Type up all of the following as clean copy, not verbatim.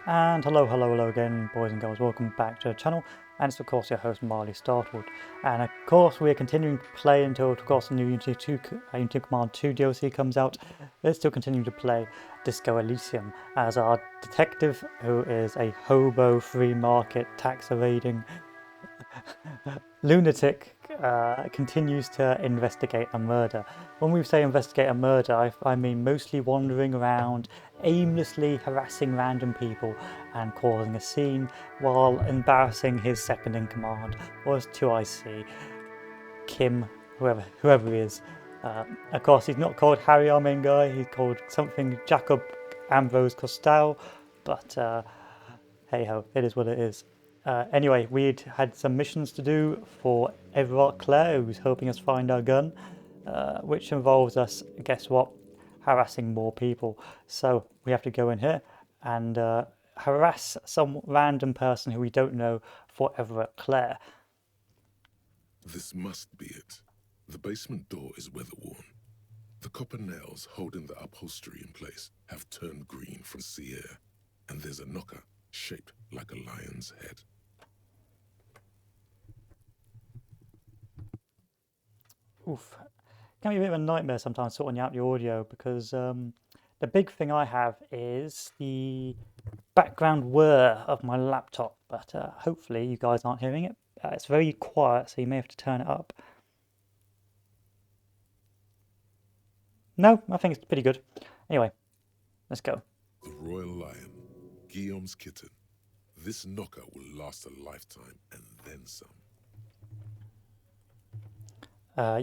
And hello again, boys and girls. Welcome back to the channel. And it's of course your host Marley Startled. And of course we are continuing to play until of course the new Unity Command 2 DLC comes out. We're still continuing to play Disco Elysium as our detective, who is a hobo free market tax evading lunatic, continues to investigate a murder. When we say investigate a murder, I mean mostly wandering around, aimlessly harassing random people and causing a scene while embarrassing his second in command, or as two I see, Kim, whoever he is. Of course, he's not called Harry, our main guy. He's called something Jacob Ambrose Costal, but hey ho, it is what it is. Anyway, we'd had some missions to do for Everard Clare, who's helping us find our gun, which involves us, guess what, harassing more people. So we have to go in here and harass some random person who we don't know for Everard Clare. This must be it. The basement door is weather-worn. The copper nails holding the upholstery in place have turned green from sea air, and there's a knocker shaped like a lion's head. Oof. It can be a bit of a nightmare sometimes sorting out the audio because the big thing I have is the background whir of my laptop, but hopefully you guys aren't hearing it. It's very quiet, so you may have to turn it up. No, I think it's pretty good. Anyway, let's go. The royal lion, Guillaume's kitten. This knocker will last a lifetime and then some.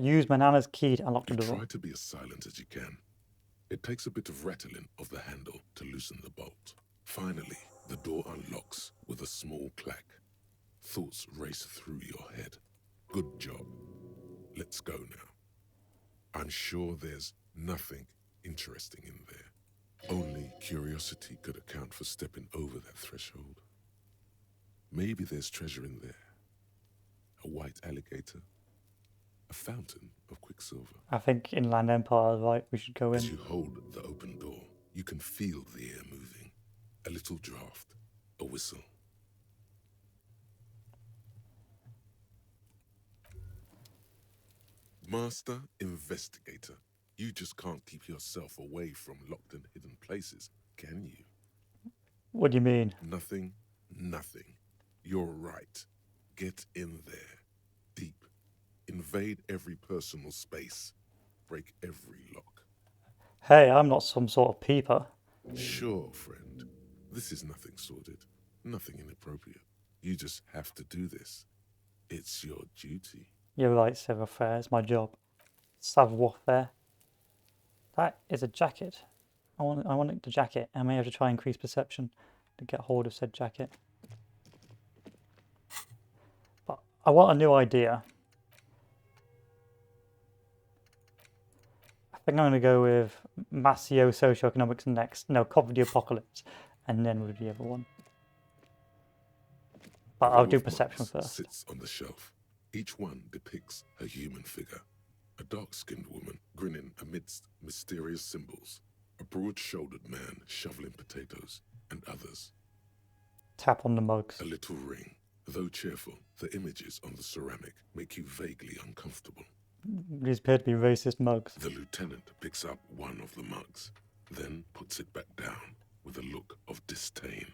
Use my Nana's key to unlock the door. Try to be as silent as you can. It takes a bit of rattling of the handle to loosen the bolt. Finally, the door unlocks with a small clack. Thoughts race through your head. Good job. Let's go now. I'm sure there's nothing interesting in there. Only curiosity could account for stepping over that threshold. Maybe there's treasure in there. A white alligator. A fountain of quicksilver. I think Inland Empire is right. We should go in. As you hold the open door, you can feel the air moving. A little draft. A whistle. Master Investigator, you just can't keep yourself away from locked and hidden places, can you? What do you mean? Nothing. You're right. Get in there. Deep. Invade every personal space. Break every lock. Hey, I'm not some sort of peeper. Sure, friend. This is nothing sordid. Nothing inappropriate. You just have to do this. It's your duty. You're right, savoir-faire. It's my job. Savoir-faire. That is a jacket. I want the jacket. I may have to try and increase perception to get hold of said jacket. But I want a new idea. I think I'm going to go with Massio Socioeconomics next. No, Cop of the Apocalypse. And then with the other one. But I'll do perception first. Sits on the shelf. Each one depicts a human figure. A dark-skinned woman grinning amidst mysterious symbols. A broad-shouldered man shoveling potatoes, and others. Tap on the mugs. A little ring. Though cheerful, the images on the ceramic make you vaguely uncomfortable. These appear to be racist mugs. The lieutenant picks up one of the mugs, then puts it back down with a look of disdain.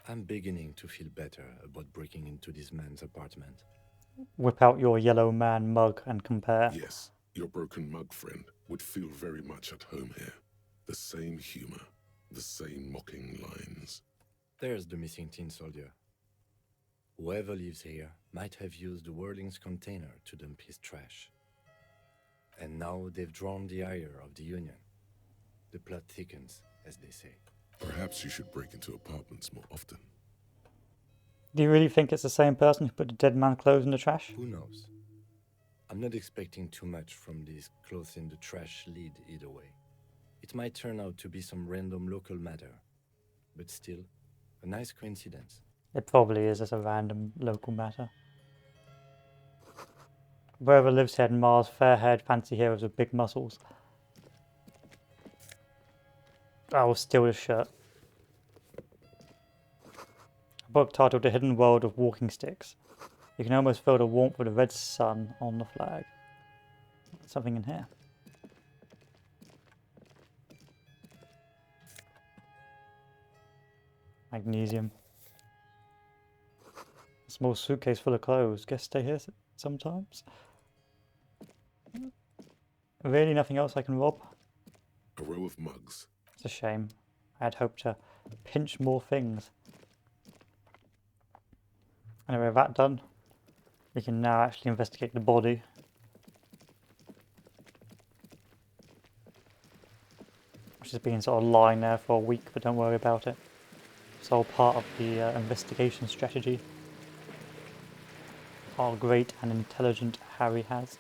I'm beginning to feel better about breaking into this man's apartment. Whip out your yellow man mug and compare. Yes, your broken mug friend would feel very much at home here. The same humor, the same mocking lines. There's the missing tin soldier. Whoever lives here might have used the Whirling's container to dump his trash. And now they've drawn the ire of the Union. The plot thickens, as they say. Perhaps you should break into apartments more often. Do you really think it's the same person who put the dead man clothes in the trash? Who knows? I'm not expecting too much from this clothes in the trash lead either way. It might turn out to be some random local matter, but still, a nice coincidence. It probably is just a random local matter. Wherever lives here in Mars, fair-haired fancy heroes with big muscles. I will steal his shirt. Book titled The Hidden World of Walking Sticks. You can almost feel the warmth of the red sun on the flag. Something in here. Magnesium. A small suitcase full of clothes. Guess stay here sometimes. Really nothing else I can rob? A row of mugs. It's a shame. I had hoped to pinch more things. Anyway, that done. We can now actually investigate the body. Which has been sort of lying there for a week, but don't worry about it. It's all part of the investigation strategy our great and intelligent Harry has.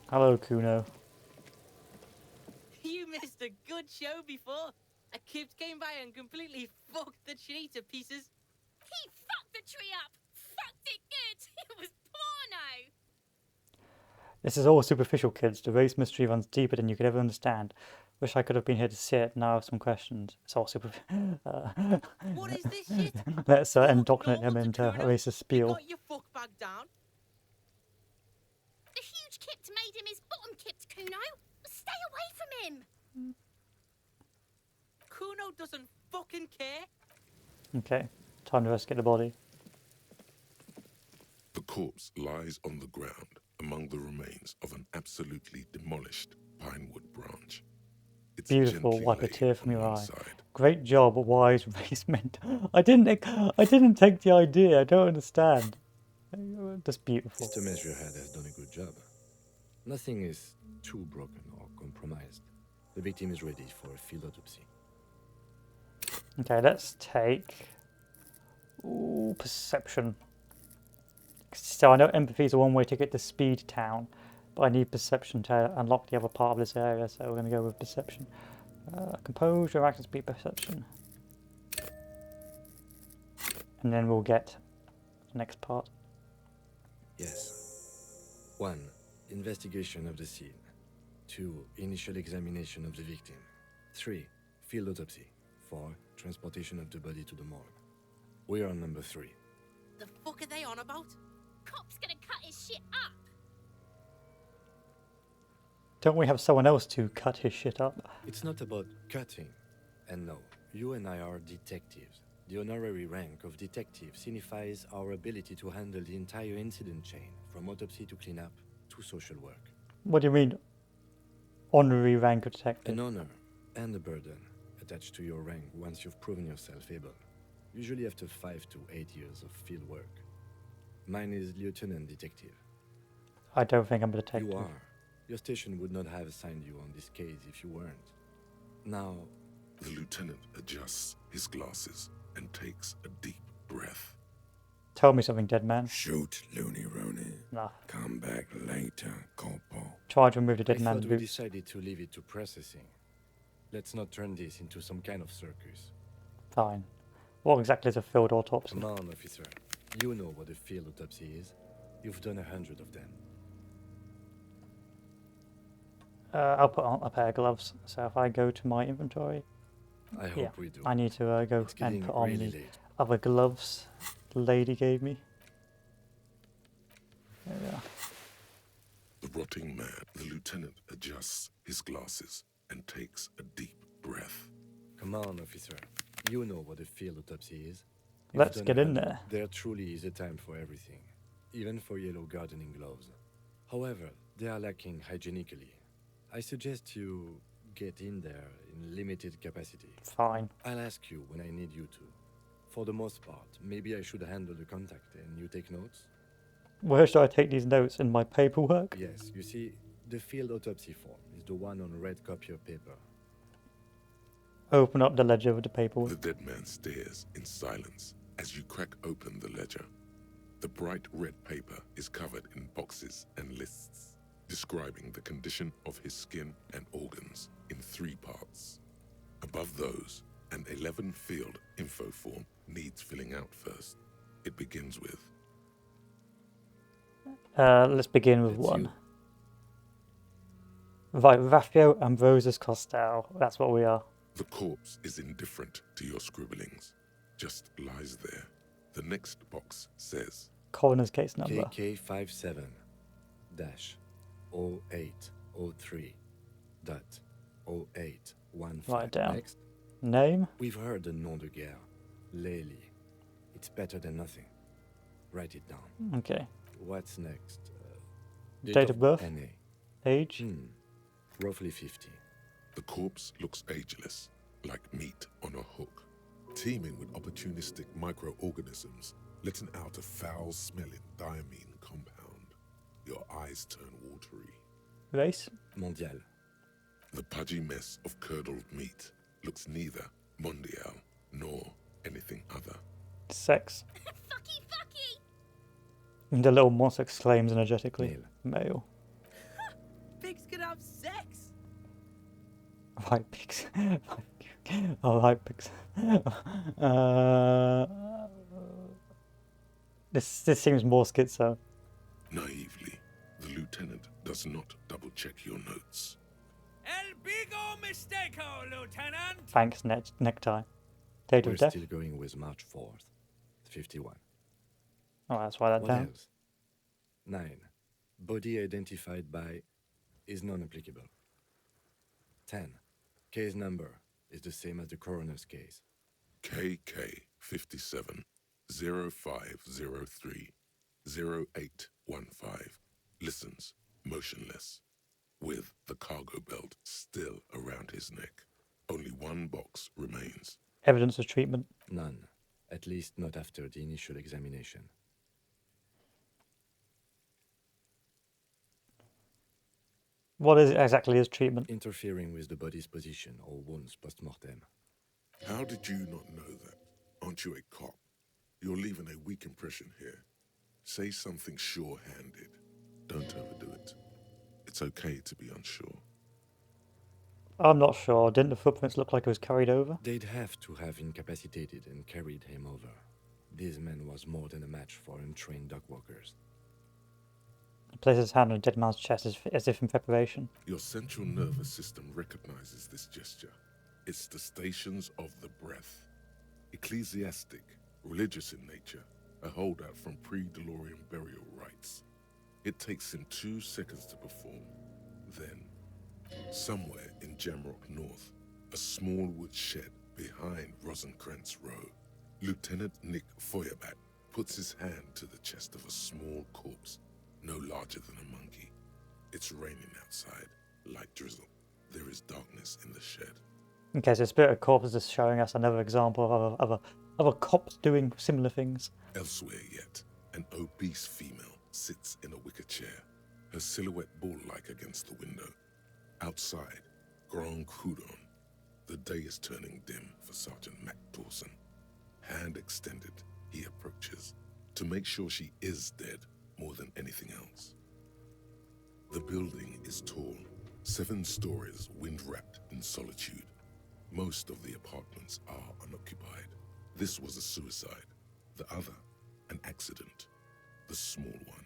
Hello, Kuno. You missed a good show before. A kid came by and completely fucked the tree to pieces. He fucked the tree up! Fucked it good! It was porno! This is all superficial, kids. The race mystery runs deeper than you could ever understand. Wish I could have been here to see it. Now I have some questions. It's all superficial. What is this shit? Let's Fuck indoctrinate no, him into Kuno. a racist You spiel. got your fuck bag down. The huge kipt made him his bottom kipt, Kuno! Stay away from him! Kuno doesn't fucking care. Okay, time to investigate the body. The corpse lies on the ground among the remains of an absolutely demolished pinewood branch. It's Beautiful, gently wipe a laid tear from on your one eye. side. Great job, wise race mentor. I didn't take the idea. I don't understand. Just beautiful. Mr. Measurehead has done a good job. Nothing is too broken or compromised. The victim is ready for a field autopsy. Okay, let's take perception. So I know empathy is a one-way ticket to Speed Town, but I need perception to unlock the other part of this area, so we're going to go with perception. Composure, action speed, perception. And then we'll get the next part. Yes. 1. Investigation of the scene. 2. Initial examination of the victim. 3. Field autopsy. 4. Transportation of the body to the morgue. We are on number 3. The fuck are they on about? Cop's gonna cut his shit up! Don't we have someone else to cut his shit up? It's not about cutting. And no, you and I are detectives. The honorary rank of detective signifies our ability to handle the entire incident chain, from autopsy to cleanup to social work. What do you mean, honorary rank of detective? An honor and a burden attached to your rank once you've proven yourself able, usually after 5 to 8 years of field work. Mine is lieutenant detective. I don't think I'm a detective. You are. Your station would not have assigned you on this case if you weren't. Now, The lieutenant adjusts his glasses and takes a deep breath. Tell me something, dead man. Shoot, Looney Rooney. Nah. Come back later, Corporal. Try to remove the I dead man's thought we boots. decided to leave it to processing. Let's not turn this into some kind of circus. Fine. What exactly is a field autopsy? Come on, officer. You know what a field autopsy is. You've done 100 of them. I'll put on a pair of gloves. So if I go to my inventory, I hope yeah, we do. I need to go It's and getting put on really the late. other gloves the lady gave me. There we are. The rotting man, the lieutenant adjusts his glasses and takes a deep breath. Come on, officer. You know what a field autopsy is. You've Let's done get in 100. there. There truly is a time for everything, even for yellow gardening gloves. However, they are lacking hygienically. I suggest you get in there in limited capacity. Fine. I'll ask you when I need you to. For the most part, maybe I should handle the contact and you take notes? Where should I take these notes? In my paperwork? Yes, you see, the field autopsy form is the one on red copy of paper. Open up the ledger with the The paperwork. dead man stares in silence as you crack open the ledger. The bright red paper is covered in boxes and lists, describing the condition of his skin and organs in 3 parts. Above those, An 11-field info form needs filling out first. It begins with Let's begin with It's one. you. Right, Raffio Ambrosius Costello. That's what we are. the corpse is indifferent to your scribblings, just lies there. The next box says Coroner's case number. KK57 0803 dot 0815. Write it down. Next, Name. we've heard the nom de guerre, Lely. It's better than nothing. Write it down. Okay. What's next? Date of birth? NA. Age. Roughly 50. the corpse looks ageless, like meat on a hook, teeming with opportunistic microorganisms, letting out a foul-smelling diamine compound. Your eyes turn watery. Race. Mondial. The pudgy mess of curdled meat looks neither mondial nor anything other. Sex. Fucky, fucky! And the little monster exclaims energetically. Male. Male. Pigs can have sex. Right, pigs. Alright, pigs. This seems more schizo. Naively, the lieutenant does not double-check your notes. El bigo mistako, Lieutenant! Thanks, necktie. Date We're of death. still going with March 4th. 51. Oh, let's write that What down. else? 9. Body identified by is non-applicable. 10. Case number is the same as the coroner's case. KK 57 0503 0815 listens, motionless, with the cargo belt still around his neck. Only one box remains. Evidence of treatment. None. At least not after the initial examination. What is exactly his treatment? Interfering with the body's position or wounds post-mortem. How did you not know that? Aren't you a cop? You're leaving a weak impression here. Say something sure-handed. Don't overdo it. It's okay to be unsure. I'm not sure. Didn't the footprints look like it was carried over? They'd have to have incapacitated and carried him over. This man was more than a match for untrained dog walkers. He places his hand on the dead man's chest as if in preparation. Your central nervous system recognizes this gesture. It's the stations of the breath. Ecclesiastic, religious in nature, a holdout from pre-DeLorean burial rites. It takes him 2 seconds to perform. Then, somewhere in Jamrock North, a small wood shed behind Rosencrantz Row, Lieutenant Nick Feuerback puts his hand to the chest of a small corpse, no larger than a monkey. It's raining outside, light drizzle. There is darkness in the shed. Okay, so Spirit of Corpse is showing us another example of other cops doing similar things. Elsewhere yet, an obese female sits in a wicker chair, her silhouette bull-like against the window. Outside, Grand Coudon. The day is turning dim for Sergeant Mac Dawson. Hand extended, he approaches, to make sure she is dead more than anything else. The building is tall, 7 stories, wind-wrapped in solitude. Most of the apartments are unoccupied. This was a suicide. The other, an accident. The small one.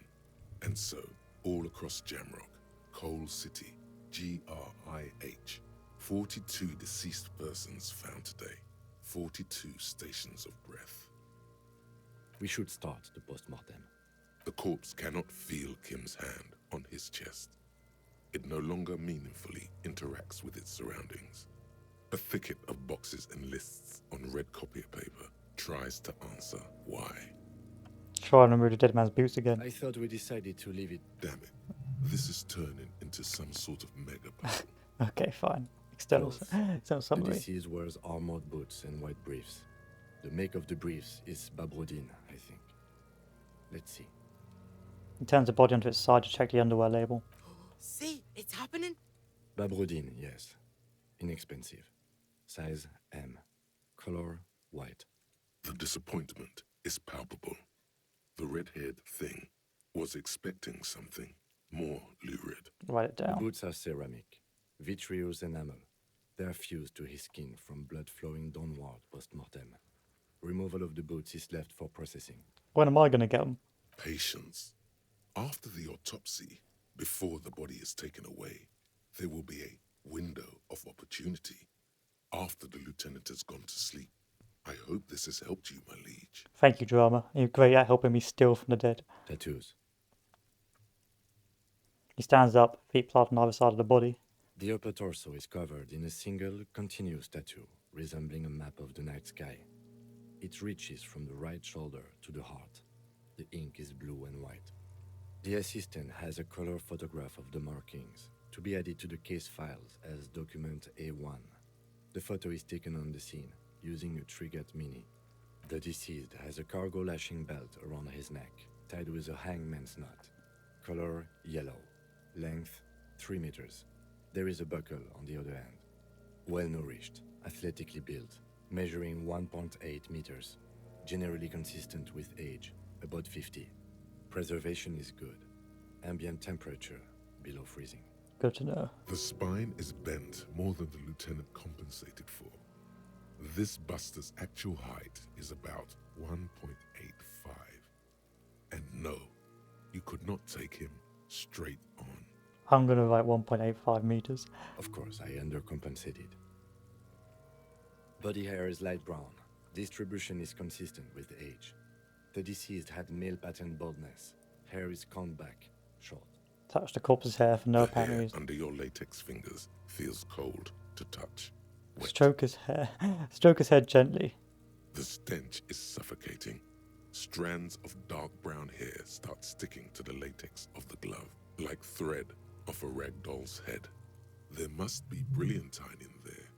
And so, all across Jamrock, Coal City, GRIH, 42 deceased persons found today. 42 stations of breath. We should start the post-mortem. The corpse cannot feel Kim's hand on his chest. It no longer meaningfully interacts with its surroundings. A thicket of boxes and lists on red copier paper tries to answer why. Try and remove the dead man's boots again. I thought we decided to leave it. Damn it, this is turning into some sort of mega puzzle. Okay, fine. External The summary. deceased wears armored boots and white briefs. The make of the briefs is Babrodine, I think. Let's see. He turns the body onto its side to check the underwear label. See, it's happening. Babrodine, yes. Inexpensive. Size M. Color white. The disappointment is palpable. The red-haired thing was expecting something more lurid. Write it The down. boots are ceramic. Vitreous enamel. They are fused to his skin from blood flowing downward post-mortem. Removal of the boots is left for processing. When am I going to get them? Patience. After the autopsy, before the body is taken away, there will be a window of opportunity. After the lieutenant has gone to sleep. I hope this has helped you, my liege. Thank you, drama. You're great at helping me steal from the dead. Tattoos. He stands up, feet planted on either side of the body. The upper torso is covered in a single, continuous tattoo, resembling a map of the night sky. It reaches from the right shoulder to the heart. The ink is blue and white. The assistant has a color photograph of the markings, to be added to the case files as document A1. The photo is taken on the scene, using a Trigat Mini. The deceased has a cargo lashing belt around his neck, tied with a hangman's knot. Color yellow. Length 3 meters. There is a buckle on the other end. Well-nourished, athletically built, measuring 1.8 meters. Generally consistent with age, about 50. Preservation is good. Ambient temperature, below freezing. Good to know. The spine is bent more than the lieutenant compensated for. This buster's actual height is about 1.85. And no, you could not take him straight on. I'm going to write 1.85 meters. Of course, I undercompensated. Body hair is light brown. Distribution is consistent with age. The deceased had male pattern baldness. Hair is combed back, short. Touch the corpse's hair for no The apparent hair reason. under your latex fingers feels cold to touch. Wet. Stroke his hair. Stroke his head gently. The stench is suffocating. Strands of dark brown hair start sticking to the latex of the glove, like thread off a rag doll's head. There must be brilliantine in there.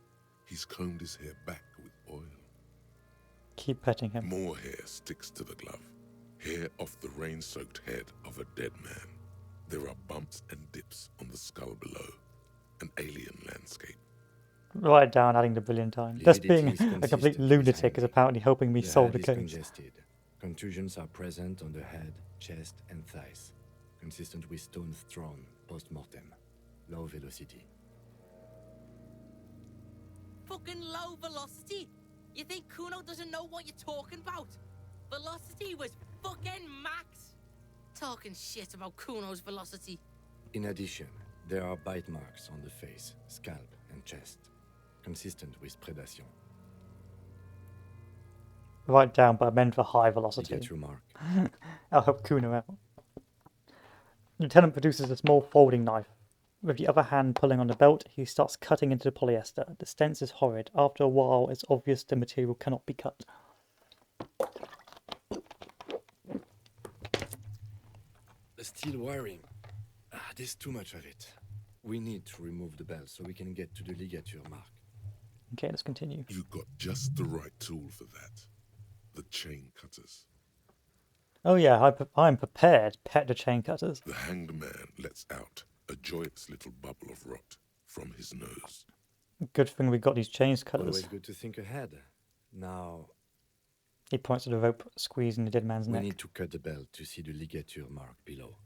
He's combed his hair back with oil. Keep petting him. More hair sticks to the glove. Hair off the rain-soaked head of a dead man. There are bumps and dips on the skull below. An alien landscape. Write it down, adding the brilliantine. Just being Lividity is a complete consistent with lunatic is sanity. apparently helping me The solve head the is case. congested. Contusions are present on the head, chest, and thighs, consistent with stones thrown post-mortem. Low velocity. Fucking low velocity? You think Kuno doesn't know what you're talking about? Velocity was fucking max. Talking shit about Kuno's velocity. In addition, there are bite marks on the face, scalp, and chest, consistent with predation. Write down, but I meant for high You velocity. get your mark. I'll help Kuno out. Lieutenant produces a small folding knife. With the other hand pulling on the belt, he starts cutting into the polyester. The stench is horrid. After a while, it's obvious the material cannot be cut. The steel wiring. There's too much of it. We need to remove the belt so we can get to the ligature mark. Okay, let's continue. You got just the right tool for that. The chain cutters. Oh yeah, I'm prepared. Pet the chain cutters. The hanged man lets out a joyous little bubble of rot from his nose. Good thing we got these chains cutters. Always good to think ahead. Now, He points to the rope squeezing the dead man's we neck. need to cut the belt to see the ligature mark below.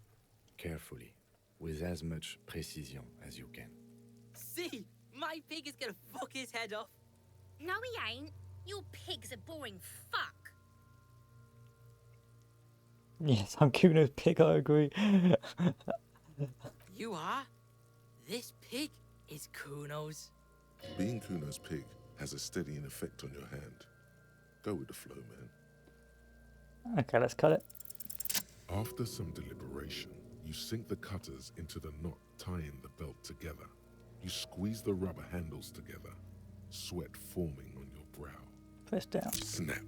Carefully, with as much precision as you can. See, my pig is gonna fuck his head off. No, he ain't. Your pig's a boring fuck. Yes, I'm Kuno's pig, I agree. You are? This pig is Kuno's. Being Kuno's pig has a steadying effect on your hand. Go with the flow, man. Okay, let's cut it. After some deliberation, you sink the cutters into the knot tying the belt together. You squeeze the rubber handles together, sweat forming on your brow. Press down. Snap.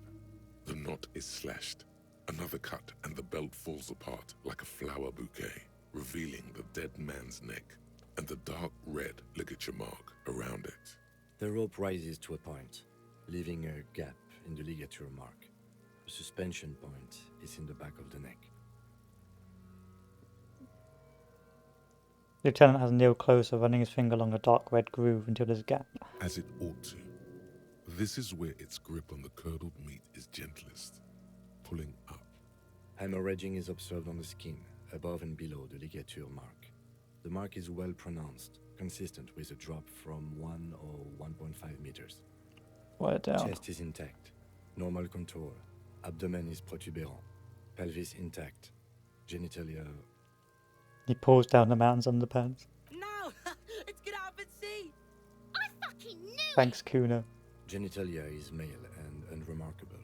The knot is slashed. Another cut and the belt falls apart like a flower bouquet, revealing the dead man's neck and the dark red ligature mark around it. The rope rises to a point, leaving a gap in the ligature mark. The suspension point is in the back of the neck. Lieutenant has Neil closer, running his finger along a dark red groove until there's a gap. As it ought to. This is where its grip on the curdled meat is gentlest, pulling up. Hemorrhaging is observed on the skin, above and below the ligature mark. The mark is well pronounced, consistent with a drop from 1 or 1.5 meters. Write it down. Chest is intact, normal contour. Abdomen is protuberant, pelvis intact, genitalia. He pulls down the man's underpants. No! Let's get out and see! I fucking knew Thanks, Kuno. Genitalia is male and unremarkable.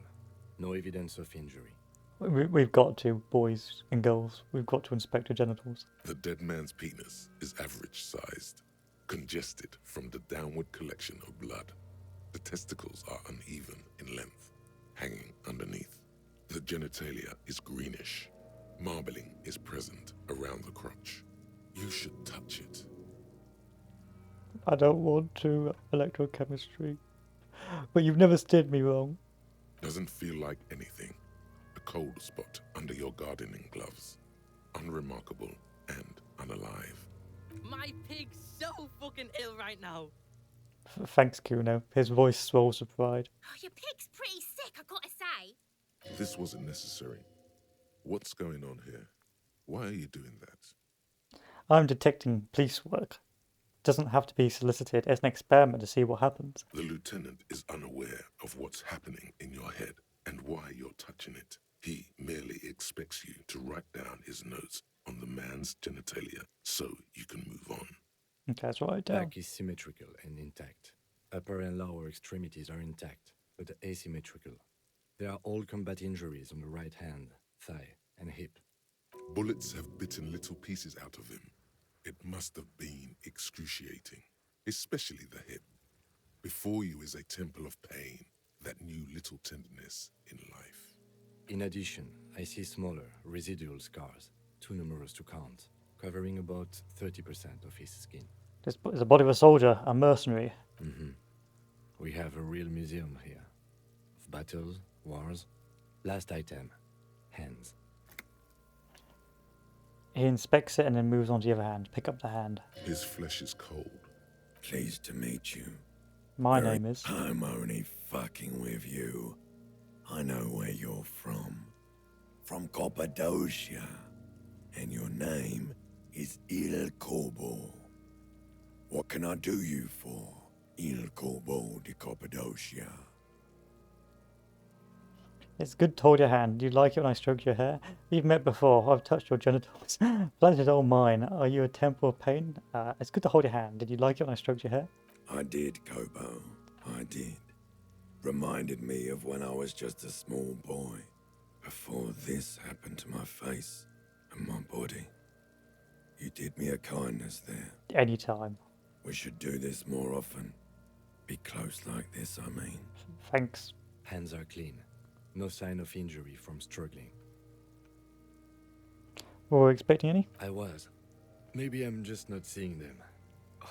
No evidence of injury. We've got to, boys and girls. We've got to inspect your genitals. The dead man's penis is average sized, congested from the downward collection of blood. The testicles are uneven in length, hanging underneath. The genitalia is greenish. Marbling is present around the crotch. You should touch it. I don't want to electrochemistry. But you've never steered me wrong. Doesn't feel like anything. A cold spot under your gardening gloves. Unremarkable and unalive. My pig's so fucking ill right now. Thanks, Kuno. His voice swells with pride. Oh, your pig's pretty sick, I gotta say. This wasn't necessary. What's going on here? Why are you doing that? I'm detecting police work. Doesn't have to be solicited. It's an experiment to see what happens. The lieutenant is unaware of what's happening in your head and why you're touching it. He merely expects you to write down his notes on the man's genitalia so you can move on. Okay, let's write it down. Back is symmetrical and intact. Upper and lower extremities are intact, but asymmetrical. There are all combat injuries on the right hand, thigh, and hip. Bullets have bitten little pieces out of him. It must have been excruciating, especially the hip. Before you is a temple of pain that knew little tenderness in life. In addition, I see smaller, residual scars, too numerous to count, covering about 30% of his skin. This is the body of a soldier, a mercenary. We have a real museum here. Of battles, wars. Last item, hands. He inspects it and then moves on to the other hand. Pick up the hand. His flesh is cold. Pleased to meet you. My Very- name is... I'm only fucking with you. I know where you're from. From Cappadocia. And your name is Il Corbo. What can I do you for, Il Corbo de Cappadocia? It's good to hold your hand. Do you like it when I stroke your hair? We've met before. I've touched your genitals. Pleasure's all mine. Are you a temple of pain? It's good to hold your hand. Did you like it when I stroked your hair? I did, Kobo. I did. Reminded me of when I was just a small boy. Before this happened to my face and my body. You did me a kindness there. Anytime. We should do this more often. Be close like this, I mean. Thanks. Hands are clean. No sign of injury from struggling. Were we expecting any? I was. Maybe I'm just not seeing them.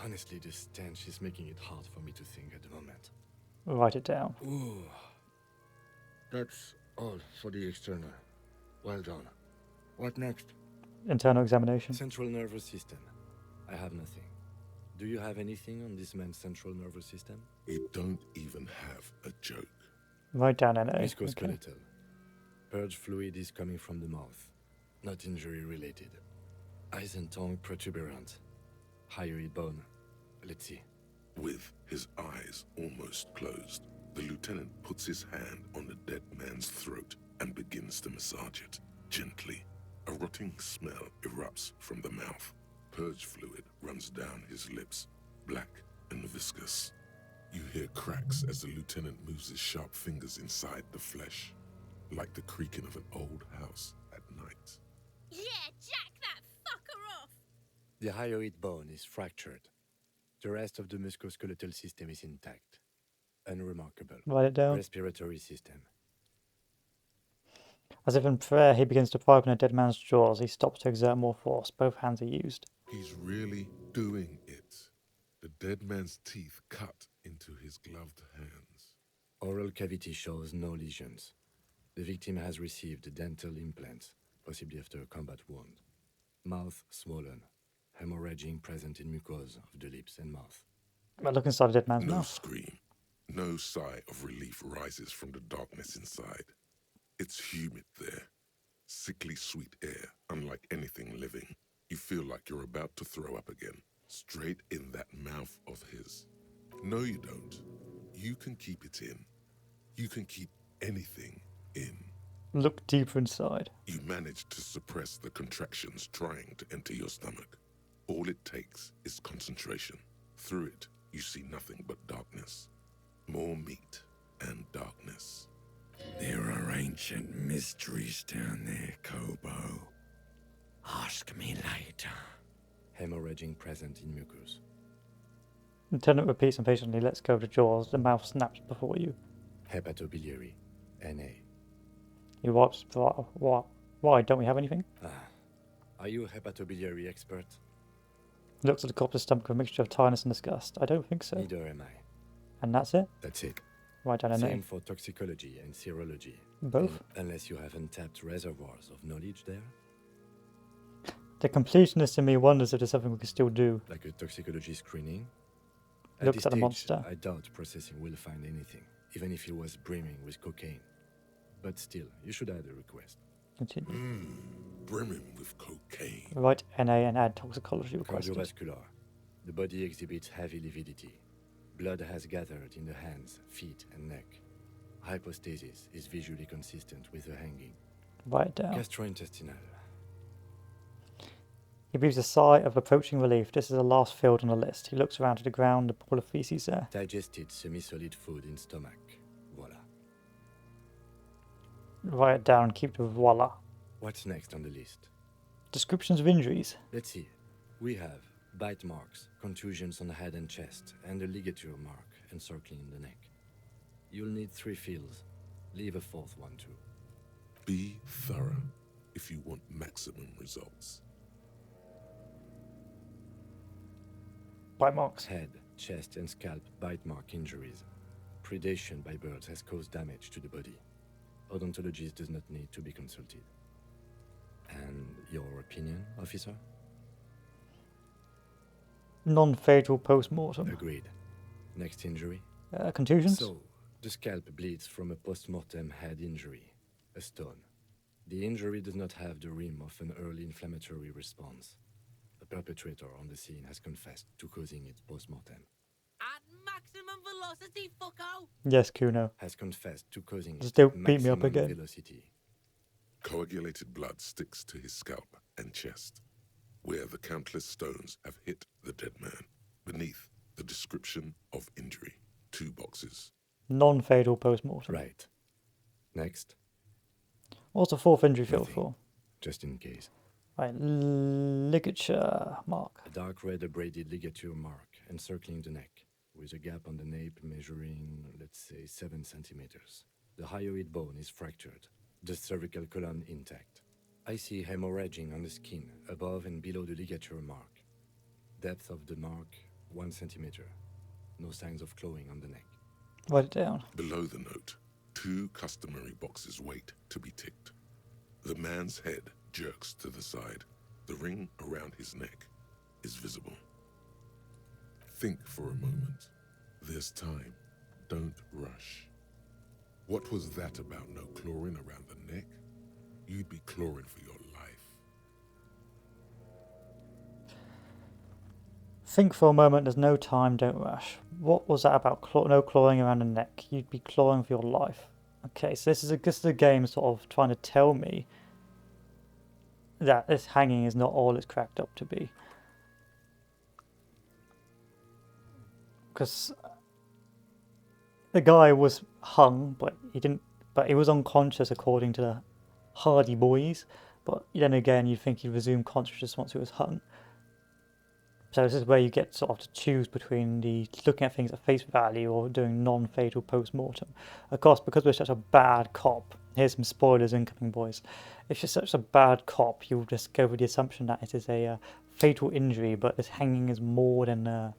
Honestly, this stench is making it hard for me to think at the moment. Write it down. Ooh. That's all for the external. Well done. What next? Internal examination. Central nervous system. I have nothing. Do you have anything on this man's central nervous system? You don't even have a joke. Write down NA. Musculoskeletal. Purge fluid is coming from the mouth. Not injury related. Eyes and tongue protuberant. Hyoid bone. Let's see. With his eyes almost closed, the lieutenant puts his hand on the dead man's throat and begins to massage it, gently. A rotting smell erupts from the mouth. Purge fluid runs down his lips, black and viscous. You hear cracks as the lieutenant moves his sharp fingers inside the flesh, like the creaking of an old house at night. Yeah, jack that fucker off! The hyoid bone is fractured. The rest of the musculoskeletal system is intact. Unremarkable. Write it down. Respiratory system. As if in prayer, he begins to pry open a dead man's jaws. He stops to exert more force. Both hands are used. He's really doing it. The dead man's teeth cut into his gloved hands. Oral cavity shows no lesions. The victim has received dental implants, possibly after a combat wound. Mouth swollen. Hemorrhaging present in mucosa of the lips and mouth. I look inside the dead man's No mouth. scream, no sigh of relief rises from the darkness inside. It's humid there. Sickly sweet air, unlike anything living. You feel like you're about to throw up again. Straight in that mouth of his. No, you don't. You can keep it in. You can keep anything in. Look deeper inside. You manage to suppress the contractions trying to enter your stomach. All it takes is concentration. Through it, you see nothing but darkness. More meat and darkness. There are ancient mysteries down there, Kobo. Ask me later. Hemorrhaging present in mucus. Lieutenant repeats impatiently, let's go to jaws. The mouth snaps before you. Hepatobiliary. Na. He wipes. What? Why? Don't we have anything? Are you a hepatobiliary expert? Looks at the corpse's stomach with a mixture of tiredness and disgust. I don't think so. Neither am I. And that's it? That's it. Write down a Same name. for toxicology and serology. Both? Unless you have untapped reservoirs of knowledge there. The completionist in me wonders if there's something we can still do. Like a toxicology screening. Looks this at the stage, monster. I doubt processing will find anything, even if it was brimming with cocaine. But still, you should add a request. Continue. Brimming with cocaine. Write NA and add toxicology requested. Cardiovascular. The body exhibits heavy lividity. Blood has gathered in the hands, feet, and neck. Hypostasis is visually consistent with the hanging. Write it down. Gastrointestinal. He breathes a sigh of approaching relief. This is the last field on the list. He looks around to the ground, the pool of feces there. Digested semi-solid food in stomach. Voila. Write it down, keep the voila. What's next on the list? Descriptions of injuries. Let's see. We have bite marks, contusions on the head and chest, and a ligature mark encircling the neck. You'll need 3 feels. Leave a 4th one too. Be thorough if you want maximum results. Bite marks. Head, chest, and scalp bite mark injuries. Predation by birds has caused damage to the body. Odontologist does not need to be consulted. And your opinion, officer? Non-fatal post-mortem. Agreed. Next injury? Contusions? So, the scalp bleeds from a post-mortem head injury, a stone. The injury does not have the rim of an early inflammatory response. The perpetrator on the scene has confessed to causing it post-mortem. At maximum velocity, fucko! Yes, Kuno. Has confessed to causing it Still at beat me up maximum again. velocity. Coagulated blood sticks to his scalp and chest, where the countless stones have hit the dead man. Beneath, the description of injury. 2 boxes. Non-fatal post-mortem. Right. Next, What's the 4th injury field Nothing. for? just in case. Right, ligature mark. A dark red abraded ligature mark encircling the neck, with a gap on the nape measuring, let's say, 7 centimeters. The hyoid bone is fractured, the cervical column intact. I see hemorrhaging on the skin, above and below the ligature mark. Depth of the mark, 1 centimeter. No signs of clawing on the neck. Write it down. Below the note, 2 customary boxes wait to be ticked. The man's head jerks to the side. The ring around his neck is visible. Think for a moment. There's time. Don't rush. What was that about no clawing around the neck? You'd be clawing for your life. Think for a moment, there's no time, don't rush. What was that about no clawing around the neck? You'd be clawing for your life. Okay, so this is a game sort of trying to tell me that this hanging is not all it's cracked up to be. Because the guy was hung, but he was unconscious according to the Hardy Boys. But then again, you'd think he'd resume consciousness once he was hung. So this is where you get sort of to choose between the looking at things at face value or doing non-fatal post-mortem. Of course, because we're such a bad cop, here's some spoilers incoming, boys. If you're such a bad cop, you'll just go with the assumption that it is a fatal injury, but this hanging is more than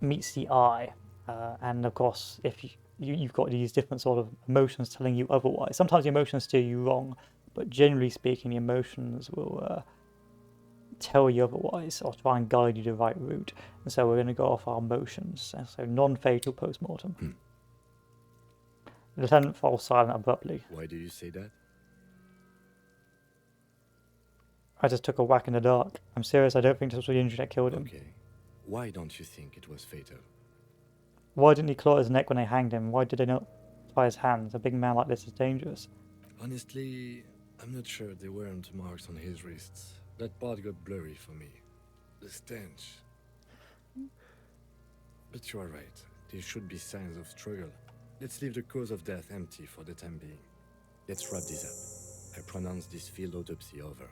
meets the eye. And of course, if you've got these different sort of emotions telling you otherwise. Sometimes the emotions steer you wrong, but generally speaking, the emotions will tell you otherwise or try and guide you the right route. And so we're going to go off our emotions. And so non-fatal post-mortem. The lieutenant falls silent abruptly. Why do you say that? I just took a whack in the dark. I'm serious, I don't think this was the injury that killed him. Okay. Why don't you think it was fatal? Why didn't he claw his neck when they hanged him? Why did they not tie his hands? A big man like this is dangerous. Honestly, I'm not sure there weren't marks on his wrists. That part got blurry for me. The stench. But you are right. There should be signs of struggle. Let's leave the cause of death empty for the time being. Let's wrap this up. I pronounce this field autopsy over.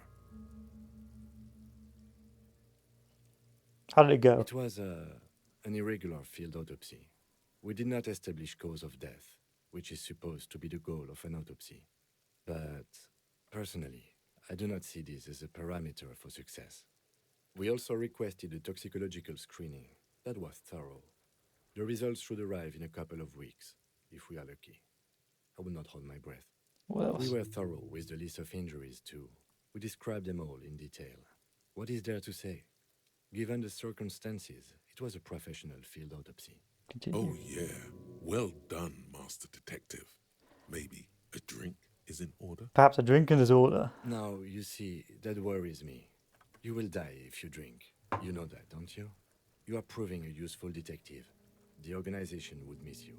How did it go? It was an irregular field autopsy. We did not establish cause of death, which is supposed to be the goal of an autopsy. But personally, I do not see this as a parameter for success. We also requested a toxicological screening. That was thorough. The results should arrive in a couple of weeks, if we are lucky. I will not hold my breath. What else? We were thorough with the list of injuries, too. We described them all in detail. What is there to say? Given the circumstances, it was a professional field autopsy. Continue. Oh yeah, well done, Master Detective. Maybe a drink is in order? Perhaps a drinking disorder. Now, you see, that worries me. You will die if you drink. You know that, don't you? You are proving a useful detective. The organization would miss you.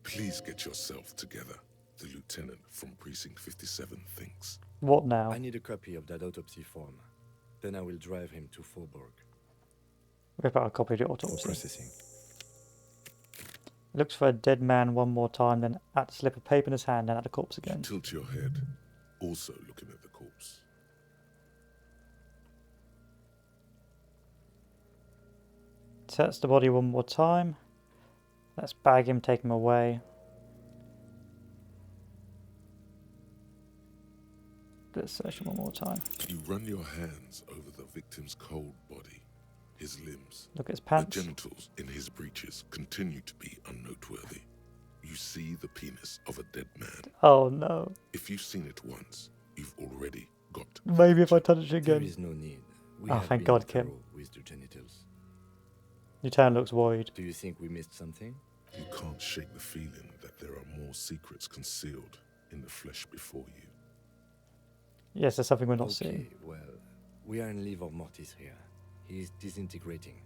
Please get yourself together. The lieutenant from Precinct 57 thinks. What now? I need a copy of that autopsy form. Then I will drive him to Faubourg Rip out a copy of the for autopsy. processing. Looks for a dead man one more time, then at the slip of paper in his hand, then at the corpse You again. tilt your head, also looking at the corpse. Sets the body one more time. Let's bag him, take him away. Let's search him one more time. You run your hands over the victim's cold body, his limbs. Look at his The pants. genitals in his breeches continue to be unnoteworthy. You see the penis of a dead man. Oh no. If you've seen it once, you've already got. Maybe if I touch it There again. is no need. We Oh, have thank been God, Kim. thorough with the genitals. Lieutenant looks worried. Do you think we missed something? You can't shake the feeling that there are more secrets concealed in the flesh before you. Yes, there's something we're not Okay, seeing. well, we are in livor mortis here. He is disintegrating.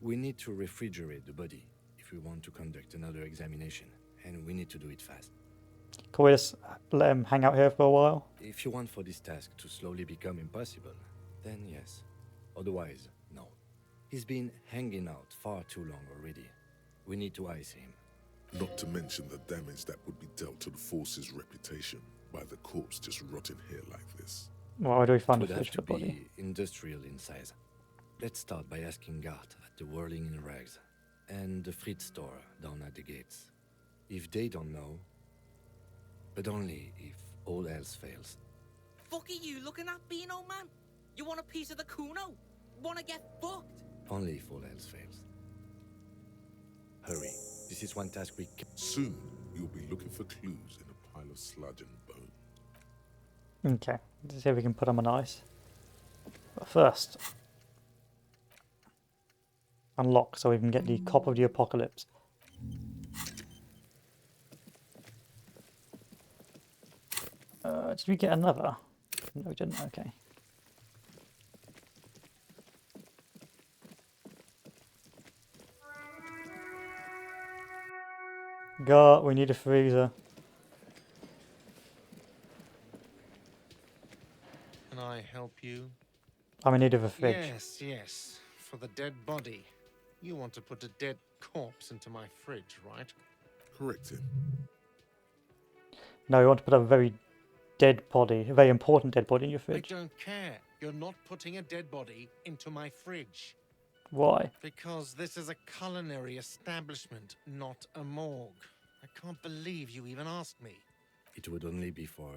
We need to refrigerate the body if we want to conduct another examination, and we need to do it fast. Can we just let him hang out here for a while? If you want for this task to slowly become impossible, then yes. Otherwise, no. He's been hanging out far too long already. We need to ice him. Not to mention the damage that would be dealt to the force's reputation by the corpse just rotting here like this. Why do we It find a would have fish to for the body? be industrial in size. Let's start by asking Gart at the Whirling in Rags and the Fritz store down at the gates. If they don't know, but only if all else fails. Fuck are you looking at, Beano man? You want a piece of the Kuno? Wanna get fucked? Only if all else fails. Hurry. This is one task we can. Soon, you'll be looking for clues in a pile of sludge and bone. Okay, let's see if we can put him on ice. But first, unlock so we can get the Cop of the Apocalypse. Did we get another? No, we didn't. Okay. Gart, we need a freezer. Can I help you? I'm in need of a fridge. Yes, yes. For the dead body. You want to put a dead corpse into my fridge, right? Correct him. No, we want to put a very dead body, a very important dead body in your I fridge. don't care. You're not putting a dead body into my fridge. Why? Because this is a culinary establishment, not a morgue. I can't believe you even asked me. It would only be for.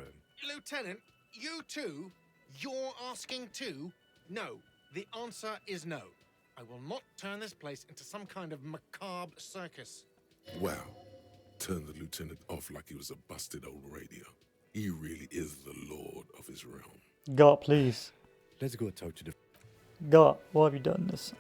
Lieutenant, you too? You're asking too? No. The answer is no. I will not turn this place into some kind of macabre circus. Wow. Turned the lieutenant off like he was a busted old radio. He really is the lord of his realm. Gart, please. Let's go talk to the. Gart, why have you done this?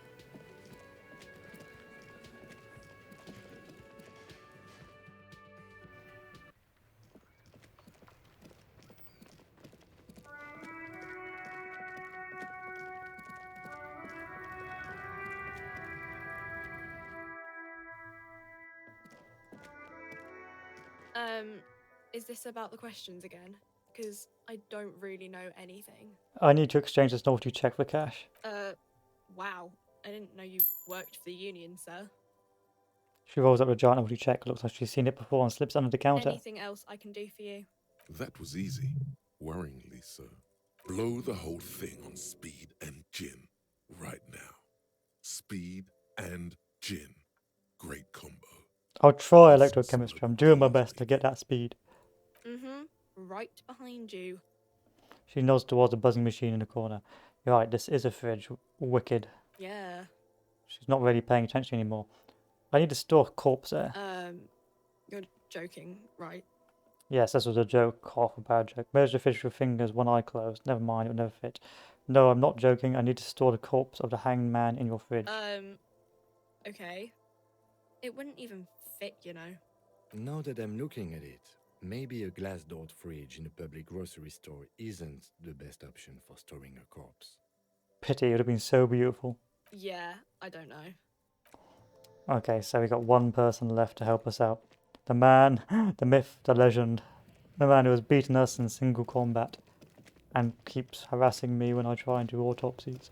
Is this about the questions again? Because I don't really know anything. I need to exchange this novelty check for cash. Wow. I didn't know you worked for the union, sir. She rolls up a giant novelty check. Looks like she's seen it before and slips under the counter. Anything else I can do for you? That was easy. Worryingly so. Blow the whole thing on speed and gin. Right now. Speed and gin. Great combo. I'll try electrochemistry. I'm doing my best to get that speed. Mm-hmm. Right behind you. She nods towards a buzzing machine in the corner. You're right, this is a fridge. Wicked. Yeah. She's not really paying attention anymore. I need to store a corpse there. You're joking, right? Yes, this was a joke. Half a bad joke. Merge the fridge with fingers, one eye closed. Never mind, it'll never fit. No, I'm not joking. I need to store the corpse of the hanged man in your fridge. Okay. It wouldn't even fit, you know. Now that I'm looking at it, maybe a glass-doored fridge in a public grocery store isn't the best option for storing a corpse. Pity, it would have been so beautiful. Yeah, I don't know. Okay, so we got one person left to help us out. The man, the myth, the legend. The man who has beaten us in single combat and keeps harassing me when I try and do autopsies.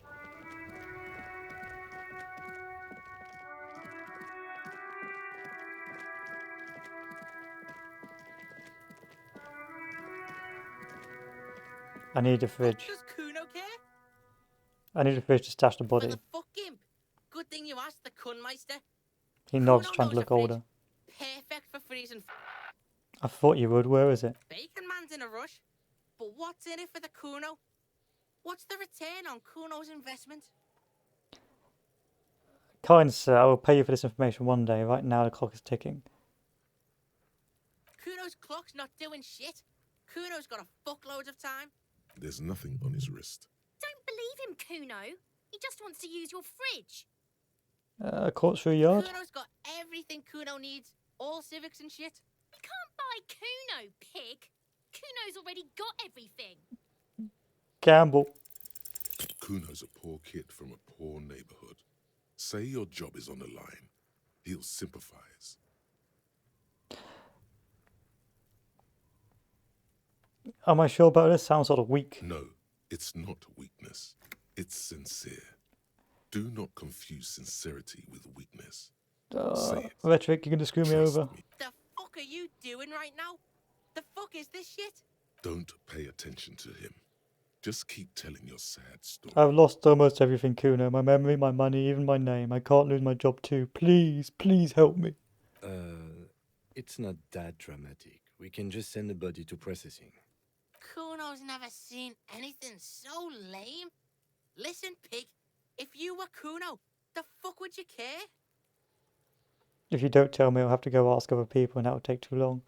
I need a fridge. Does Kuno care? I need a fridge to stash the For body. the fuck him. Good thing you asked the Kunmeister. He nods, Kuno trying to knows a look fridge. older. Perfect for freezing. I thought you would. Where is it? Bacon Man's in a rush. But what's in it for the Kuno? What's the return on Kuno's investment? Kind sir, I will pay you for this information one day. Right now the clock is ticking. Kuno's clock's not doing shit. Kuno's got a fuckload of time. There's nothing on his wrist. Don't believe him, Kuno. He just wants to use your fridge. Caught through a yard? Kuno's got everything Kuno needs. All civics and shit. You can't buy Kuno, pig. Kuno's already got everything. Gamble. Kuno's a poor kid from a poor neighborhood. Say your job is on the line. He'll sympathize. Am I sure about this? Sounds sort of weak. No, it's not weakness. It's sincere. Do not confuse sincerity with weakness. Say it. Rhetoric, you're going to screw me Trust over. me. The fuck are you doing right now? The fuck is this shit? Don't pay attention to him. Just keep telling your sad story. I've lost almost everything, Kuno. My memory, my money, even my name. I can't lose my job too. Please, please help me. It's not that dramatic. We can just send the body to processing. Kuno's never seen anything so lame. Listen, pig. If you were Kuno, the fuck would you care? If you don't tell me, I'll have to go ask other people and that'll take too long.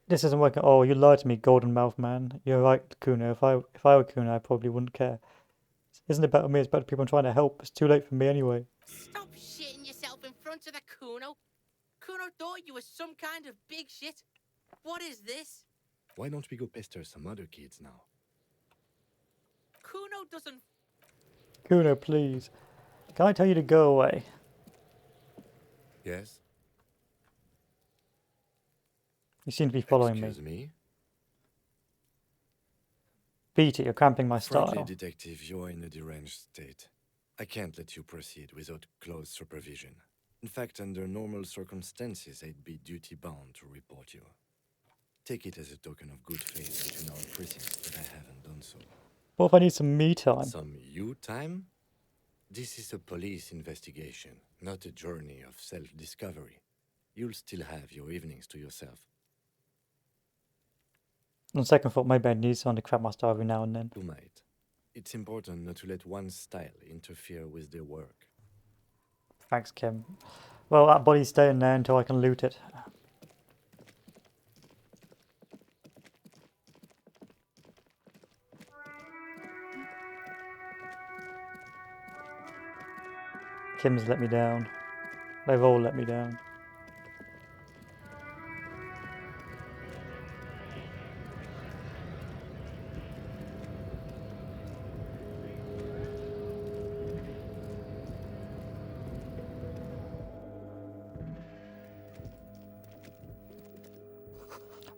This isn't working. Oh, you lied to me, golden mouth man. You're right, Kuno. If I were Kuno, I probably wouldn't care. Isn't it about me? It's about the people I'm trying to help. It's too late for me anyway. Stop shitting yourself in front of the Kuno. Kuno thought you were some kind of big shit. What is this? Why don't we go pester some other kids now? Kuno doesn't... Kuno, please. Can I tell you to go away? Yes? You seem to be following Excuse me. me? Beat it, you're cramping my Frankly, style. detective, you're in a deranged state. I can't let you proceed without close supervision. In fact, under normal circumstances, I'd be duty-bound to report you. Take it as a token of good faith between our precincts that I haven't done so. What if I need some me time? Some you time? This is a police investigation, not a journey of self-discovery. You'll still have your evenings to yourself. On second thought, maybe I need someone to crap my style every now and then. You might. It's important not to let one's style interfere with their work. Thanks, Kim. Well, that body's staying there until I can loot it. Kim's let me down. They've all let me down.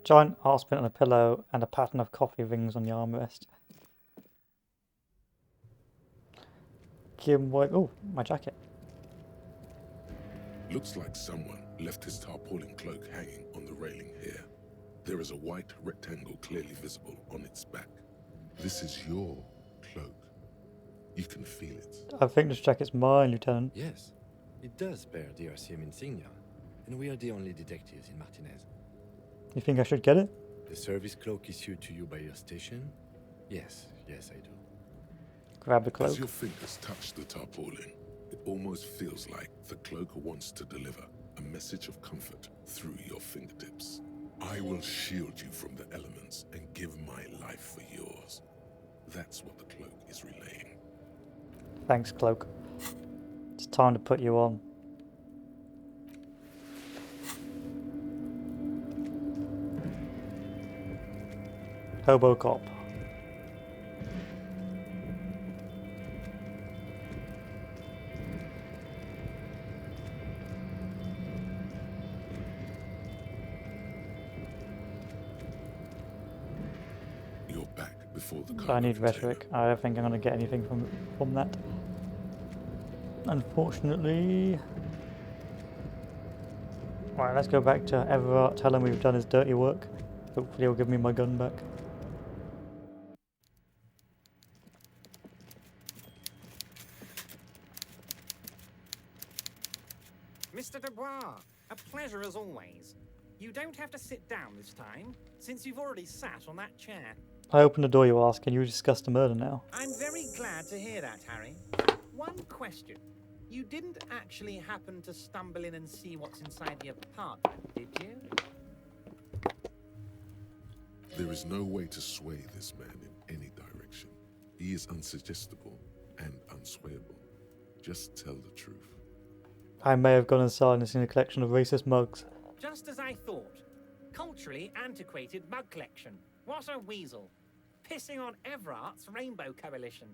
Giant heart spin on a pillow and a pattern of coffee rings on the armrest. Kim White. Oh, my jacket. Looks like someone left his tarpaulin cloak hanging on the railing here. There is a white rectangle clearly visible on its back. This is your cloak. You can feel it. I think this jacket's mine, Lieutenant. Yes, it does bear the RCM insignia, and we are the only detectives in Martinez. You think I should get it? The service cloak issued to you by your station? Yes, yes, I do. Grab the cloak. As your fingers touch the tarpaulin, it almost feels like the cloak wants to deliver a message of comfort through your fingertips. I will shield you from the elements and give my life for yours. That's what the cloak is relaying. Thanks, cloak. It's time to put you on. Hobo cop. You're back before the I need container. rhetoric. I don't think I'm going to get anything from that. Unfortunately. Right, let's go back to Everard, tell him we've done his dirty work. Hopefully he'll give me my gun back. Mr. Dubois, a pleasure as always. You don't have to sit down this time, since you've already sat on that chair. I open the door, you ask. Can you discuss the murder now? I'm very glad to hear that, Harry. One question. You didn't actually happen to stumble in and see what's inside the apartment, did you? There is no way to sway this man in any direction. He is unsuggestible and unswayable. Just tell the truth. I may have gone inside and seen a collection of racist mugs. Just as I thought. Culturally antiquated mug collection. What a weasel. Pissing on Everart's Rainbow Coalition.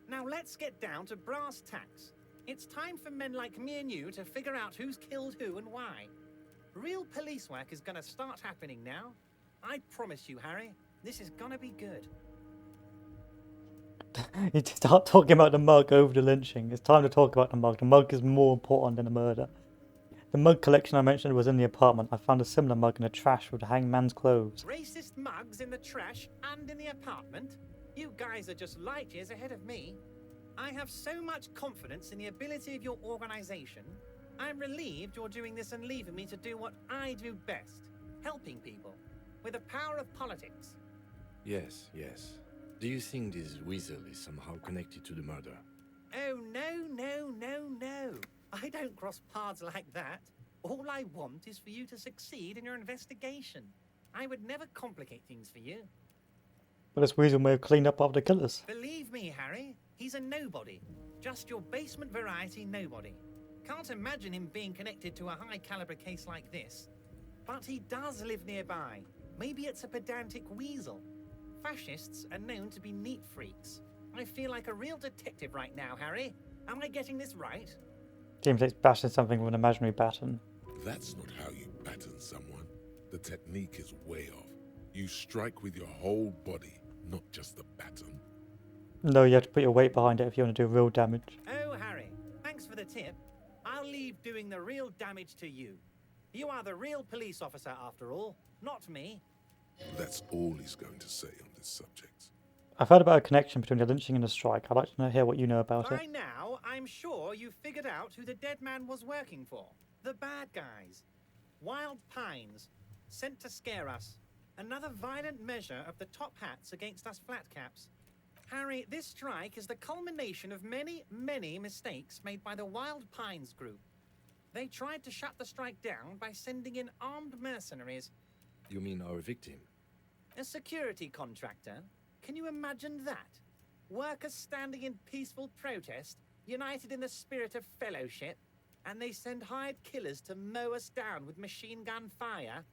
Now let's get down to brass tacks. It's time for men like me and you to figure out who's killed who and why. Real police work is gonna start happening now. I promise you, Harry, this is gonna be good. You start talking about the mug over the lynching. It's time to talk about the mug. The mug is more important than the murder. The mug collection I mentioned was in the apartment. I found a similar mug in the trash with the hangman's clothes. Racist mugs in the trash and in the apartment? You guys are just light years ahead of me. I have so much confidence in the ability of your organization. I'm relieved you're doing this and leaving me to do what I do best. Helping people. With the power of politics. Yes, yes. Do you think this weasel is somehow connected to the murder? Oh, no. I don't cross paths like that. All I want is for you to succeed in your investigation. I would never complicate things for you. But this weasel may have cleaned up after the killers. Believe me, Harry, he's a nobody. Just your basement variety nobody. Can't imagine him being connected to a high-caliber case like this. But he does live nearby. Maybe it's a pedantic weasel. Fascists are known to be neat freaks. I feel like a real detective right now, Harry. Am I getting this right? Seems like it's bashing something with an imaginary baton. That's not how you batten someone. The technique is way off. You strike with your whole body, not just the baton. No, you have to put your weight behind it if you want to do real damage. Oh, Harry, thanks for the tip. I'll leave doing the real damage to you. You are the real police officer after all, not me. That's all he's going to say on this subject. I've heard about a connection between the lynching and the strike. I'd like to hear what you know about it. By now, I'm sure you've figured out who the dead man was working for. The bad guys. Wild Pines. Sent to scare us. Another violent measure of the top hats against us flatcaps. Harry, this strike is the culmination of many, many mistakes made by the Wild Pines group. They tried to shut the strike down by sending in armed mercenaries. You mean our victim? A security contractor? Can you imagine that? Workers standing in peaceful protest, united in the spirit of fellowship, and they send hired killers to mow us down with machine gun fire?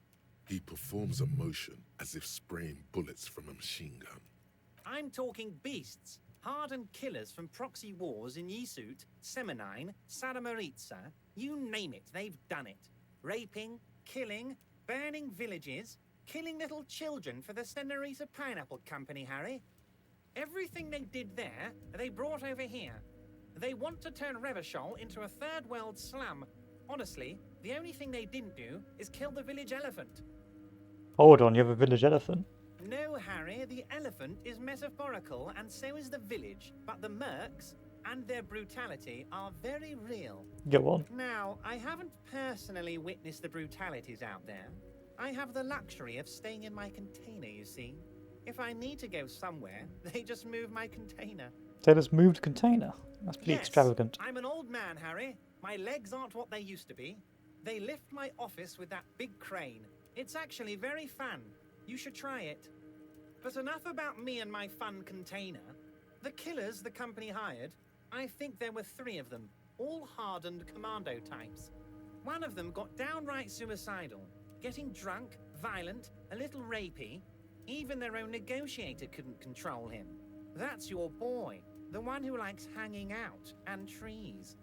He performs a motion as if spraying bullets from a machine gun. I'm talking beasts, hardened killers from proxy wars in Yisut, Semenine, Saramaritsa, you name it, they've done it. Raping, killing, burning villages, Killing little children for the Senorita Pineapple Company, Harry. Everything they did there, they brought over here. They want to turn Revachol into a third world slum. Honestly, the only thing they didn't do is kill the village elephant. Hold on, you have a village elephant? No, Harry, the elephant is metaphorical and so is the village, but the mercs and their brutality are very real. Go on. Now, I haven't personally witnessed the brutalities out there. I have the luxury of staying in my container, you see. If I need to go somewhere, they just move my container. They just moved container? That's pretty extravagant. I'm an old man, Harry. My legs aren't what they used to be. They lift my office with that big crane. It's actually very fun. You should try it. But enough about me and my fun container. The killers the company hired, I think there were 3 of them, all hardened commando types. One of them got downright suicidal, getting drunk, violent, a little rapey. Even their own negotiator couldn't control him. That's your boy, the one who likes hanging out and trees.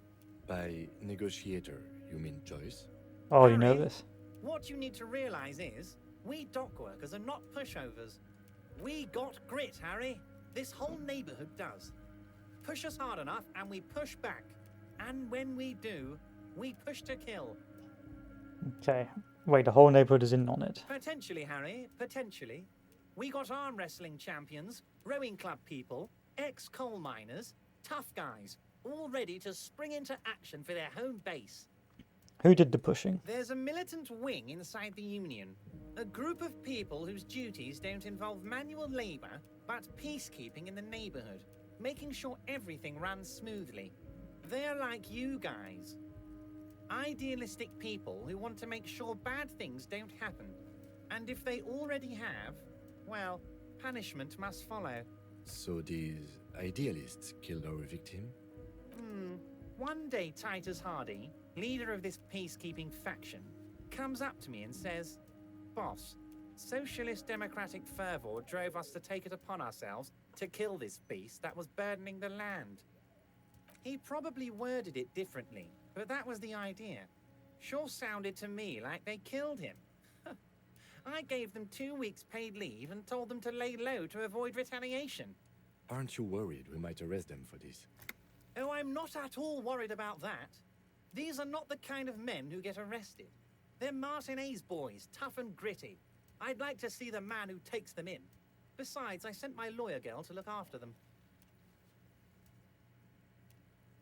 By negotiator, you mean Joyce? Oh, you know Harry, this. What you need to realize is, we dock workers are not pushovers. We got grit, Harry. This whole neighborhood does. Push us hard enough and we push back. And when we do, we push to kill. Okay. Wait, the whole neighborhood is in on it. Potentially, Harry, potentially. We got arm wrestling champions, rowing club people, ex-coal miners, tough guys, all ready to spring into action for their home base. Who did the pushing? There's a militant wing inside the Union. A group of people whose duties don't involve manual labor, but peacekeeping in the neighborhood, making sure everything runs smoothly. They're like you guys. Idealistic people who want to make sure bad things don't happen. And if they already have, well, punishment must follow. So these idealists killed our victim? One day Titus Hardy, leader of this peacekeeping faction, comes up to me and says, "Boss, socialist democratic fervor drove us to take it upon ourselves to kill this beast that was burdening the land." He probably worded it differently, but that was the idea. Sure sounded to me like they killed him. I gave them 2 weeks paid leave and told them to lay low to avoid retaliation. Aren't you worried we might arrest them for this? Oh, I'm not at all worried about that. These are not the kind of men who get arrested. They're Martinez boys, tough and gritty. I'd like to see the man who takes them in. Besides, I sent my lawyer girl to look after them.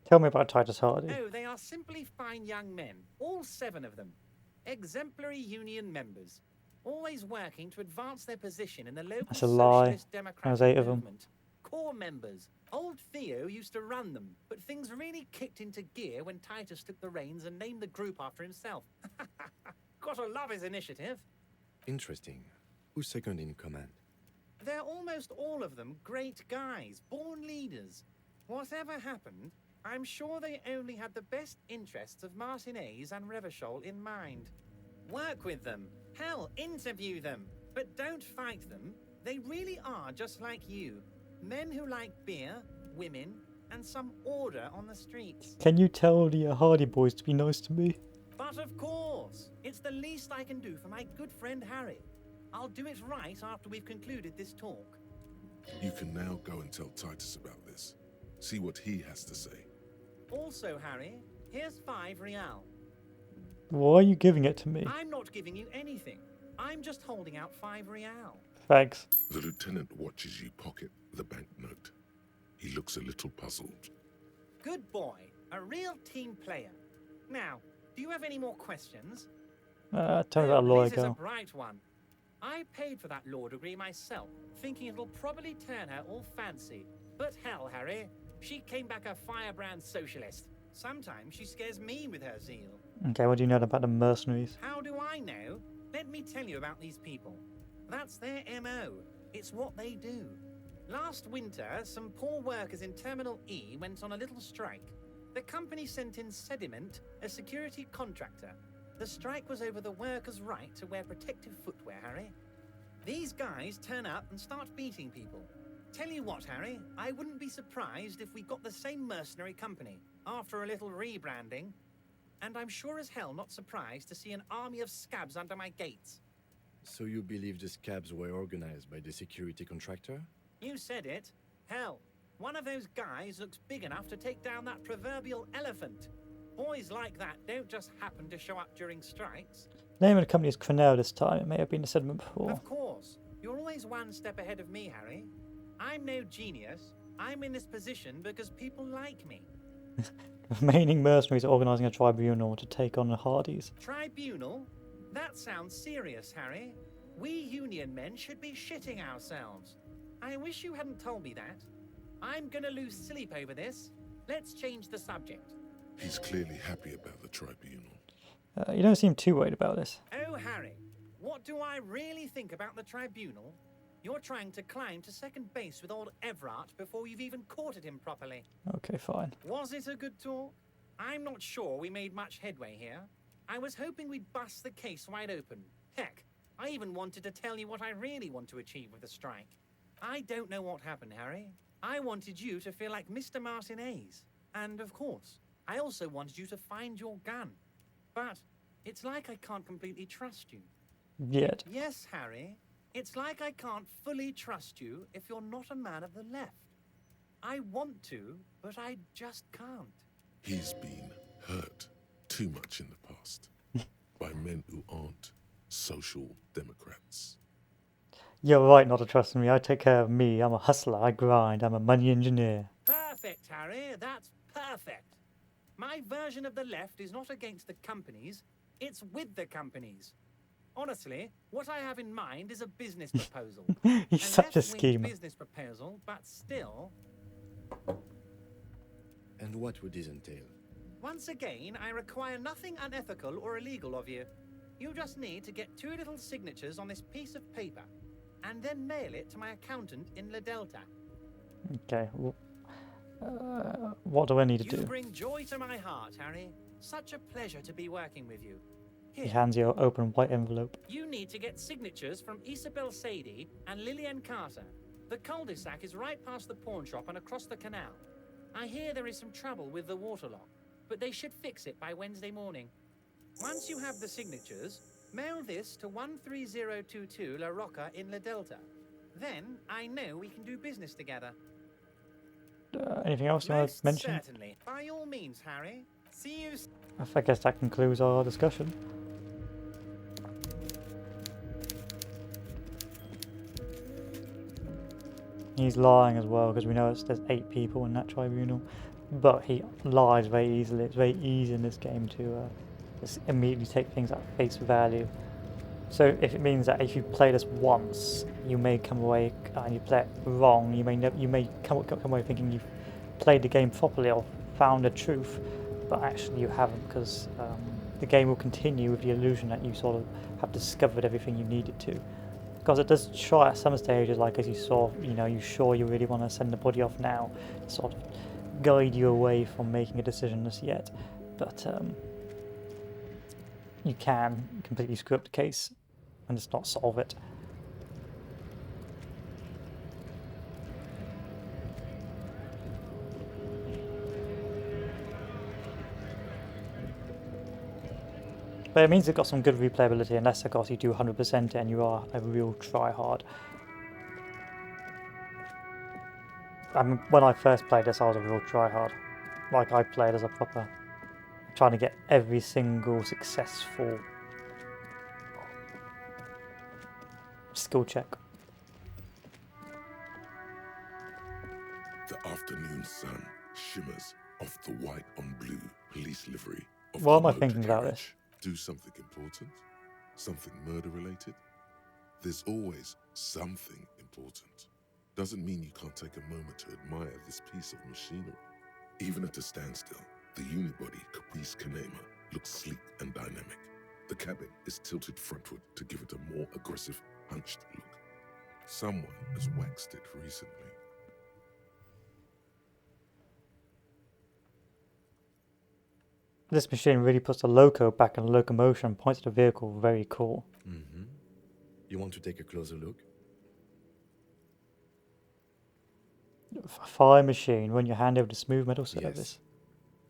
Tell me about Titus Hardy. Oh, they are simply fine young men, all 7 of them. Exemplary union members, always working to advance their position in the local That's a lie. socialist There's democratic 8 of them. movement. Core members. Old Theo used to run them, but things really kicked into gear when Titus took the reins and named the group after himself. Gotta love his initiative. Interesting. Who's second in command? They're almost all of them great guys, born leaders. Whatever happened, I'm sure they only had the best interests of Martinez and Revachol in mind. Work with them. Hell, interview them. But don't fight them. They really are just like you. Men who like beer, women, and some order on the streets. Can you tell the Hardy boys to be nice to me? But of course, it's the least I can do for my good friend Harry. I'll do it right after we've concluded this talk. You can now go and tell Titus about this. See what he has to say. Also, Harry, here's 5 real. Why are you giving it to me? I'm not giving you anything. I'm just holding out 5 real. Thanks. The lieutenant watches you pocket the banknote. He looks a little puzzled. Good boy. A real team player. Now, do you have any more questions? Tell me about a lawyer Liz is a girl. bright one. I paid for that law degree myself, thinking it'll probably turn her all fancy. But hell, Harry, she came back a firebrand socialist. Sometimes she scares me with her zeal. Okay, what do you know about the mercenaries? How do I know? Let me tell you about these people. That's their MO. It's what they do. Last winter, some poor workers in Terminal E went on a little strike. The company sent in Sediment, a security contractor. The strike was over the workers' right to wear protective footwear, Harry. These guys turn up and start beating people. Tell you what, Harry, I wouldn't be surprised if we got the same mercenary company after a little rebranding. And I'm sure as hell not surprised to see an army of scabs under my gates. So you believe the scabs were organized by the security contractor? You said it. Hell, one of those guys looks big enough to take down that proverbial elephant. Boys like that don't just happen to show up during strikes. Name of the company is Crenell this time. It may have been a settlement before. Of course. You're always one step ahead of me, Harry. I'm no genius. I'm in this position because people like me. The remaining mercenaries are organising a tribunal to take on the Hardys. Tribunal? That sounds serious, Harry. We Union men should be shitting ourselves. I wish you hadn't told me that. I'm gonna lose sleep over this. Let's change the subject. He's clearly happy about the tribunal. You don't seem too worried about this. Oh, Harry, what do I really think about the tribunal? You're trying to climb to second base with old Everard before you've even courted him properly. Okay, fine. Was it a good talk? I'm not sure we made much headway here. I was hoping we'd bust the case wide open. Heck, I even wanted to tell you what I really want to achieve with the strike. I don't know what happened, Harry. I wanted you to feel like Mr. Martinez. And of course, I also wanted you to find your gun. But it's like I can't completely trust you. Yet. Yes, Harry. It's like I can't fully trust you if you're not a man of the left. I want to, but I just can't. He's been hurt too much in the past by men who aren't social democrats. You're right not to trust me. I take care of me. I'm a hustler. I grind. I'm a money engineer. Perfect, Harry. That's perfect. My version of the left is not against the companies. It's with the companies. Honestly, what I have in mind is a business proposal. He's such a schemer. Business proposal, but still. And what would this entail? Once again, I require nothing unethical or illegal of you. You just need to get 2 little signatures on this piece of paper, and then mail it to my accountant in La Delta. Okay. What do I need to You do? bring joy to my heart, Harry. Such a pleasure to be working with you. He hands you an open white envelope. You need to get signatures from Isabel Sadie and Lillian Carter. The cul-de-sac is right past the pawn shop and across the canal. I hear there is some trouble with the waterlock, but they should fix it by Wednesday morning. Once you have the signatures, mail this to 13022 La Rocca in La Delta. Then I know we can do business together. Anything else you want to mention? Certainly. By all means, Harry. See you. I guess that concludes our discussion. He's lying as well because we know there's 8 people in that tribunal, but he lies very easily. It's very easy in this game to just immediately take things at face value. So if it means that if you play this once, you may come away and you play it wrong. You may come away thinking you've played the game properly or found the truth, but actually you haven't, because the game will continue with the illusion that you sort of have discovered everything you needed to. Because it does try at some stages, like as you saw, you sure you really want to send the body off now, sort of guide you away from making a decision as yet. But you can completely screw up the case and just not solve it. But it means it's got some good replayability, unless of course you do 100% it and you are a real try-hard. When I first played this, I was a real try-hard. Like, I played as a proper, trying to get every single successful skill check. The afternoon sun shimmers off the white on blue police livery of What am the I motor thinking about carriage. this? Do something important? Something murder-related? There's always something important. Doesn't mean you can't take a moment to admire this piece of machinery. Even at a standstill, the unibody Caprice Canema looks sleek and dynamic. The cabin is tilted frontward to give it a more aggressive, hunched look. Someone has waxed it recently. This machine really puts the loco back in locomotion, points at the vehicle. Very cool. Mm-hmm. You want to take a closer look? A fire machine, run your hand over the smooth metal surface.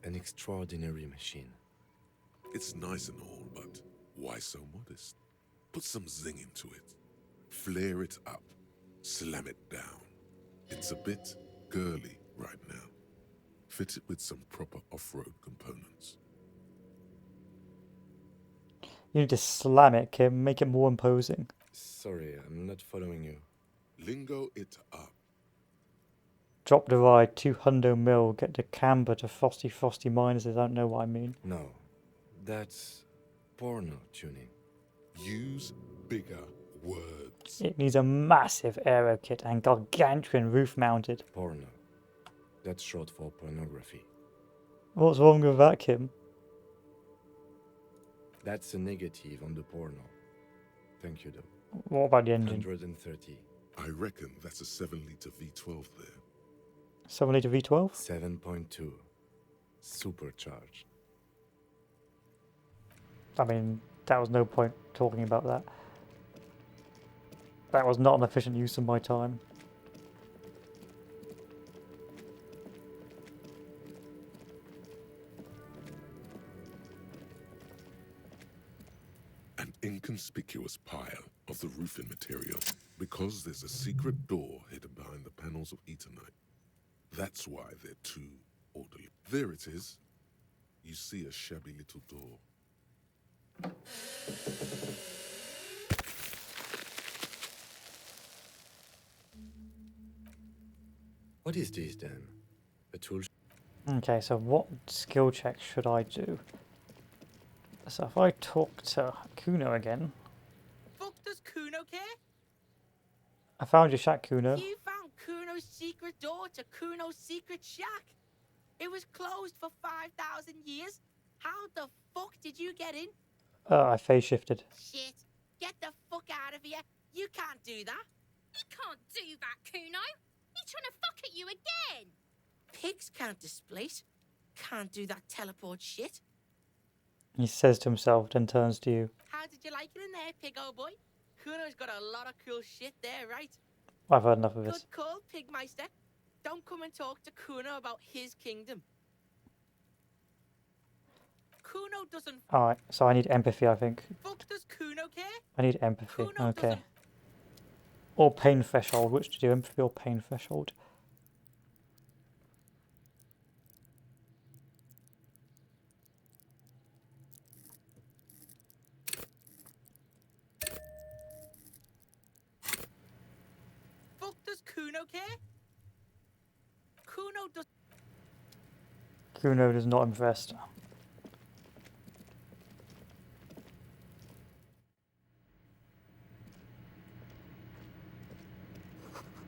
Yes. An extraordinary machine. It's nice and all, but why so modest? Put some zing into it. Flare it up. Slam it down. It's a bit girly right now. Fit it with some proper off-road components. You need to slam it, Kim. Make it more imposing. Sorry, I'm not following you. Lingo it up. Drop the ride, 200 mil, get the camber to frosty minuses. I don't know what I mean. No, that's porno tuning. Use bigger words. It needs a massive aero kit and gargantuan roof mounted. Porno. That's short for pornography. What's wrong with that, Kim? That's a negative on the porno. Thank you, though. What about the engine? 130. I reckon that's a 7-litre V12 there. 7 litre V12? 7.2. Supercharged. I mean, that was no point talking about that. That was not an efficient use of my time. An inconspicuous pile of the roofing material because there's a secret door hidden behind the panels of Eternite. That's why they're too orderly. There it is. You see a shabby little door. What is this then? A tool? Okay, so what skill check should I do? So if I talk to Kuno again. Fuck does Kuno care? I found your shack, Kuno. You found Kuno's secret door to Kuno's secret shack. It was closed for 5,000 years. How the fuck did you get in? I phase shifted. Shit. Get the fuck out of here. You can't do that. He can't do that, Kuno. He's trying to fuck at you again. Pigs can't displace. Can't do that teleport shit. He says to himself, then turns to you. How did you like it in there, pig old boy? Kuno's got a lot of cool shit there, right? I've heard enough of this. Good call, Pigmeister. Don't come and talk to Kuno about his kingdom. Kuno doesn't... Alright, so I need empathy, I think. Fuck does Kuno care? I need empathy. Kuno Okay. doesn't... Or pain threshold. Which to do, empathy or pain threshold? Fuck does Kuno care? Kuno does... Kuno is not impressed.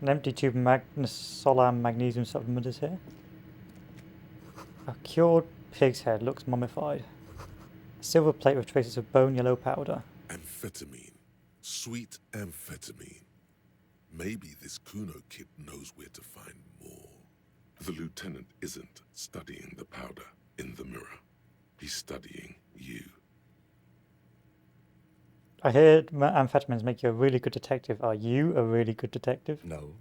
An empty tube solam magnesium supplement is here. A cured pig's head looks mummified. A silver plate with traces of bone yellow powder. Amphetamine. Sweet amphetamine. Maybe this Kuno kid knows where to find more. The lieutenant isn't studying the powder in the mirror. He's studying you. I heard amphetamines make you a really good detective. Are you a really good detective? No.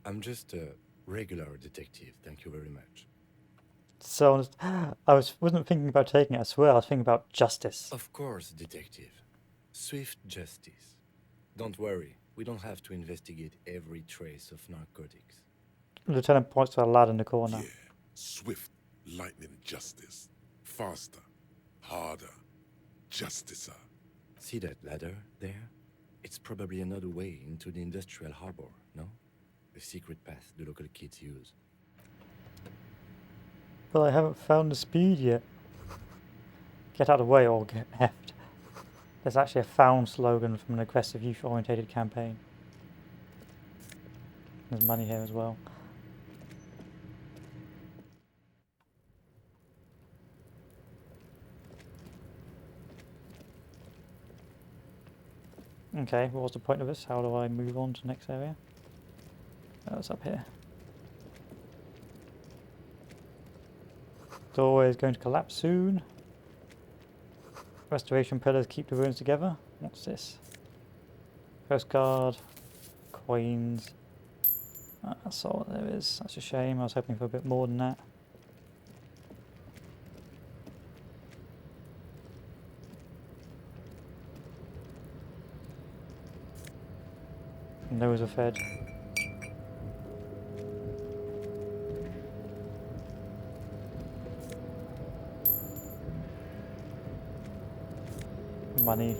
I'm just a regular detective, thank you very much. So wasn't thinking about taking it, I swear, I was thinking about justice. Of course, detective. Swift justice. Don't worry, we don't have to investigate every trace of narcotics. The lieutenant points to a lad in the corner. Yeah. Swift, lightning justice. Faster. Harder. Justicer. See that ladder there? It's probably another way into the industrial harbor, no? A secret path the local kids use. But I haven't found the speed yet. Get out of the way or get effed. There's actually a found slogan from an aggressive youth-orientated campaign. There's money here as well. Okay, what was the point of this? How do I move on to the next area? Oh, it's up here. Doorway is going to collapse soon. Restoration pillars keep the ruins together. What's this? Postcard. Coins. That's all there is. That's a shame. I was hoping for a bit more than that. Nose are fed. Money.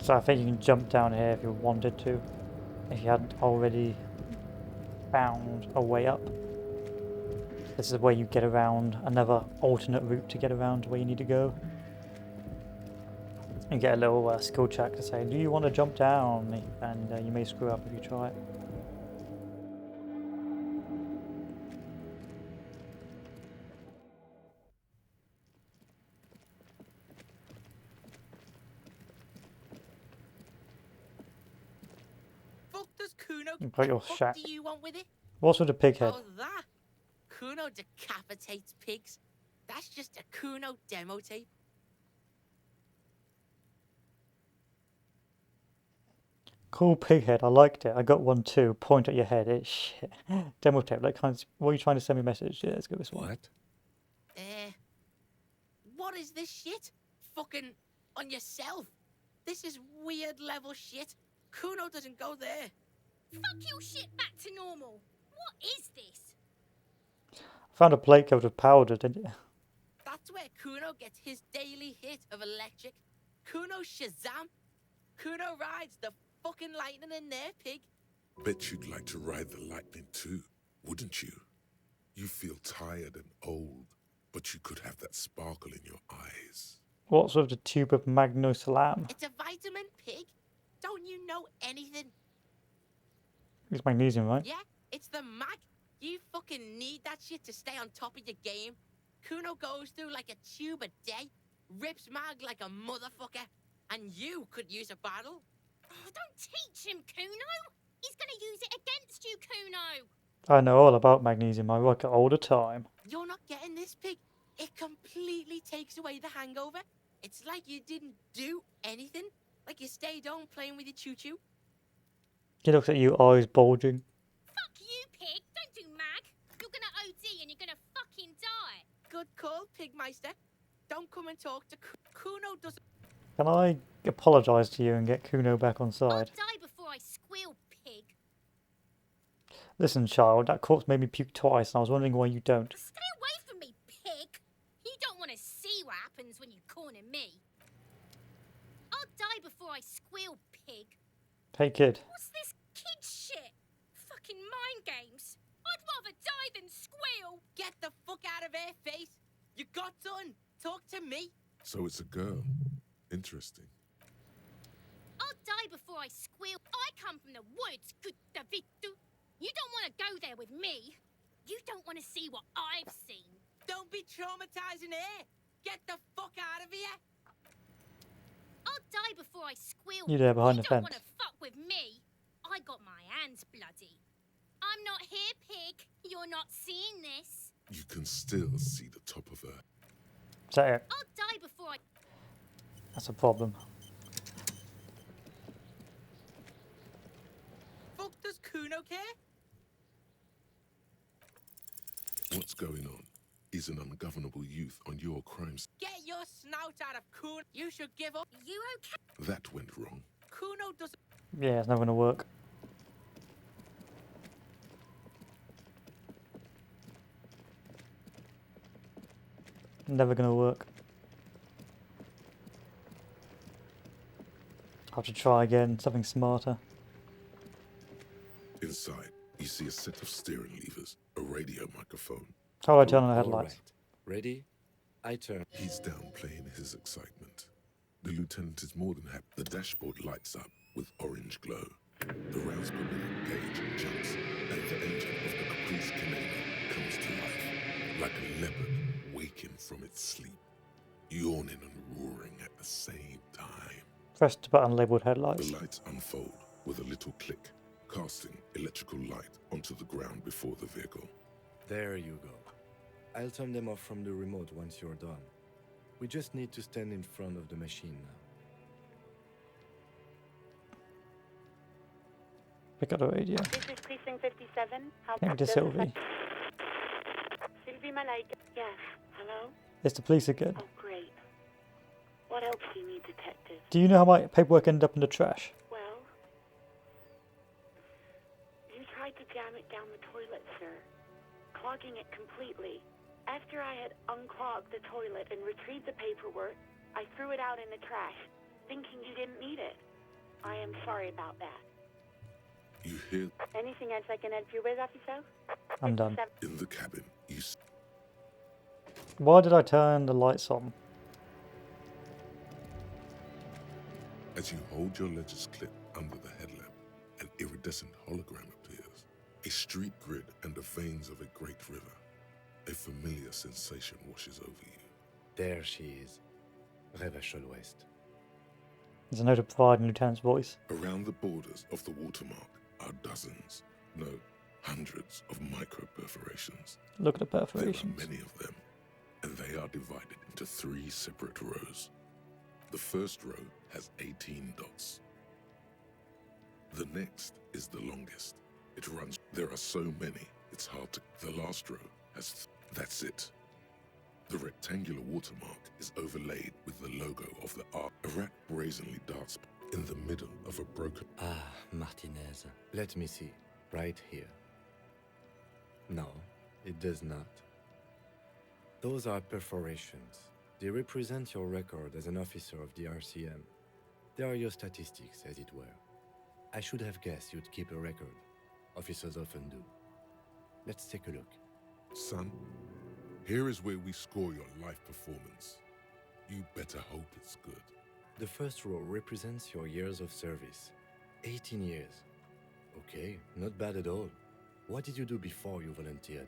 So I think you can jump down here if you wanted to, if you hadn't already found a way up. This is where you get around, another alternate route to get around to where you need to go. You get a little skill check to say, do you want to jump down? And you may screw up if you try it. Fuck does Kuno? You put your The fuck shack. do you want with it? What's with the pig head? Oh, that. Kuno decapitates pigs. That's just a Kuno demo tape. Cool pig head, I liked it. I got one too. Point at your head. It's shit. Demo tape, like kind of, what are you trying to send me a message? Yeah, let's go this one. What? What is this shit? Fucking on yourself. This is weird level shit. Kuno doesn't go there. Fuck your shit back to normal. What is this? I found a plate covered with powder, didn't you? That's where Kuno gets his daily hit of electric. Kuno Shazam. Kuno rides the fucking lightning in there, pig. Bet you'd like to ride the lightning too, wouldn't you? You feel tired and old, but you could have that sparkle in your eyes. What's with the tube of Magno Salam? It's a vitamin, pig. Don't you know anything? It's magnesium, right? Yeah, it's the mag. You fucking need that shit to stay on top of your game. Kuno goes through like a tube a day, rips mag like a motherfucker, and you could use a battle. Oh, don't teach him, Kuno. He's gonna use it against you, Kuno. I know all about magnesium. I work it all the time. You're not getting this, pig. It completely takes away the hangover. It's like you didn't do anything. Like you stayed home playing with your choo-choo. He looks at you, eyes bulging. Fuck you, pig. Don't do mag. You're gonna OD and you're gonna fucking die. Good call, Pigmeister. Don't come and talk to Kuno. Doesn't. Can I apologise to you and get Kuno back on I'll side? die before I squeal, pig. Listen, child, that corpse made me puke twice, and I was wondering why you don't. Stay away from me, pig. You don't want to see what happens when you corner me. I'll die before I squeal, pig. Hey, kid. What's this kid shit? Fucking mind games. I'd rather die than squeal. Get the fuck out of here, face. You got done. Talk to me. So it's a girl. Interesting. I'll die before I squeal. I come from the woods, good Davidu. You don't want to go there with me. You don't want to see what I've seen. Don't be traumatizing here. Get the fuck out of here. I'll die before I squeal. You there behind the You don't fence. want to fuck with me. I got my hands bloody. I'm not here, pig. You're not seeing this. You can still see the top of her. Is that it? I'll die before I... That's a problem. Fuck does Kuno care? What's going on? Is an ungovernable youth on your crimes. Get your snout out of Kuno. You should give up. You okay? That went wrong. Kuno doesn't. Yeah, it's never gonna work. Never gonna work. I'll have to try again, something smarter. Inside, you see a set of steering levers, a radio microphone. How do I turn on the All headlights? right. Ready? I turn. He's downplaying his excitement. The lieutenant is more than happy. The dashboard lights up with orange glow. The rounds per minute gauge jumps, and the engine of the Caprice Canada comes to life, like a leopard waking from its sleep, yawning and roaring at the same time. Press the button labelled headlights. The lights unfold with a little click, casting electrical light onto the ground before the vehicle. There you go. I'll turn them off from the remote once you're done. We just need to stand in front of the machine now. Pick up the radio. This is Precinct 57. How Take me to Sylvie. Sylvie Malaika. Yes. Hello? It's the police again. Oh, great. What else do you need, Detective? Do you know how my paperwork ended up in the trash? Well, down the toilet, sir, clogging it completely. After I had unclogged the toilet and retrieved the paperwork, I threw it out in the trash, thinking you didn't need it. I am sorry about that. You hear Anything else I can help you with, officer? I'm done. in the cabin, Why did I turn the lights on? as you hold your ledger's clip under the headlamp, an iridescent hologram appears. A street grid and the veins of a great river. A familiar sensation washes over you. There she is. Revachol West. There's a note of pride in Lieutenant's voice. Around the borders of the watermark are dozens, no, hundreds of micro-perforations. Look at the There are perforations. many of them, and they are divided into 3 separate rows. The first row has 18 dots. The next is the longest. It runs. There are so many, it's hard to. The last row has. That's it. The rectangular watermark is overlaid with the logo of the ark. A rat brazenly darts in the middle of a broken. Ah, Martinez. Let me see. Right here. No, it does not. Those are perforations. They represent your record as an officer of the RCM. They are your statistics, as it were. I should have guessed you'd keep a record. Officers often do. Let's take a look. Son, here is where we score your life performance. You better hope it's good. The first row represents your years of service. 18 years. Okay, not bad at all. What did you do before you volunteered?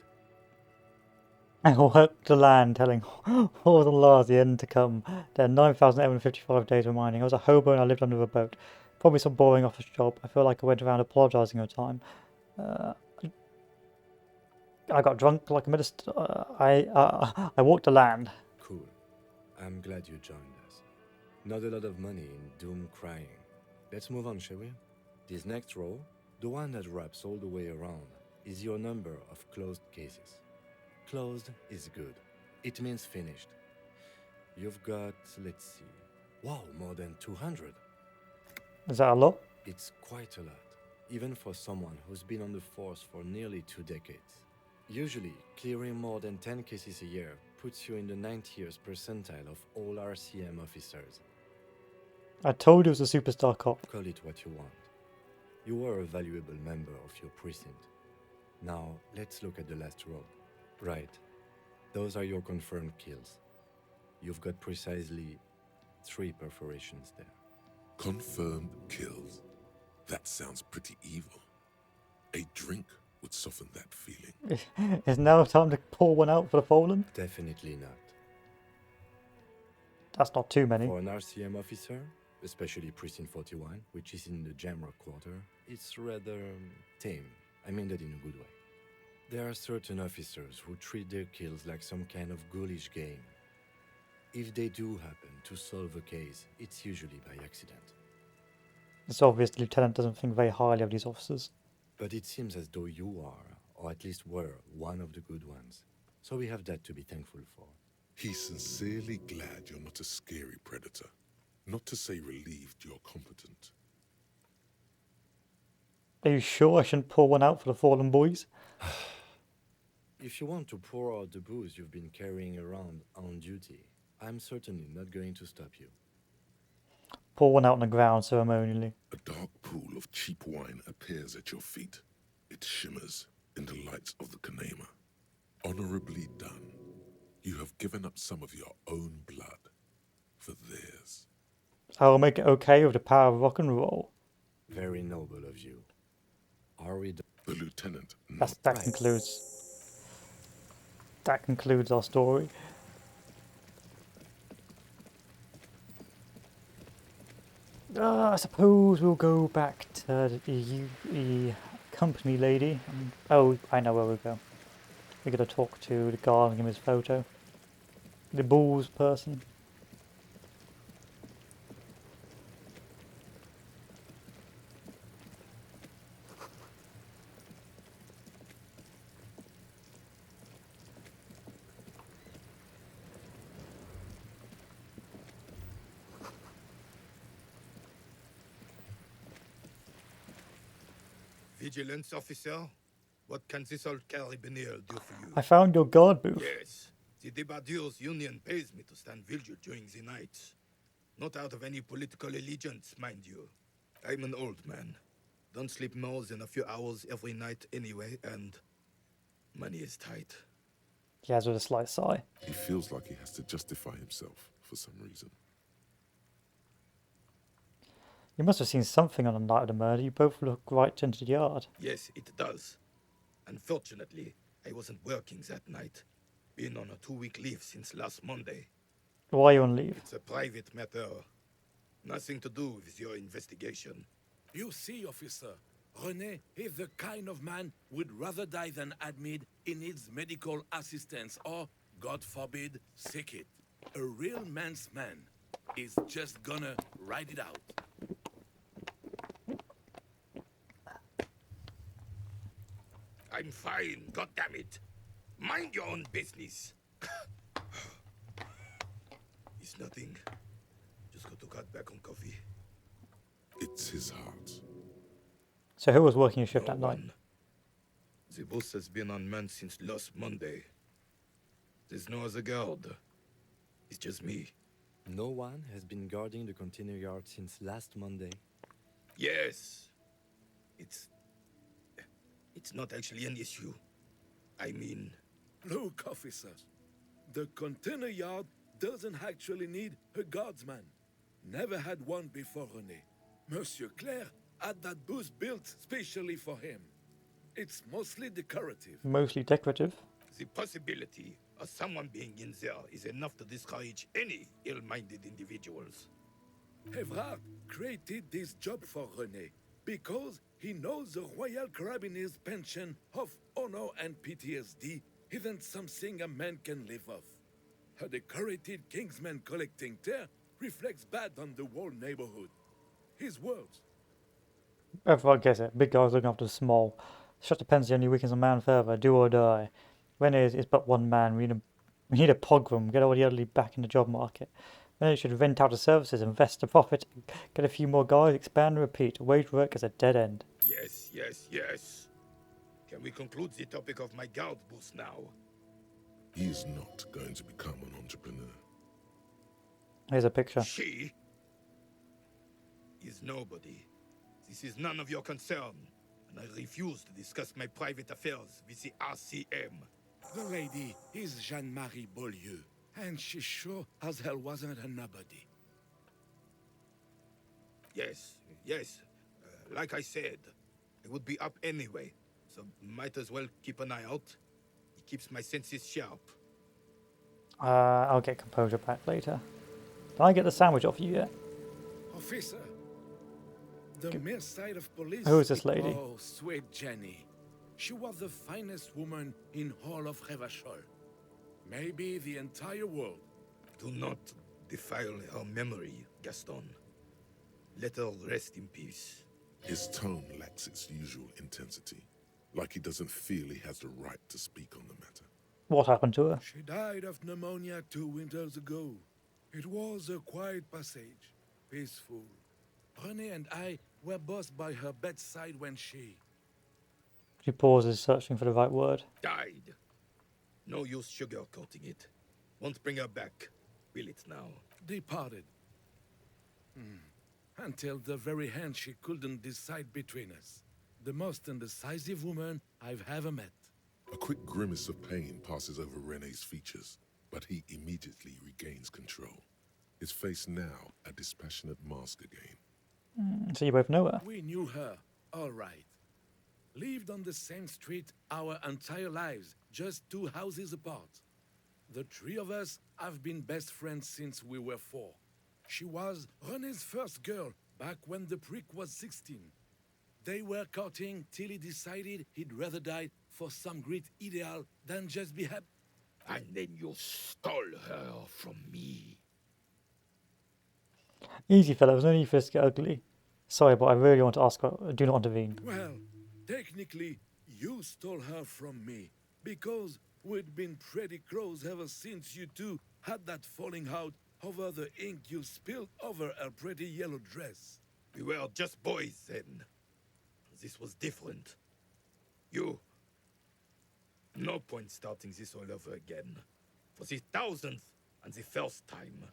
I worked the land, telling horrors and lies the end to come. There are 9,855 days of mining. I was a hobo and I lived under a boat. Probably some boring office job. I feel like I went around apologising all the time. I got drunk like a minister. I walked the land. Cool. I'm glad you joined us. Not a lot of money in doom crying. Let's move on, shall we? This next row, the one that wraps all the way around, is your number of closed cases. Closed is good. It means finished. You've got, let's see, wow, more than 200. Is that a lot? It's quite a lot, even for someone who's been on the force for nearly 2 decades. Usually, clearing more than 10 cases a year puts you in the 90th percentile of all RCM officers. I told you it was a superstar cop. Call it what you want. You were a valuable member of your precinct. Now, let's look at the last row. Right. Those are your confirmed kills. You've got precisely 3 perforations there. Confirmed kills. That sounds pretty evil. A drink would soften that feeling. Is now time to pour one out for the fallen? Definitely not. That's not too many. For an RCM officer, especially Precinct 41, which is in the Jamrock Quarter, it's rather tame. I mean that in a good way. There are certain officers who treat their kills like some kind of ghoulish game. If they do happen to solve a case, it's usually by accident. It's obvious the lieutenant doesn't think very highly of these officers. But it seems as though you are, or at least were, one of the good ones. So we have that to be thankful for. He's sincerely glad you're not a scary predator. Not to say relieved you're competent. Are you sure I shouldn't pour one out for the fallen boys? If you want to pour out the booze you've been carrying around on duty, I'm certainly not going to stop you. Pour one out on the ground ceremonially. A dark pool of cheap wine appears at your feet. It shimmers in the lights of the Kanema. Honorably done. You have given up some of your own blood for theirs. I will make it okay with the power of rock and roll. Very noble of you. Are we done? The lieutenant That concludes our story. I suppose we'll go back to the company lady. Oh, I know where we'll go. We're going to talk to the guy and give him his photo. The balls person. Vigilance officer, What can this old carabinier do for you? I found your guard booth. Yes, the Debardeurs Union pays me to stand vigil during the night. Not out of any political allegiance, mind you. I'm an old man. Don't sleep more than a few hours every night anyway, and money is tight. He has with a slight sigh. He feels like he has to justify himself for some reason. You must have seen something on the night of the murder. You both look right into the yard. Yes, it does. Unfortunately, I wasn't working that night. Been on a 2-week leave since last Monday. Why are you on leave? It's a private matter. Nothing to do with your investigation. You see, officer, René is the kind of man would rather die than admit he needs medical assistance or, God forbid, sick it. A real man's man is just gonna ride it out. I'm fine, goddammit. Mind your own business. It's nothing. Just got to cut back on coffee. It's his heart. So who was working your shift No that night? one. The boss has been unmanned since last Monday. There's no other guard. It's just me. No one has been guarding the container yard since last Monday. Yes. It's not actually an issue. I mean... Look, officers, the container yard doesn't actually need a guardsman. Never had one before René. Monsieur Claire had that booth built specially for him. It's mostly decorative. Mostly decorative. The possibility of someone being in there is enough to discourage any ill-minded individuals. Evrard created this job for René because he knows the Royal Carabiniers' pension of honor and PTSD isn't something a man can live off. A decorated Kingsman collecting tear reflects bad on the whole neighborhood. His words. Everyone gets it. Big guys looking after the small. Shut the penalty only weakens a man further. Do or die. René is but one man. We need a pogrom. Get all the elderly back in the job market. René should rent out the services, invest the profit, get a few more guys, expand and repeat. Wage work is a dead end. Yes. Can we conclude the topic of my guard booth now? He is not going to become an entrepreneur. Here's a picture. She is nobody. This is none of your concern, and I refuse to discuss my private affairs with the RCM. The lady is Jeanne-Marie Beaulieu, and she sure as hell wasn't a nobody. Yes. Like I said, I would be up anyway, so might as well keep an eye out. It keeps my senses sharp. I'll get composure back later. Can I get the sandwich off you yet? Officer, the mere sight of police... Who is this lady? Oh, sweet Jenny. She was the finest woman in all of Revachol. Maybe the entire world. Do not defile her memory, Gaston. Let her rest in peace. His tone lacks its usual intensity, like he doesn't feel he has the right to speak on the matter. What happened to her? She died of pneumonia 2 winters ago. It was a quiet passage, peaceful. René and I were both by her bedside when she... She pauses, searching for the right word. Died. No use sugarcoating it. Won't bring her back. Will it now? Departed. Until the very end she couldn't decide between us. The most indecisive woman I've ever met. A quick grimace of pain passes over René's features, but he immediately regains control. His face now a dispassionate mask again. So you both know her? We knew her, all right. Lived on the same street our entire lives, just 2 houses apart. The 3 of us have been best friends since we were 4. She was René's first girl, back when the prick was 16. They were courting till he decided he'd rather die for some great ideal than just be happy. And then you stole her from me. Easy, fellas. No need for this to get ugly. Sorry, but I really want to ask. Do not intervene. Well, technically, you stole her from me, because we'd been pretty close ever since you two had that falling out over the ink you spilled over her pretty yellow dress. We were just boys then. This was different. You No point starting this all over again. For the thousandth and the first time.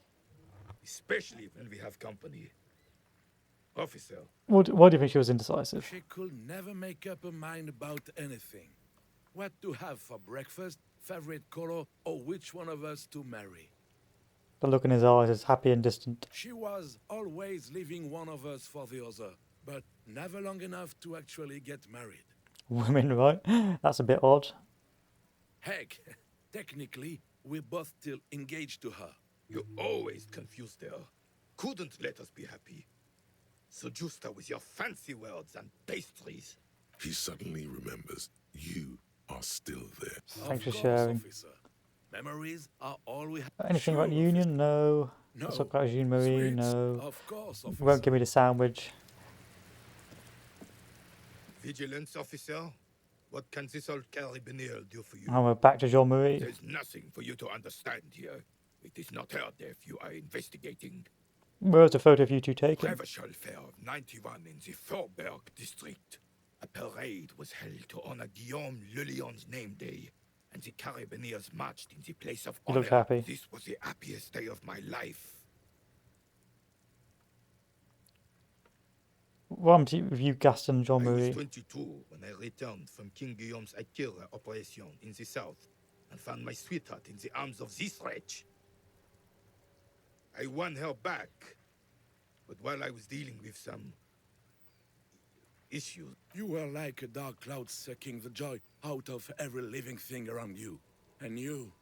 Especially when we have company. Officer, Why do you think she was indecisive? She could never make up her mind about anything. What to have for breakfast, favorite color, or which one of us to marry. The look in his eyes is happy and distant. She was always leaving one of us for the other, but never long enough to actually get married. Women, right? That's a bit odd. Heck, technically, we're both still engaged to her. you always confused her. Couldn't let us be happy. Seduced her with your fancy words and pastries. He suddenly remembers you are still there. Thanks for Of course, sharing. officer. Memories are all we have. Anything about the Sure, union? No. No. Let's talk about Jean Marie? Sweets? No. Of course, You officer. won't give me the sandwich. Vigilance officer? What can this old carabinier do for you? And we're back to Jean Marie. There's nothing for you to understand here. It is not her death you are investigating. Where's the photo of you two taken? Provincial Fair of 91 in the Faubourg district. A parade was held to honor Guillaume Le Lion's name day, and the Carabiniers marched in the place of He honor. looks happy. This was the happiest day of my life. What happened to you, Gaston and Jean I was Marie? 22 when I returned from King Guillaume's Akira operation in the south and found my sweetheart in the arms of this wretch. I won her back, but while I was dealing with some issues, You were like a dark cloud sucking the joy out of every living thing around you. And you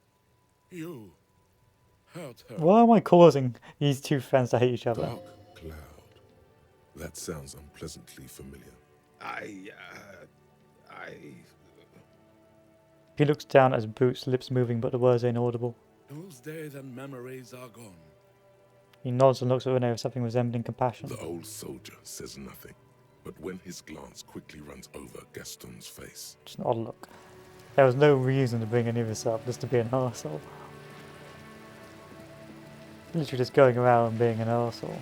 hurt her. Why am I causing these two friends to hate each other? Dark cloud. That sounds unpleasantly familiar. He looks down at his boots, lips moving, but the words are inaudible. Those days and memories are gone. He nods and looks at Renee with something resembling compassion. The old soldier says nothing, but when his glance quickly runs over Gaston's face, Just an odd look. There was no reason to bring any of this up, just to be an arsehole. Literally just going around and being an arsehole.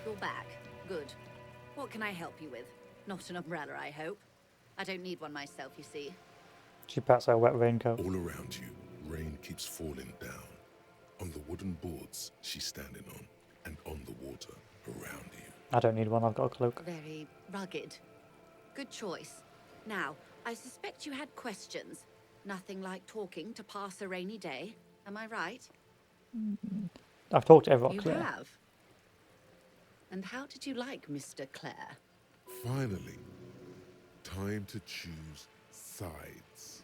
You're back. Good. What can I help you with? Not an umbrella, I hope. I don't need one myself, you see. She pats her wet raincoat. all around you, rain keeps falling down. On the wooden boards she's standing on, and on the water around you. I don't need one, I've got a cloak. Very rugged. Good choice. Now, I suspect you had questions. Nothing like talking to pass a rainy day. Am I right? I've talked to everyone, You Claire. have. And how did you like Mr. Clare? Finally, time to choose sides.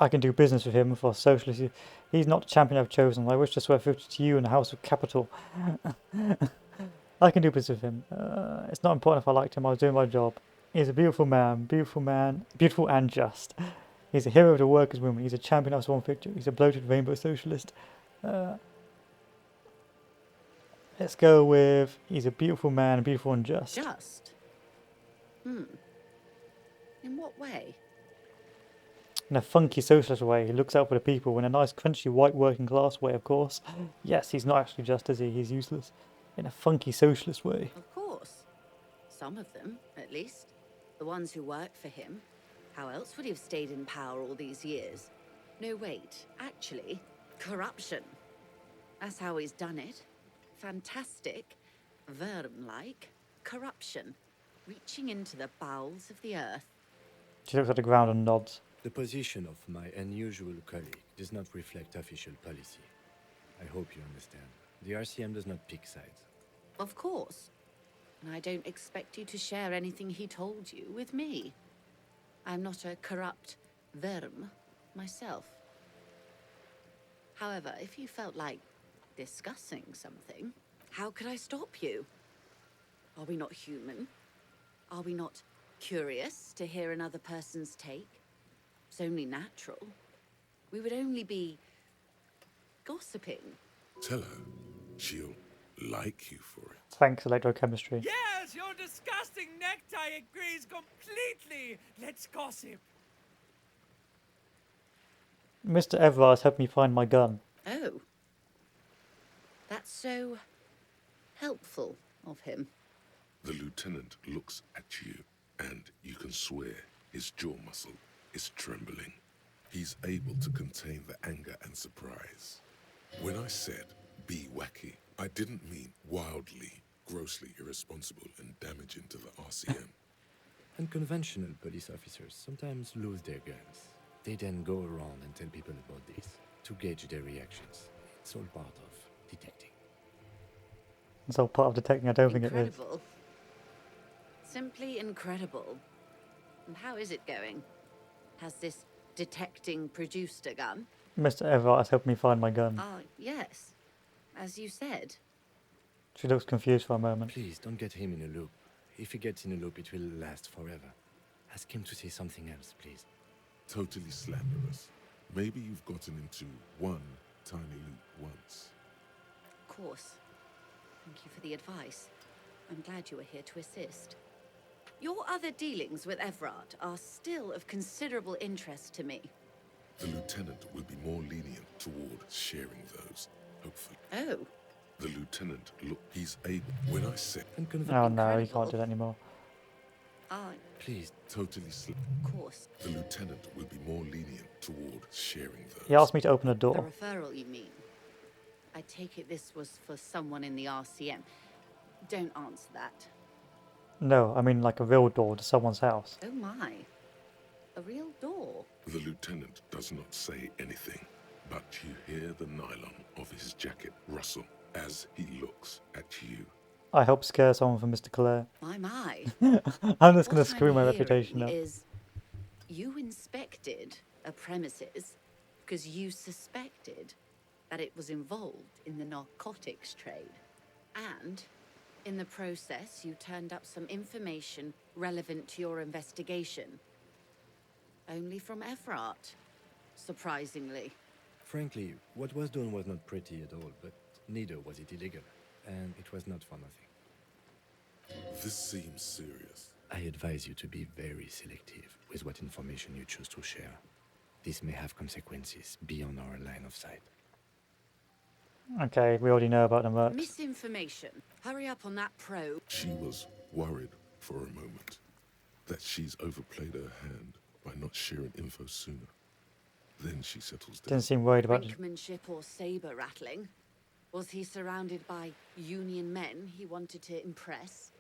I can do business with him for socialist. He's not the champion I've chosen. I wish to swear fealty to you and the House of Capital. I can do business with him. It's not important if I liked him. I was doing my job. He's a beautiful man, beautiful and just. He's a hero of the workers' women. He's a champion of sworn victory. He's a bloated rainbow socialist. Let's go with he's a beautiful man, beautiful and just. Just? In what way? In a funky socialist way, he looks out for the people. In a nice, crunchy, white working class way, of course. Yes, he's not actually just, is he? He's useless. In a funky socialist way. Of course. Some of them, at least. The ones who work for him. How else would he have stayed in power all these years? No, wait. Actually, corruption. That's how he's done it. Fantastic, Verm-like corruption. Reaching into the bowels of the earth. She looks at the ground and nods. The position of my unusual colleague does not reflect official policy. I hope you understand. The RCM does not pick sides. Of course. And I don't expect you to share anything he told you with me. I'm not a corrupt Verm myself. However, if you felt like discussing something, how could I stop you? Are we not human? Are we not curious to hear another person's take? It's only natural. We would only be gossiping, Tell her she'll like you for it. Thanks, electrochemistry. Yes, your disgusting necktie agrees completely. Let's gossip. Mr. Everard helped me find my gun. Oh. That's so helpful of him. The lieutenant looks at you, and you can swear his jaw muscle is trembling. He's able to contain the anger and surprise. When I said be wacky, I didn't mean wildly, grossly irresponsible and damaging to the RCM. Unconventional police officers sometimes lose their guns. They then go around and tell people about this to gauge their reactions. It's all part of detecting. It's all part of detecting. I don't think it is. Incredible. Simply incredible. And how is it going? Has this detecting produced a gun? Mr. Everard has helped me find my gun. Ah, yes. As you said. She looks confused for a moment. Please don't get him in a loop. If he gets in a loop, it will last forever. Ask him to say something else, please. Totally slanderous. Maybe you've gotten into one tiny loop once. Of course. Thank you for the advice. I'm glad you were here to assist. Your other dealings with Everard are still of considerable interest to me. The lieutenant will be more lenient toward sharing those, hopefully. Oh. The lieutenant, look, he's able. When I said... Oh no, he can't do that anymore. Ah, please, totally of course. The lieutenant will be more lenient toward sharing those. He asked me to open a The door. referral, you mean? I take it this was for someone in the RCM. Don't answer that. No, I mean like a real door to someone's house. Oh my. A real door. The lieutenant does not say anything, but you hear the nylon of his jacket rustle as he looks at you. I helped scare someone from Mr. Clare. My. I'm just going What to screw I'm my hearing reputation up. is you inspected a premises because you suspected that it was involved in the narcotics trade. And in the process, you turned up some information relevant to your investigation. Only from Everard, surprisingly. Frankly, what was done was not pretty at all, but neither was it illegal, and it was not for nothing. This seems serious. I advise you to be very selective with what information you choose to share. This may have consequences beyond our line of sight. Okay, we already know about the mercs. Misinformation. Hurry up on that probe. She was worried for a moment that she's overplayed her hand by not sharing info sooner. Then she settles down. Didn't seem worried about it. Brinkmanship or saber rattling? Was he surrounded by union men he wanted to impress?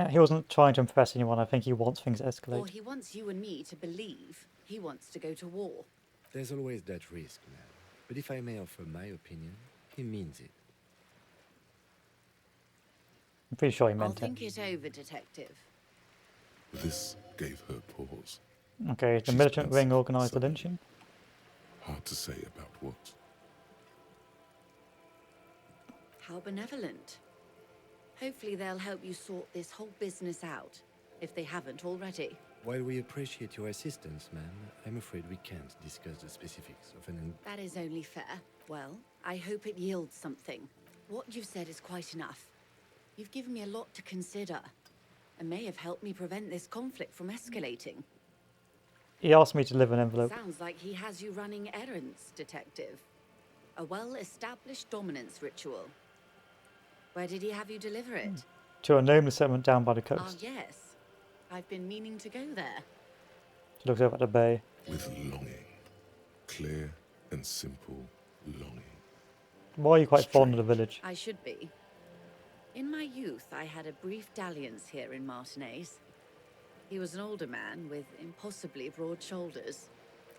He wasn't trying to impress anyone. I think he wants things to Or escalate. he wants you and me to believe he wants to go to war? There's always that risk, man. But if I may offer my opinion, he means it. I'm pretty sure he I'll meant it. think it over, Detective. This gave her pause. Okay, the She militant spent ring organised the suddenly. lynching. Hard to say about what. How benevolent. Hopefully they'll help you sort this whole business out, if they haven't already. While we appreciate your assistance, ma'am, I'm afraid we can't discuss the specifics of an... That is only fair. Well, I hope it yields something. What you've said is quite enough. You've given me a lot to consider, and may have helped me prevent this conflict from escalating. He asked me to deliver an envelope. Sounds like he has you running errands, Detective. A well-established dominance ritual. Where did he have you deliver it? To a nameless settlement down by the Ah, coast. yes. I've been meaning to go there. She looks over at the bay. With longing. Clear and simple longing. Why are you quite fond of the village? I should be. In my youth, I had a brief dalliance here in Martinez. He was an older man with impossibly broad shoulders.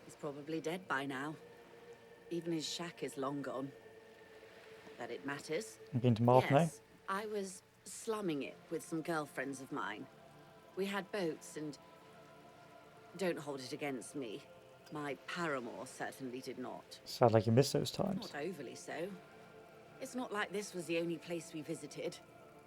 He's probably dead by now. Even his shack is long gone. Not that it matters. You've been to Martinez? Yes, I was slumming it with some girlfriends of mine. We had boats and... Don't hold it against me. My paramour certainly did not. Sounds like you missed those times. Not overly so. It's not like this was the only place we visited.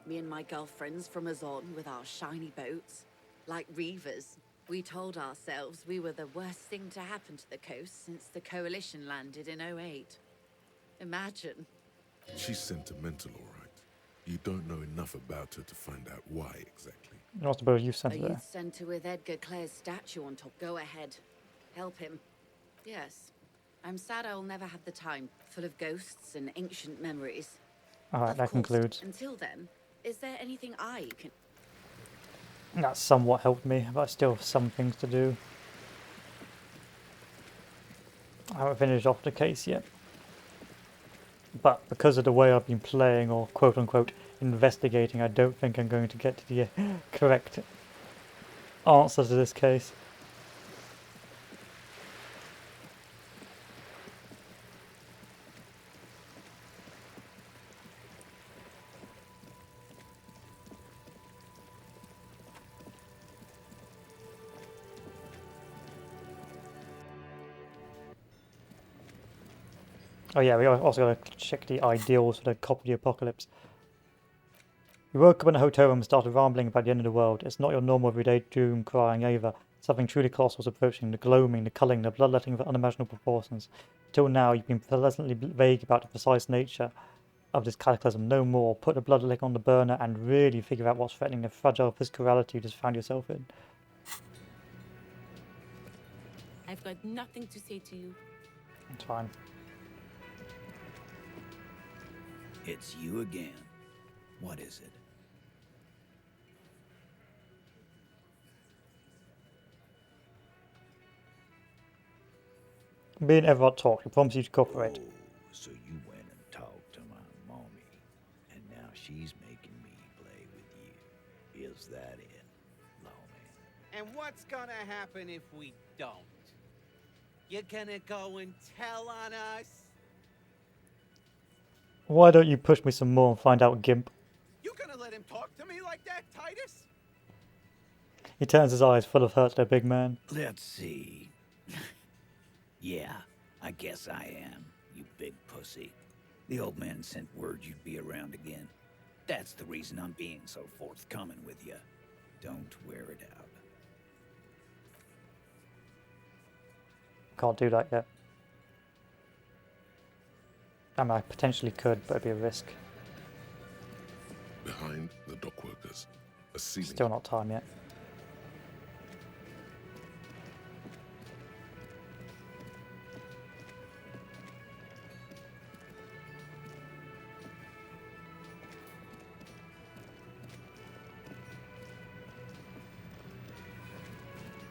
Me and my girlfriends from Azon with our shiny boats. Like reavers, we told ourselves we were the worst thing to happen to the coast since the Coalition landed in '08. Imagine. She's sentimental, all right. You don't know enough about her to find out why exactly. I suppose you A sent it there. youth centre with Edgar Clare's statue on top. Go ahead. Help him. Yes. I'm sad I'll never have the time, full of ghosts and ancient memories. Alright, Of that course, concludes. until then, is there anything I can... That somewhat helped me, but I still have some things to do. I haven't finished off the case yet. But because of the way I've been playing, or quote-unquote investigating, I don't think I'm going to get to the correct answer to this case. Oh yeah, we also got to check the ideals for the cop of the apocalypse. You woke up in a hotel room and started rambling about the end of the world. It's not your normal everyday doom crying either. Something truly colossal was approaching, the gloaming, the culling, the bloodletting of unimaginable proportions. Till now, you've been pleasantly vague about the precise nature of this cataclysm. No more. Put the bloodletting on the burner and really figure out what's threatening the fragile physical reality you just found yourself in. I've got nothing to say to you. It's fine. It's you again. What is it? Me and Everett talked. I promise you to cooperate. Oh, so you went and talked to my mommy, and now she's making me play with you. Is that it, lawman? And what's gonna happen if we don't? You're gonna go and tell on us? Why don't you push me some more and find out, Gimp? You gonna let him talk to me like that, Titus? He turns his eyes full of hurt to the big man. Let's see. Yeah, I guess I am, you big pussy. The old man sent word you'd be around again. That's the reason I'm being so forthcoming with you. Don't wear it out. Can't do that yet. I mean, I potentially could, but it'd be a risk. Behind the dock workers, a ceiling. Still not time yet.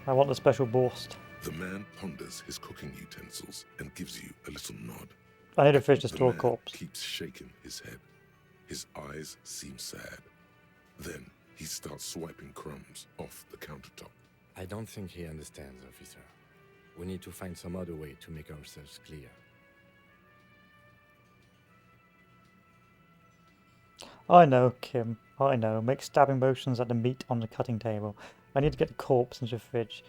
I want the special burst. The man ponders his cooking utensils and gives you a little nod. I need a fish to The store a man corpse. keeps shaking his head. His eyes seem sad. Then he starts swiping crumbs off the countertop. I don't think he understands, officer. We need to find some other way to make ourselves clear. I know, Kim. I know. Make stabbing motions at the meat on the cutting table. I need to get the corpse into the fridge.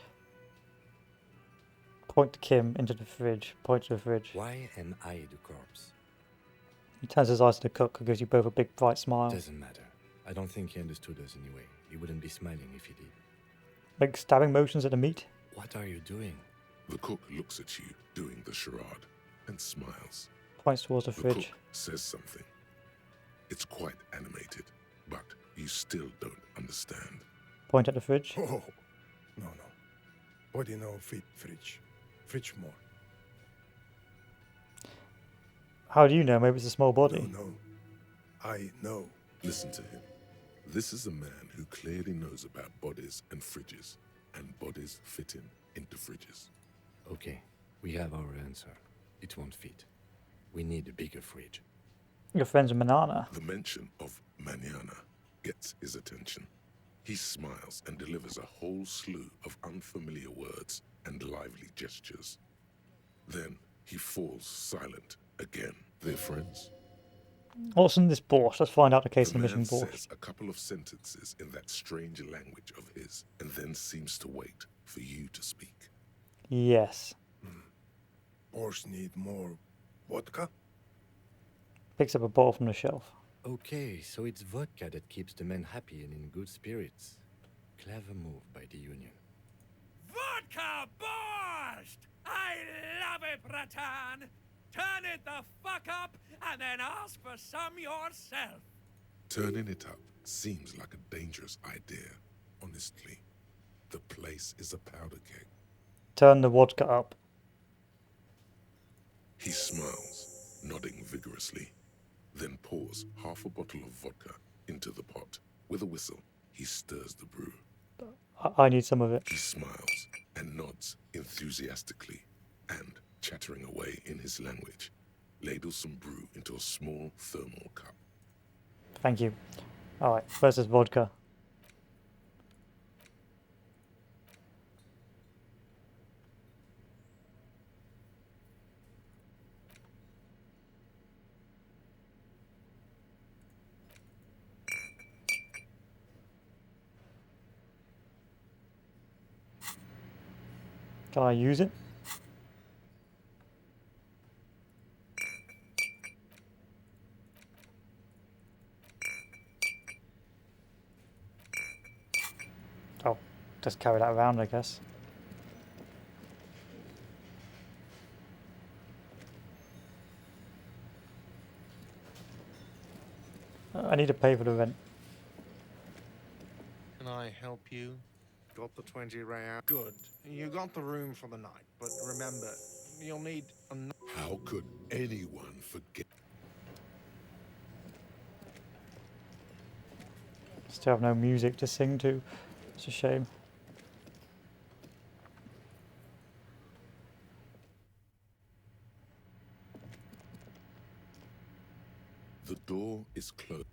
Point to Kim into the fridge. Point to the fridge. Why am I the corpse? He turns his eyes to the cook, who gives you both a big bright smile. Doesn't matter. I don't think he understood us anyway. He wouldn't be smiling if he did. Make stabbing motions at the meat. What are you doing? The cook looks at you doing the charade and smiles. Points towards the The fridge. cook says something. It's quite animated, but you still don't understand. Point at the fridge. Oh, no. Body no fit fridge. Fridge more. How do you know? Maybe it's a small body. No. I know. Listen to him. This is a man who clearly knows about bodies and fridges, and bodies fitting into fridges. Okay, we have our answer. It won't fit. We need a bigger fridge. Your friend's a banana. The mention of manana gets his attention. He smiles and delivers a whole slew of unfamiliar words and lively gestures. Then he falls silent again. They're friends. What's in this borscht? Let's find out the case of The the mission man borscht. says a couple of sentences in that strange language of his, and then seems to wait for you to speak. Yes. Borscht need more vodka? Picks up a bottle from the shelf. Okay, so it's vodka that keeps the men happy and in good spirits. Clever move by the Union. Vodka borscht! I love it, Bratan! Turn it the fuck up and then ask for some yourself. Turning it up seems like a dangerous idea, honestly. The place is a powder keg. Turn the vodka up. He smiles, nodding vigorously, then pours half a bottle of vodka into the pot. With a whistle, he stirs the brew. I need some of it. He smiles and nods enthusiastically, and, chattering away in his language, ladles some brew into a small thermal cup. Thank you. Alright, where's this vodka? Can I use it? Oh, just carry that around, I guess. I need to pay for the rent. Can I help you? Got the 20 real. Good. You got the room for the night, but remember, you'll need a... How could anyone forget? Still have no music to sing to. It's a shame. The door is closed.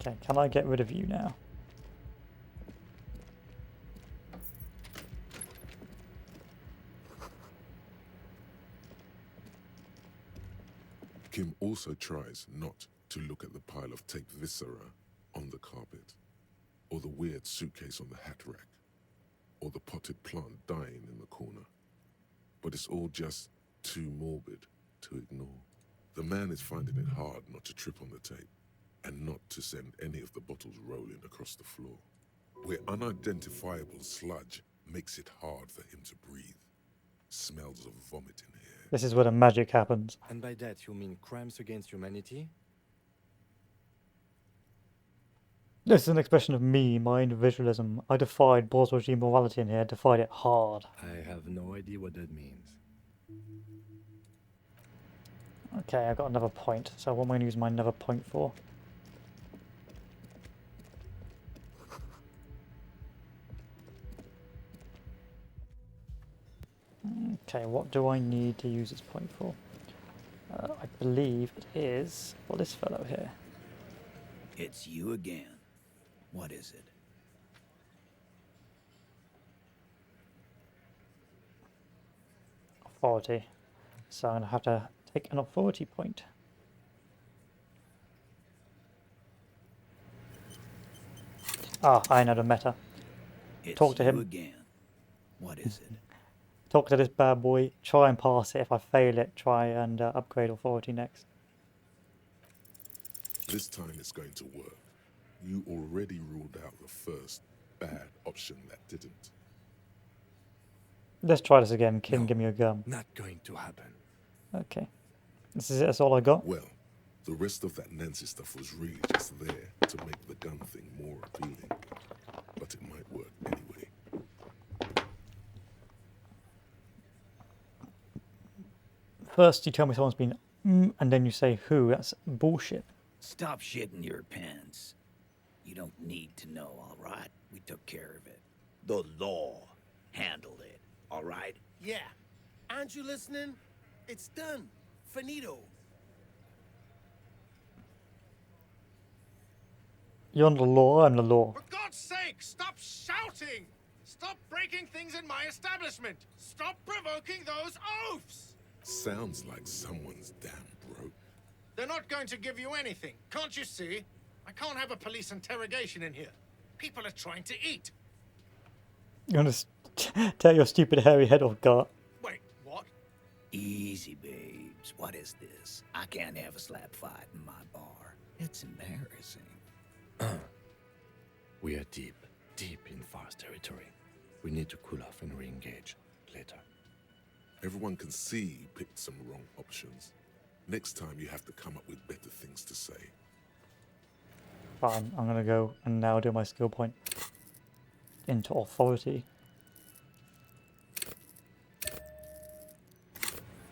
Okay, can I get rid of you now? Kim also tries not to look at the pile of taped viscera on the carpet, or the weird suitcase on the hat rack, or the potted plant dying in the corner. But it's all just too morbid to ignore. The man is finding it hard not to trip on the tape, and not to send any of the bottles rolling across the floor, where unidentifiable sludge makes it hard for him to breathe. Smells of vomit in here. This is where the magic happens. And by that you mean crimes against humanity? This is an expression of me, my individualism. I defied bourgeoisie morality in here, defied it hard. I have no idea what that means. Okay, I got another point. So what am I going to use my another point for? Okay, what do I need to use this point for? I believe it is for this fellow here. It's you again. What is it? Authority. So I'm going to have to take an authority point. Ah, I know the meta. It's Talk to you him. again. What is it? Talk to this bad boy, try and pass it. If I fail it, try and upgrade authority next. This time it's going to work. You already ruled out the first bad option that didn't. Let's try this again. Kim, No, give me a gun. Not going to happen. Okay. This is it, that's all I got? Well, the rest of that Nancy stuff was really just there to make the gun thing more appealing. But it might work anyway. First you tell me someone's been and then you say who. That's bullshit. Stop shitting your pants. You don't need to know, all right? We took care of it. The law handled it, all right? Yeah. Aren't you listening? It's done. Finito. You're the law, I'm the law. For God's sake, stop shouting! Stop breaking things in my establishment! Stop provoking those oafs! Sounds like someone's damn broke. They're not going to give you anything, can't you see? I can't have a police interrogation in here. People are trying to eat. You're gonna tear your stupid hairy head off, Gart. Wait, what? Easy, babes. What is this? I can't have a slap fight in my bar. It's embarrassing. We are deep, deep in Far's territory. We need to cool off and re-engage later. Everyone can see you picked some wrong options. Next time you have to come up with better things to say. Fine, I'm gonna go and now do my skill point into authority.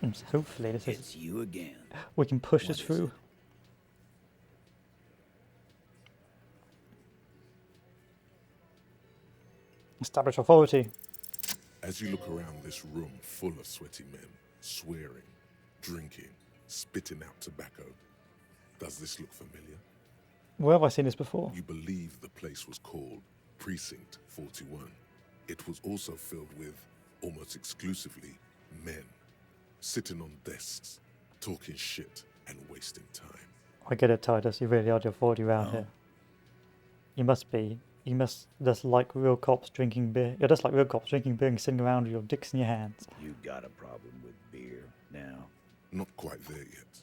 And so hopefully this is... It's you again. We can push What this is through. it? Establish authority. As you look around this room full of sweaty men, swearing, drinking, spitting out tobacco, does this look familiar? Where have I seen this before? You believe the place was called Precinct 41. It was also filled with, almost exclusively, men, sitting on desks, talking shit and wasting time. I get it, Titus. You really are the authority around here. You must be. You must just like real cops drinking beer. You're just like real cops drinking beer and sitting around with your dicks in your hands. You got a problem with beer now? Not quite there yet.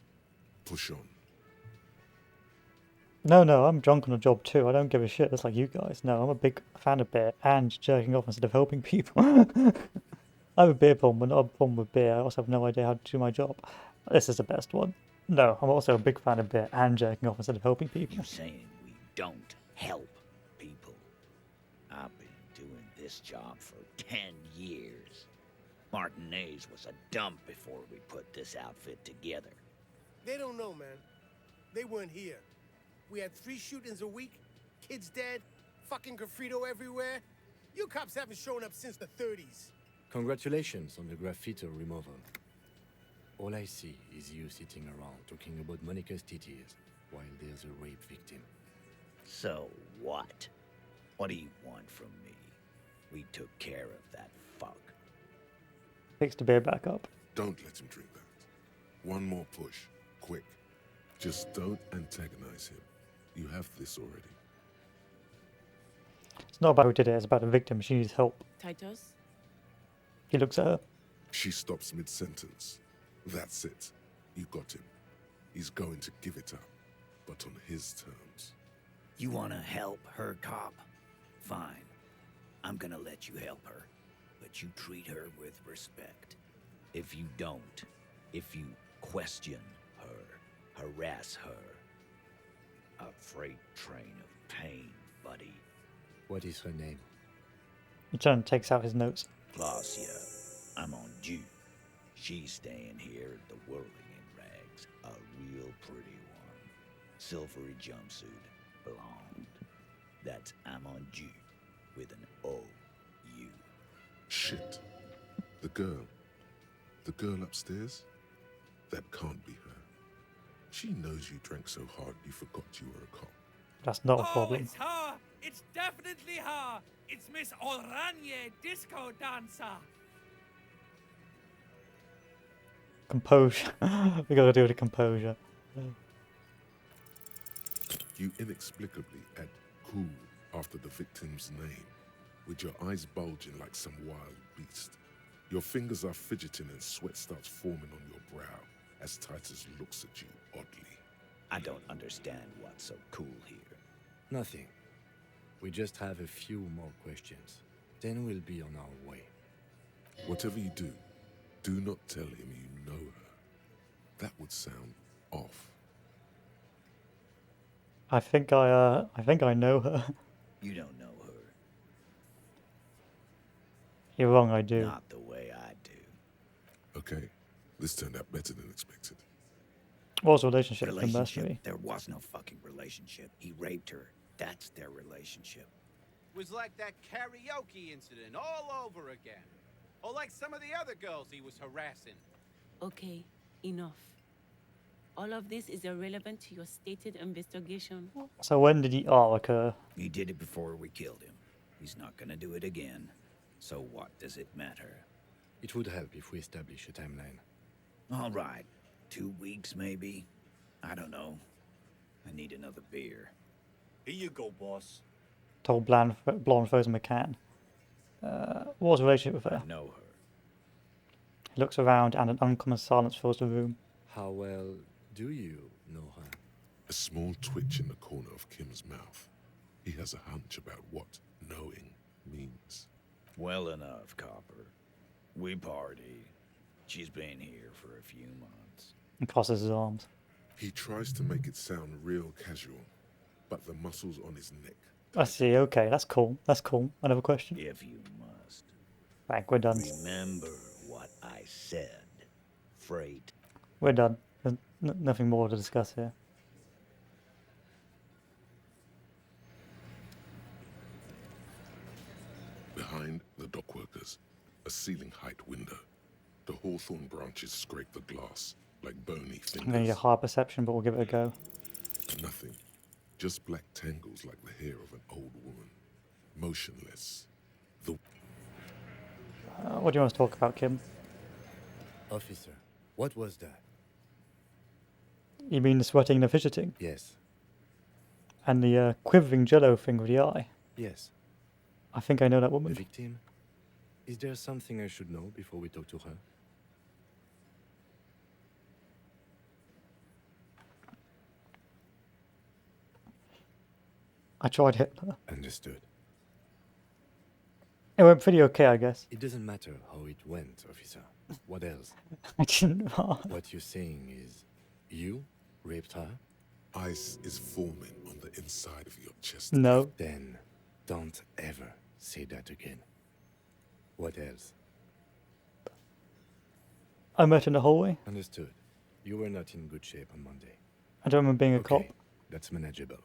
Push on. No, I'm drunk on the job too. I don't give a shit. That's like you guys. No, I'm a big fan of beer and jerking off instead of helping people. I have a beer problem, but not a problem with beer. I also have no idea how to do my job. This is the best one. No, I'm also a big fan of beer and jerking off instead of helping people. You're saying we don't help people? I've been doing this job for 10 years. Martinez was a dump before we put this outfit together. They don't know, man. They weren't here. We had 3 shootings a week, kids dead, fucking graffito everywhere. You cops haven't shown up since the 30s. Congratulations on the graffiti removal. All I see is you sitting around talking about Monica's titties while there's a rape victim. So what? What do you want from me? We took care of that fuck. Picks the beer back up. Don't let him drink that. One more push. Quick. Just don't antagonize him. You have this already. It's not about who did it, it's about the victim. She needs help. Titus? He looks at her. She stops mid-sentence. That's it. You got him. He's going to give it up, but on his terms. You wanna help her, cop? Fine. I'm gonna let you help her. But you treat her with respect. If you don't, if you question her, harass her, a freight train of pain, buddy. What is her name? He turns and takes out his notes. Glacia. I'm on due. She's staying here at the Whirling in Rags. A real pretty one. Silvery jumpsuit. Blonde. That's I'm on due. With an O-U. Shit. The girl upstairs? That can't be her. She knows you drank so hard you forgot you were a cop. That's not a problem. It's her! It's definitely her! It's Miss Oranje, disco dancer! Composure. We gotta do the composure. You inexplicably add cool after the victim's name, with your eyes bulging like some wild beast. Your fingers are fidgeting and sweat starts forming on your brow as Titus looks at you oddly. I don't understand what's so cool here. Nothing. We just have a few more questions. Then we'll be on our way. Whatever you do, do not tell him you know her. That would sound off. I think I know her. You don't know her. You're wrong, I do. Not the way I do. Okay, this turned out better than expected. What was the relationship with the mercenary? There was no fucking relationship. He raped her. That's their relationship. Was like that karaoke incident all over again. Or like some of the other girls he was harassing. Okay, enough. All of this is irrelevant to your stated investigation. So when did the arc occur? He did it before we killed him. He's not gonna do it again. So what does it matter? It would help if we establish a timeline. All right. 2 weeks, maybe? I don't know. I need another beer. Here you go, boss. Told blonde frozen McCann. What was the relationship with her? I know her. He looks around and an uncommon silence fills the room. How well do you know her? A small twitch in the corner of Kim's mouth. He has a hunch about what knowing means. Well enough, Copper. We party. She's been here for a few months. And crosses his arms. He tries to make it sound real casual, but the muscles on his neck. I see, okay, that's cool. That's cool. Another question? If you must. Right, we're done. Remember what I said. Freight. We're done. There's nothing more to discuss here. Behind the dockworkers, a ceiling-height window. The hawthorn branches scrape the glass like bony fingers. I'm going to get hard perception, but we'll give it a go. Nothing. Just black tangles like the hair of an old woman. Motionless. What do you want to talk about, Kim? Officer, what was that? You mean the sweating and the fidgeting? Yes. And the quivering jello thing with the eye? Yes. I think I know that woman. The victim? Is there something I should know before we talk to her? I tried Hitler. Understood. It went pretty okay, I guess. It doesn't matter how it went, officer. What else? I didn't. What you're saying is, you raped her? Ice is forming on the inside of your chest. No. Then, don't ever say that again. What else? I met her in the hallway. Understood. You were not in good shape on Monday. I don't remember being a cop. That's manageable.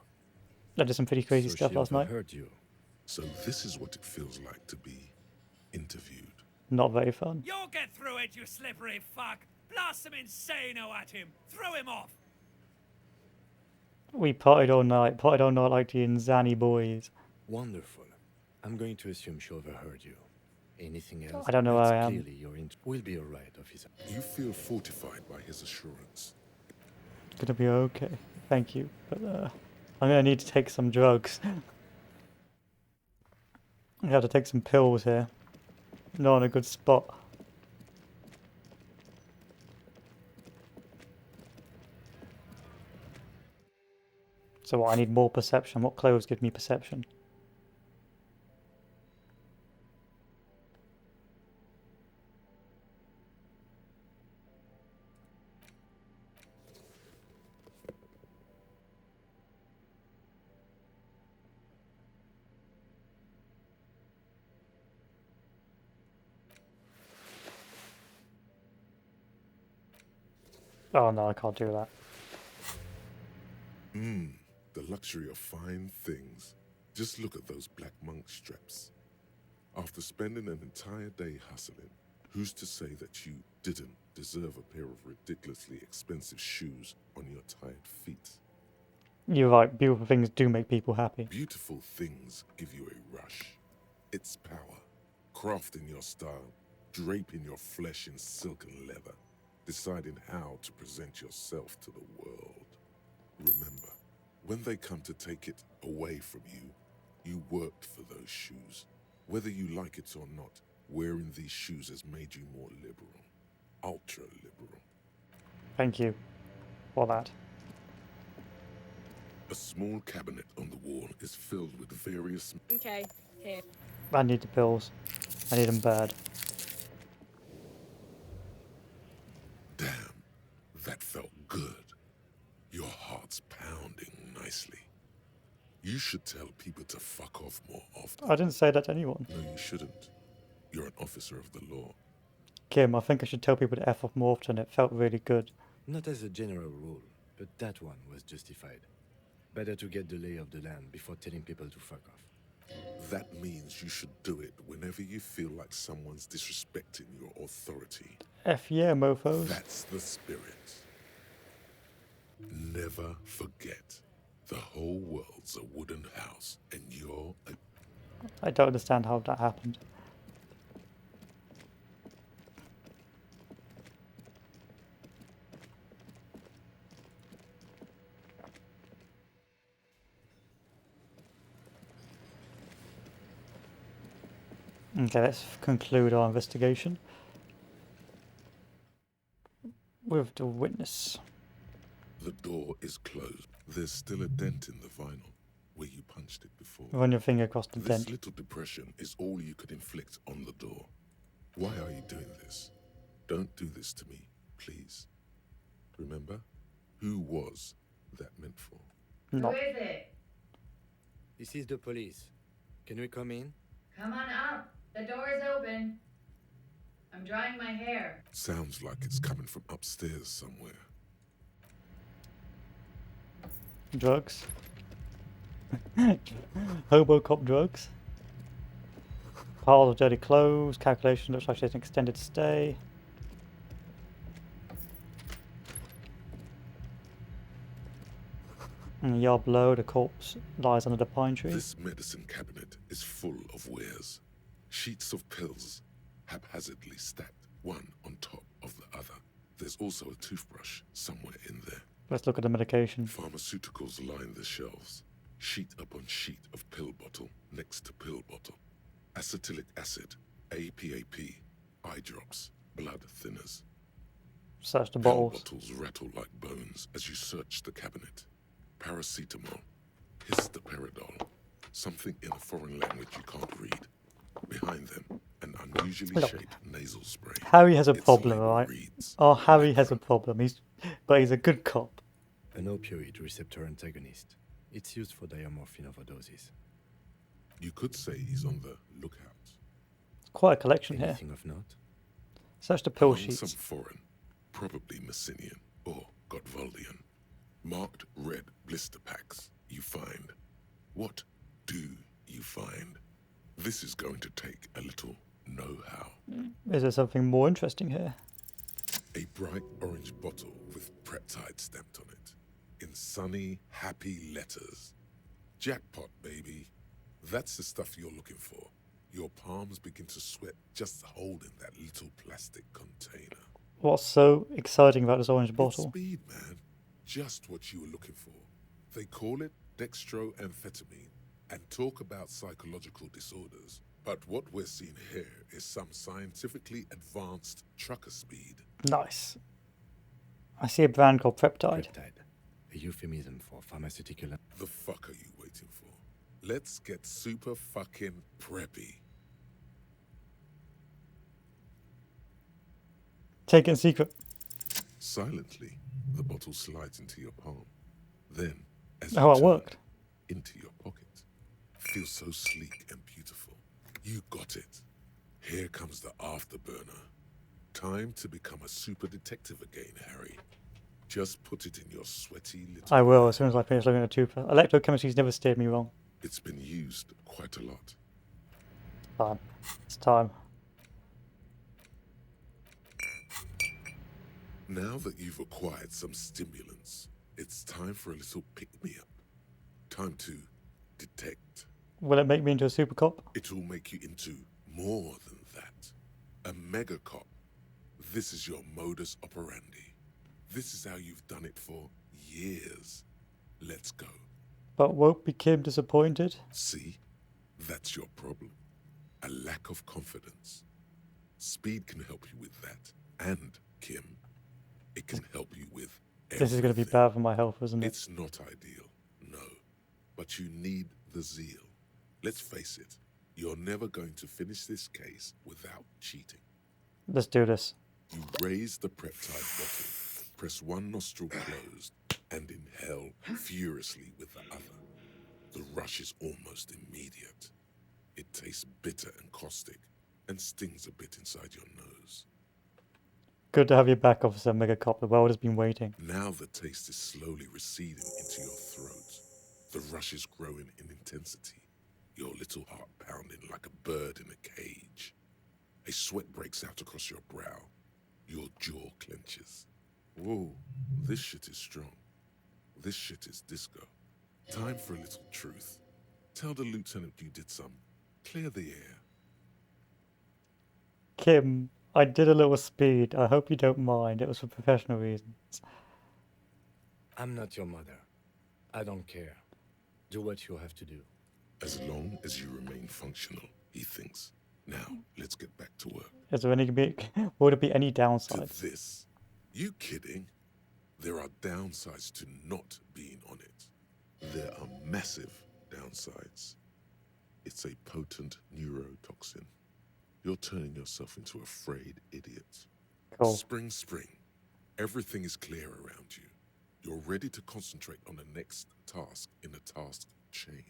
I did some pretty crazy stuff last night. Heard you. So this is what it feels like to be interviewed. Not very fun. You'll get through it, you slippery fuck! Blast some insano at him! Throw him off! We partied all night like the Zanny boys. Wonderful. I'm going to assume she overheard you. Anything else? I don't know where I am. Clearly you're in. We'll be alright, officer. You feel fortified by his assurance. It's gonna be okay. Thank you. But I'm gonna need to take some drugs. I have to take some pills here. Not in a good spot. So what, I need more perception. What clothes give me perception? Oh no, I can't do that. The luxury of fine things. Just look at those black monk straps. After spending an entire day hustling, who's to say that you didn't deserve a pair of ridiculously expensive shoes on your tired feet? You're right, beautiful things do make people happy. Beautiful things give you a rush. It's power. Crafting your style, draping your flesh in silk and leather, deciding how to present yourself to the world. Remember, when they come to take it away from you, you worked for those shoes. Whether you like it or not, wearing these shoes has made you more liberal. Ultra-liberal. Thank you for that. A small cabinet on the wall is filled with various... Okay, here. I need the pills. I need them bad. Damn, that felt good. Your heart's pounding nicely. You should tell people to fuck off more often. I didn't say that to anyone. No, you shouldn't. You're an officer of the law. Kim, I think I should tell people to F off more often. It felt really good. Not as a general rule, but that one was justified. Better to get the lay of the land before telling people to fuck off. That means you should do it whenever you feel like someone's disrespecting your authority. F yeah, mofos. That's the spirit. Never forget, the whole world's a wooden house, and you're a... I don't understand how that happened. Okay, let's conclude our investigation with the witness. The door is closed. There's still a dent in the vinyl. where you punched it before. Run your finger across the This dent. little depression is all you could inflict on the door. Why are you doing this? Don't do this to me, please. Remember? Who was that meant for? No. Who is it? This is the police. Can we come in? Come on up. The door is open. I'm drying my hair. Sounds like it's coming from upstairs somewhere. Drugs. Hobocop drugs. Piles of dirty clothes. Calculation looks like it's an extended stay. In the yard below, the corpse lies under the pine tree. This medicine cabinet is full of wares. Sheets of pills, haphazardly stacked, one on top of the other. There's also a toothbrush somewhere in there. Let's look at the medication. Pharmaceuticals line the shelves. Sheet upon sheet of pill bottle next to pill bottle. Acetylic acid, APAP, eye drops, blood thinners. Search the Pill bottles. bottles rattle like bones as you search the cabinet. Paracetamol, histoparidol, something in a foreign language you can't read. Behind them, an unusually Look. shaped nasal spray. Harry has a Its problem, label alright? reads, Oh, Harry has a problem. But he's a good cop. An opioid receptor antagonist. It's used for diamorphine overdoses. You could say he's on the lookout. Quite a collection here. Anything of note? Search the pill Among sheets. some foreign, probably Messinian or Gottwaldian, marked red blister packs you find. What do you find? This is going to take a little know-how. Is there something more interesting here? A bright orange bottle with Preptide stamped on it. In sunny, happy letters. Jackpot, baby. That's the stuff you're looking for. Your palms begin to sweat just holding that little plastic container. What's so exciting about this orange It's bottle? speed, man. Just what you were looking for. They call it dextroamphetamine and talk about psychological disorders. But what we're seeing here is some scientifically advanced trucker speed. Nice. I see a brand called Preptide. Peptide. A euphemism for pharmaceutical. The fuck are you waiting for? Let's get super fucking preppy. Take it in secret. Silently, the bottle slides into your palm. Then, as Oh, you it turn worked. into your pocket, feels so sleek and beautiful. You got it. Here comes the afterburner. Time to become a super detective again, Harry. Just put it in your sweaty little... I will as soon as I finish looking at the toothbrush. Electrochemistry's never steered me wrong. It's been used quite a lot. Time. It's time. Now that you've acquired some stimulants, it's time for a little pick-me-up. Time to detect. Will it make me into a super cop? It'll make you into more than that. A mega cop. This is your modus operandi. This is how you've done it for years. Let's go. But won't be Kim disappointed? See? That's your problem. A lack of confidence. Speed can help you with that. And, Kim, it can help you with This is going to be bad for my health, isn't it? It's not ideal, no. But you need the zeal. Let's face it, you're never going to finish this case without cheating. Let's do this. You raise the Preptide bottle, press one nostril closed, and inhale furiously with the other. The rush is almost immediate. It tastes bitter and caustic, and stings a bit inside your nose. Good to have you back, Officer Megacop. The world has been waiting. Now the taste is slowly receding into your throat. The rush is growing in intensity, your little heart pounding like a bird in a cage. A sweat breaks out across your brow. Your jaw clenches. Whoa, this shit is strong. This shit is disco. Time for a little truth. Tell the lieutenant you did some. Clear the air. Kim, I did a little speed. I hope you don't mind. It was for professional reasons. I'm not your mother. I don't care. Do what you have to do. As long as you remain functional, he thinks. Now, let's get back to work. Is there any would there be any To downsides? this. You kidding? There are downsides to not being on it. There are massive downsides. It's a potent neurotoxin. You're turning yourself into a frayed idiot. Cool. Spring. Everything is clear around you. You're ready to concentrate on the next task in the task chain.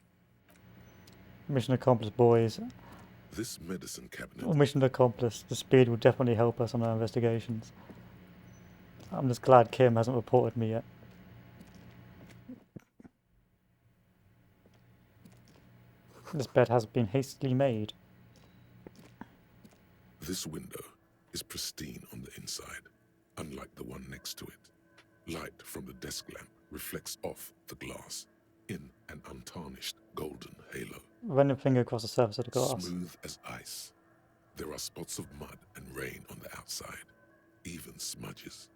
Mission accomplished, boys. This medicine cabinet... Well, mission accomplished. The speed will definitely help us on our investigations. I'm just glad Kim hasn't reported me yet. This bed has been hastily made. This window is pristine on the inside, unlike the one next to it. Light from the desk lamp reflects off the glass in an untarnished golden halo. Run your finger across the surface of the glass. Smooth as ice. There are spots of mud and rain on the outside, even smudges.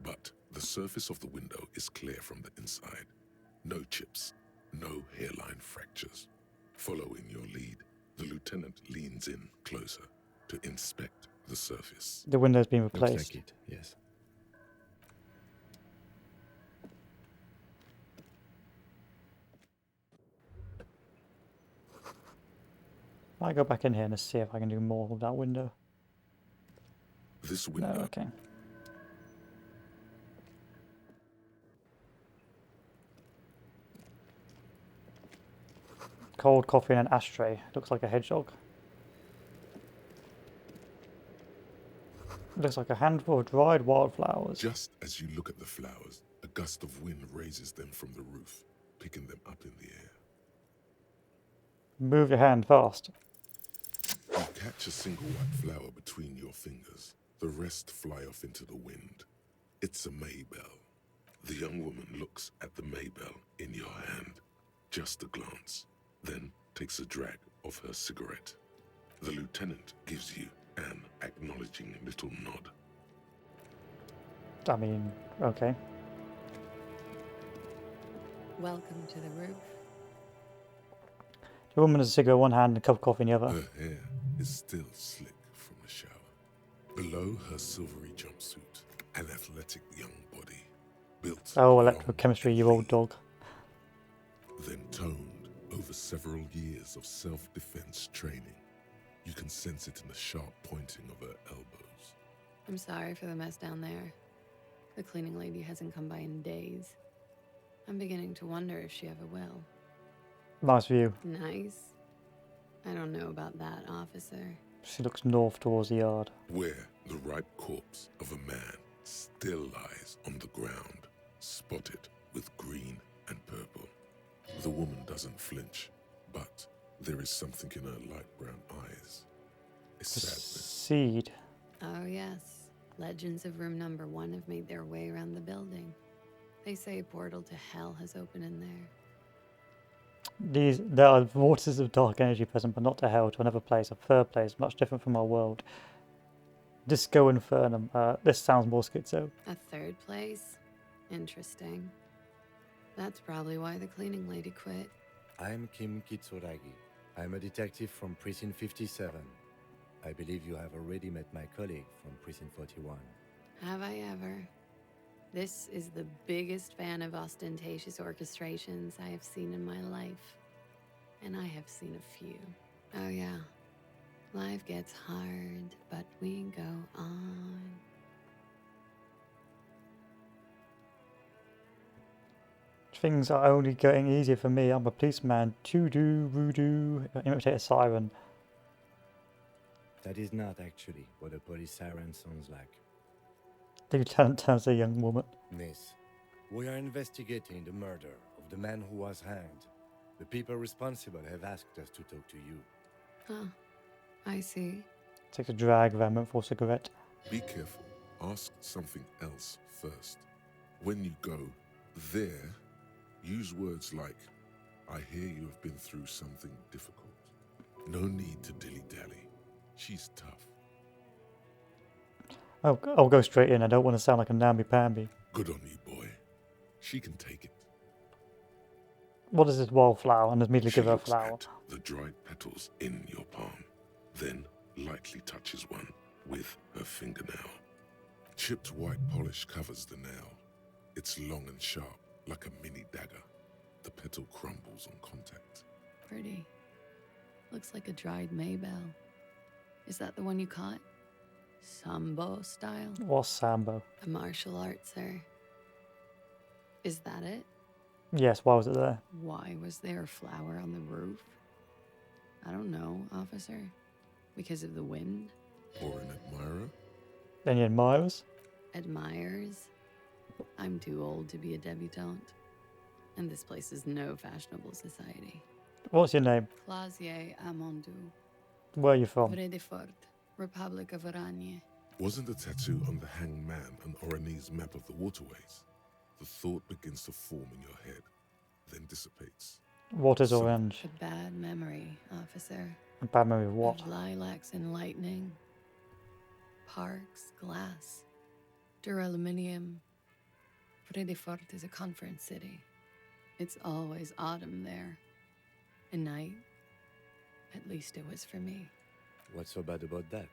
But the surface of the window is clear from the inside. No chips, no hairline fractures. Following your lead, the lieutenant leans in closer to inspect the surface. The window's been replaced. Looks like it, yes. I go back in here and see if I can do more with that window. This window. No, okay. Cold coffee in an ashtray. Looks like a hedgehog. Looks like a handful of dried wildflowers. Just as you look at the flowers, a gust of wind raises them from the roof, picking them up in the air. Move your hand fast. You catch a single white flower between your fingers. The rest fly off into the wind. It's a Maybell. The young woman looks at the Maybell in your hand. Just a glance, then takes a drag of her cigarette. The lieutenant gives you an acknowledging little nod. I mean, okay. Welcome to the roof. The woman has a cigarette in one hand and a cup of coffee in the other. Her hair is still slick from the shower. Below her silvery jumpsuit, an athletic young body, built Oh, electrochemistry, you old dog. then toned over several years of self-defense training. You can sense it in the sharp pointing of her elbows. I'm sorry for the mess down there. The cleaning lady hasn't come by in days. I'm beginning to wonder if she ever will. Nice view. Nice? I don't know about that, officer. She looks north towards the yard. Where the ripe corpse of a man still lies on the ground, spotted with green and purple. The woman doesn't flinch, but there is something in her light brown eyes. A sadness. Seed. Oh, yes. Legends of room number 1 have made their way around the building. They say a portal to hell has opened in there. There are vortices of dark energy present, but not to hell, to another place, a third place, much different from our world. Disco Infernum. This sounds more schizo. A third place? Interesting. That's probably why the cleaning lady quit. I'm Kim Kitsuragi. I'm a detective from Precinct 57. I believe you have already met my colleague from Precinct 41. Have I ever? This is the biggest fan of ostentatious orchestrations I have seen in my life. And I have seen a few. Oh yeah. Life gets hard, but we go on. Things are only getting easier for me. I'm a policeman. Choo-doo, woo-doo. Imitate a siren. That is not actually what a police siren sounds like. The lieutenant turns to a young woman. Miss, we are investigating the murder of the man who was hanged. The people responsible have asked us to talk to you. Huh. I see. Takes a drag of a for a cigarette. Be careful. Ask something else first. When you go there, use words like, I hear you have been through something difficult. No need to dilly-dally. She's tough. I'll go straight in. I don't want to sound like a namby-pamby. Good on you, boy. She can take it. What is this wildflower? And immediately She give her a looks flower. at the dried petals in your palm, then lightly touches one with her fingernail. Chipped white polish covers the nail. It's long and sharp, like a mini dagger. The petal crumbles on contact. Pretty. Looks like a dried maybell. Is that the one you caught? Sambo style? What's Sambo? A martial art, sir. Is that it? Yes, why was it there? Why was there a flower on the roof? I don't know, officer. Because of the wind? Or an admirer? Any admirers? Admirers? I'm too old to be a debutante. And this place is no fashionable society. What's your name? Clausier Amandou. Where are you from? Vredefort, Republic of Oranje. Wasn't the tattoo on the hanged man an Oranese map of the waterways? The thought begins to form in your head, then dissipates. What is orange? A bad memory, officer. A bad memory of what? Of lilacs and lightning. Parks, glass, duraluminium. Vredefort is a conference city. It's always autumn there. A night. At least it was for me. What's so bad about that?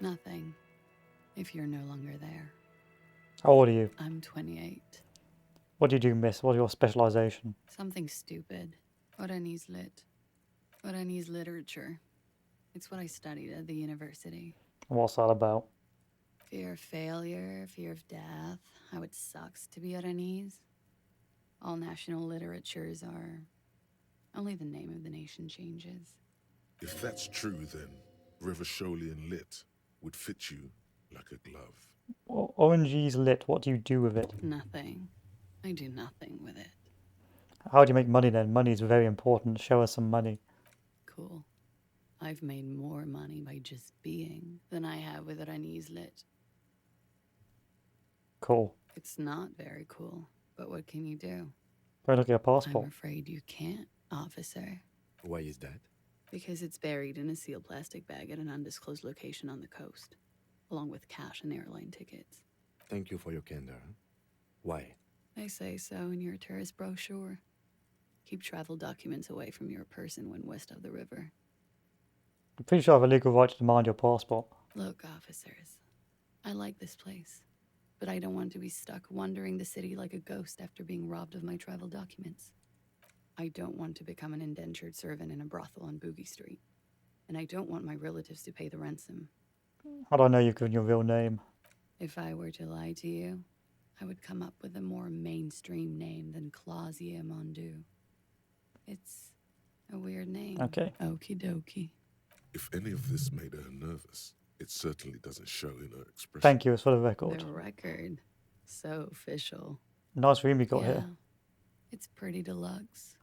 Nothing. If you're no longer there. How old are you? I'm 28. What do you do, miss? What's your specialization? Something stupid. Oranese lit. Oranese literature. It's what I studied at the university. What's that about? Fear of failure, fear of death, how it sucks to be Oranese. All national literatures are... Only the name of the nation changes. If that's true, then Revacholian lit would fit you like a glove. Orange's lit, what do you do with it? Nothing. I do nothing with it. How do you make money then? Money is very important. Show us some money. Cool. I've made more money by just being than I have with Oranese lit. Cool. It's not very cool, but what can you do? Go look at your passport. I'm afraid you can't, officer. Why is that? Because it's buried in a sealed plastic bag at an undisclosed location on the coast, along with cash and airline tickets. Thank you for your candor. Why? They say so in your tourist brochure. Keep travel documents away from your person when west of the river. I'm pretty sure I have a legal right to demand your passport. Look, officers, I like this place, but I don't want to be stuck wandering the city like a ghost after being robbed of my travel documents. I don't want to become an indentured servant in a brothel on Boogie Street, and I don't want my relatives to pay the ransom. How do I know you've given your real name? If I were to lie to you, I would come up with a more mainstream name than Clausier Mondu. It's a weird name. Okay. Okie dokie. If any of this made her nervous, it certainly doesn't show in her expression. Thank you, it's for the record. The record. So official. Nice room you got Yeah. here. It's pretty deluxe.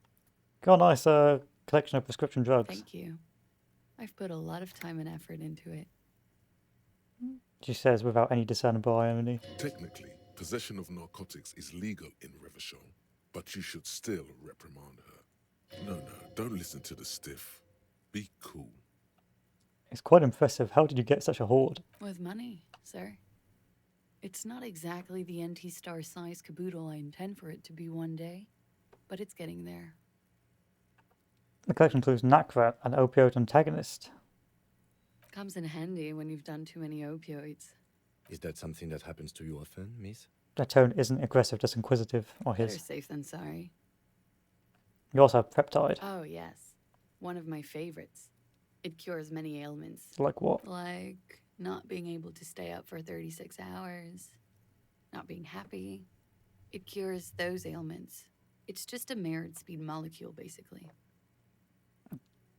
Got a nice collection of prescription drugs. Thank you. I've put a lot of time and effort into it. She says without any discernible irony. Technically, possession of narcotics is legal in Revachol, but you should still reprimand her. No, don't listen to the stiff. Be cool. It's quite impressive. How did you get such a hoard? With money, sir. It's not exactly the NT-star size caboodle I intend for it to be one day, but it's getting there. The collection includes Nacra, an opioid antagonist. Comes in handy when you've done too many opioids. Is that something that happens to you often, miss? Their tone isn't aggressive, just inquisitive. Or Better his. safe than sorry. You also have Peptide. Oh, yes. One of my favorites. It cures many ailments. Like what? Like not being able to stay up for 36 hours. Not being happy. It cures those ailments. It's just a mirrored speed molecule, basically.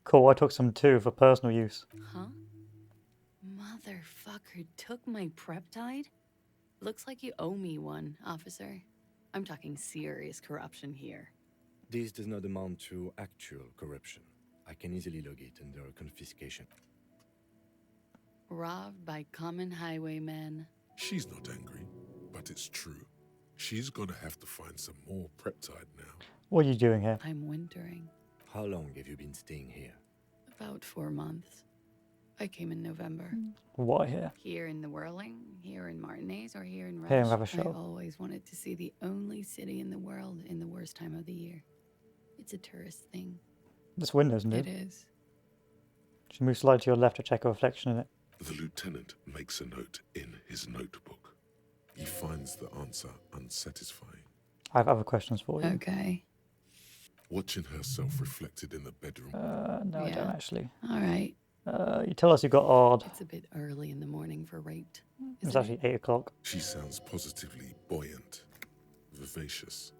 Cool, I took some too for personal use. Huh? Motherfucker took my Preptide? Looks like you owe me one, officer. I'm talking serious corruption here. This does not amount to actual corruption. I can easily log it under confiscation. Robbed by common highwaymen. She's not angry, but it's true. She's gonna have to find some more Preptide now. What are you doing here? I'm wintering. How long have you been staying here? About 4 months. I came in November. Why here? Here in the Whirling, here in Martinez, or here in Resh. Here in Revachol. I always wanted to see the only city in the world in the worst time of the year. It's a tourist thing. This window's new. It is. She moves slightly to your left to check a reflection in it. The lieutenant makes a note in his notebook. He finds the answer unsatisfying. I have other questions for you. Okay. watching herself reflected in the bedroom. No, I don't actually. All right. You tell us you got odd. It's a bit early in the morning for raped. It's actually 8 o'clock. She sounds positively buoyant, vivacious,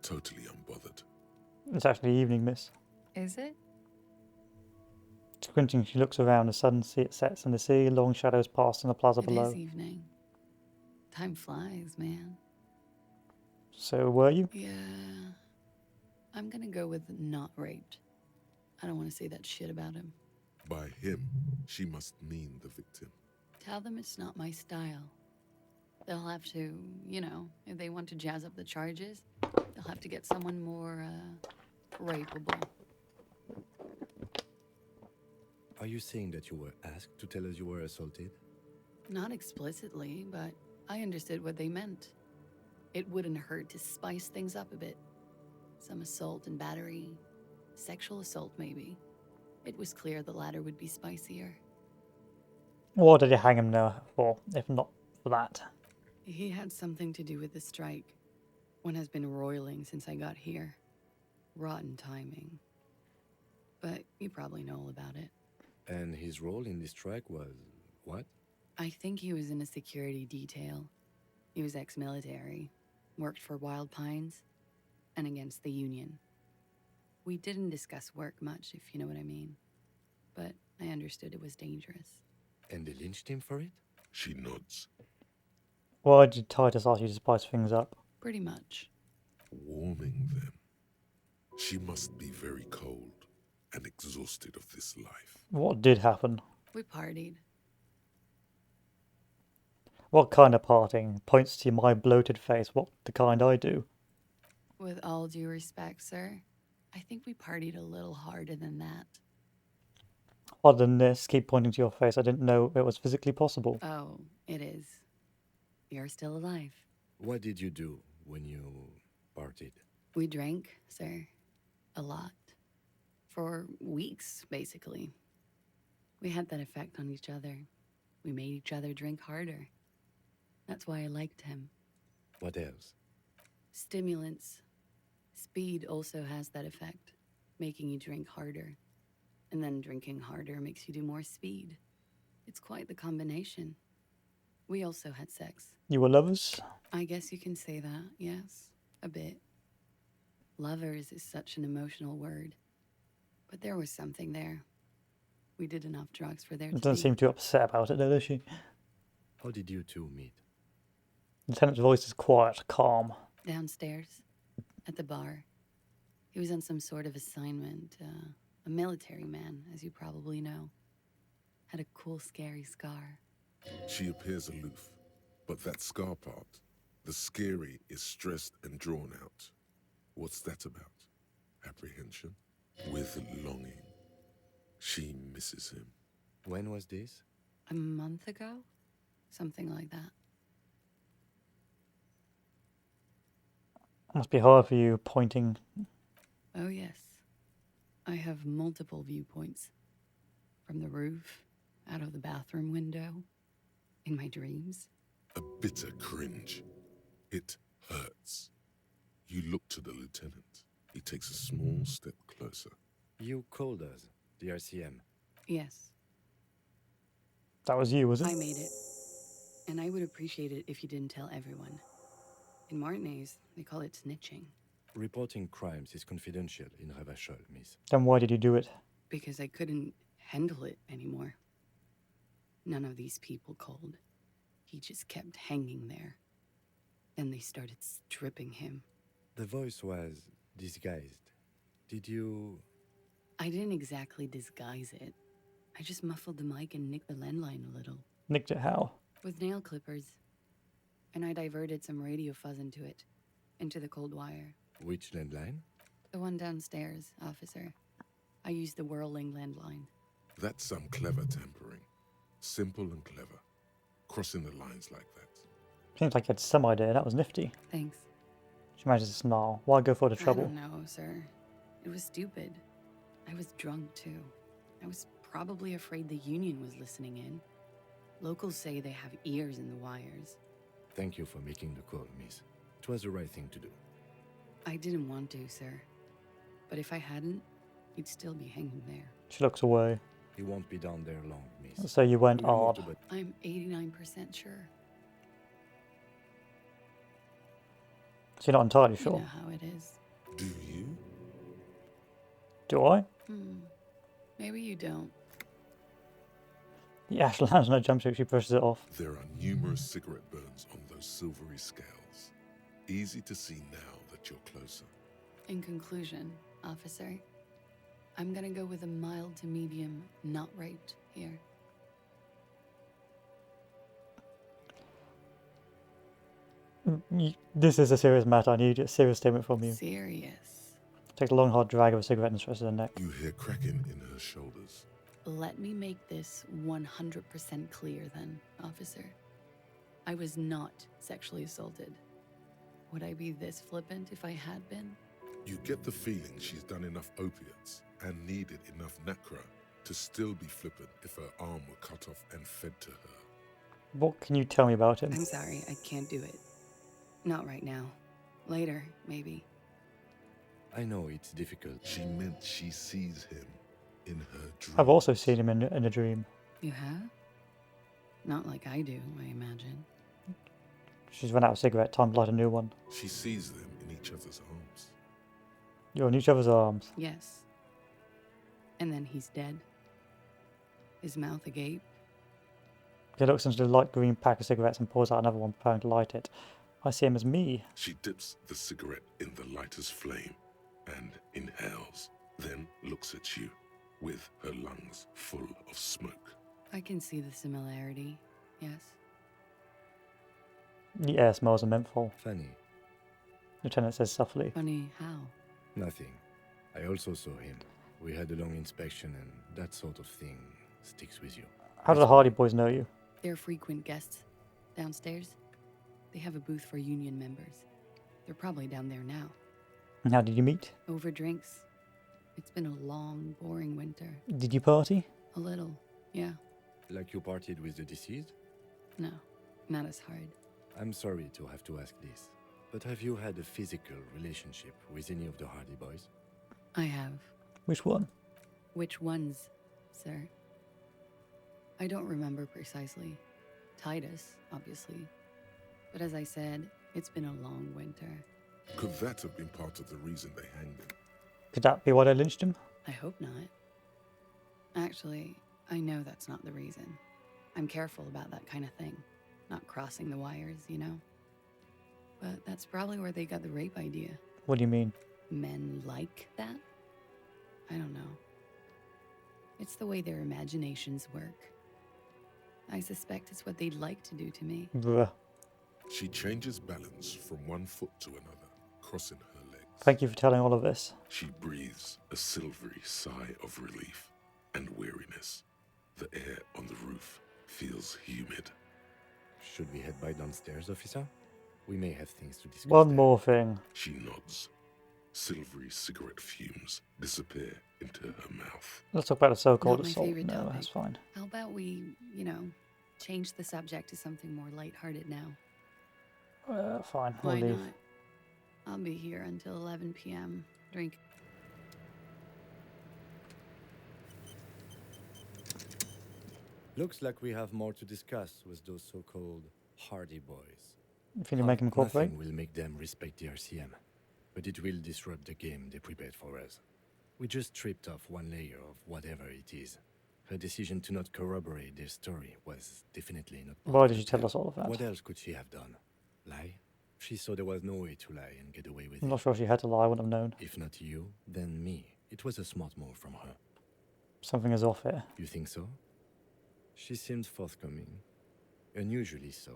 totally unbothered. It's actually evening, miss. Is it? Squinting, she looks around. The sun sets in the sea. Long shadows pass in the plaza below. It is evening. Time flies, man. So were you? Yeah. I'm gonna go with not raped. I don't want to say that shit about him. By him, she must mean the victim. Tell them it's not my style. They'll have to, you know, if they want to jazz up the charges, they'll have to get someone more, rapeable. Are you saying that you were asked to tell us you were assaulted? Not explicitly, but I understood what they meant. It wouldn't hurt to spice things up a bit. Some assault and battery, sexual assault maybe. It was clear the latter would be spicier. What did you hang him there for, if not for that? He had something to do with the strike. One has been roiling since I got here. Rotten timing. But you probably know all about it. And his role in this strike was what? I think he was in a security detail. He was ex-military, worked for Wild Pines, and against the Union. We didn't discuss work much, if you know what I mean. But I understood it was dangerous. And they lynched him for it? She nods. Why did Titus ask you to spice things up? Pretty much. Warming them. She must be very cold and exhausted of this life. What did happen? We partied. What kind of partying? Points to my bloated face. What the kind I do? With all due respect, sir, I think we partied a little harder than that. Other than this, keep pointing to your face. I didn't know it was physically possible. Oh, it is. You're still alive. What did you do when you partied? We drank, sir. A lot. For weeks, basically. We had that effect on each other. We made each other drink harder. That's why I liked him. What else? Stimulants. Speed also has that effect, making you drink harder. And then drinking harder makes you do more speed. It's quite the combination. We also had sex. You were lovers? I guess you can say that, yes. A bit. Lovers is such an emotional word. But there was something there. We did enough drugs for there to Doesn't be. seem too upset about it, though, does she? How did you two meet? Lieutenant's voice is quiet, calm. Downstairs, at the bar. He was on some sort of assignment. A military man, as you probably know. Had a cool, scary scar. She appears aloof, but that scar part, the scary, is stressed and drawn out. What's that about? Apprehension? With longing. She misses him. When was this? A month ago? Something like that. Must be hard for you pointing. Oh, yes. I have multiple viewpoints. From the roof, out of the bathroom window, in my dreams. A bitter cringe. It hurts. You look to the lieutenant. He takes a small step closer. You called us, the RCM. Yes, That was you, was it? I made it. And I would appreciate it if you didn't tell everyone. In Martinez, they call it snitching. Reporting crimes is confidential in Revachol, miss. Then why did you do it? Because I couldn't handle it anymore. None of these people called. He just kept hanging there. Then they started stripping him. The voice was disguised. Did you... I didn't exactly disguise it. I just muffled the mic and nicked the landline a little. Nicked it how? With nail clippers. And I diverted some radio fuzz into it. Into the cold wire. Which landline? The one downstairs, officer. I used the whirling landline. That's some clever tampering. Simple and clever. Crossing the lines like that. Seems like you had some idea. That was nifty. Thanks. She manages to smile. Why go for the I trouble? don't know, sir. It was stupid. I was drunk, too. I was probably afraid the Union was listening in. Locals say they have ears in the wires. Thank you for making the call, miss. It was the right thing to do. I didn't want to, sir. But if I hadn't, he'd still be hanging there. She looks away. He won't be down there long, miss. So you went We'll move odd. to but I'm 89% sure. So you're not entirely You sure. know how it is. Do you? Do I? Maybe you don't. Yeah, she lands on her jumpsuit, she brushes it off. There are numerous cigarette burns on those silvery scales. Easy to see now that you're closer. In conclusion, officer, I'm gonna go with a mild to medium not raped here. This is a serious matter. I need a serious statement from you. Serious. Take a long hard drag of a cigarette and stretches her neck. You hear cracking in her shoulders. Let me make this 100% clear then, officer. I was not sexually assaulted. Would I be this flippant if I had been? You get the feeling she's done enough opiates and needed enough nacra to still be flippant if her arm were cut off and fed to her. What can you tell me about him? I'm sorry, I can't do it. Not right now. Later, maybe. I know it's difficult. She meant she sees him in her dream. I've also seen him in a dream. You have? Not like I do, I imagine. She's run out of cigarette, time to light a new one. She sees them in each other's arms. You're in each other's arms. Yes. And then he's dead. His mouth agape. He looks into the light green pack of cigarettes and pours out another one, preparing to light it. I see him as me. She dips the cigarette in the lighter's flame and inhales, then looks at you with her lungs full of smoke. I can see the similarity, yes. The air smells of menthol. Funny. Lieutenant says softly. Funny how? Nothing. I also saw him. We had a long inspection and that sort of thing sticks with you. How do the Hardy Boys know you? They're frequent guests. Downstairs. They have a booth for union members. They're probably down there now. And how did you meet? Over drinks. It's been a long, boring winter. Did you party? A little, yeah. Like you partied with the deceased? No, not as hard. I'm sorry to have to ask this, but have you had a physical relationship with any of the Hardy Boys? I have. Which one? Which ones, sir? I don't remember precisely. Titus, obviously. But as I said, it's been a long winter. Could that have been part of the reason they hanged him? Could that be why they lynched him? I hope not. Actually, I know that's not the reason. I'm careful about that kind of thing. Not crossing the wires, you know? But that's probably where they got the rape idea. What do you mean? Men like that? I don't know. It's the way their imaginations work. I suspect it's what they'd like to do to me. Bruh. She changes balance from one foot to another, crossing her legs. Thank you for telling all of this. She breathes a silvery sigh of relief and weariness. The air on the roof feels humid. Should we head by downstairs, officer? We may have things to discuss. One more thing. She nods. Silvery cigarette fumes disappear into her mouth. Let's talk about the so-called Not my assault. favorite No, topic. that's fine. How about we, change the subject to something more lighthearted now? Fine, Why we'll leave. not? I'll be here until 11 p.m. Drink. Looks like we have more to discuss with those so-called Hardy Boys. You think you make them cooperate? Nothing will make them respect the RCM, but it will disrupt the game they prepared for us. We just stripped off one layer of whatever it is. Her decision to not corroborate their story was definitely not part Why of did you the tell plan. us all of that? What else could she have done? Lie? She saw there was no way to lie and get away with I'm it. not sure she had to lie, I wouldn't have known. If not you, then me. It was a smart move from her. Something is off here. You think so? She seemed forthcoming. Unusually so.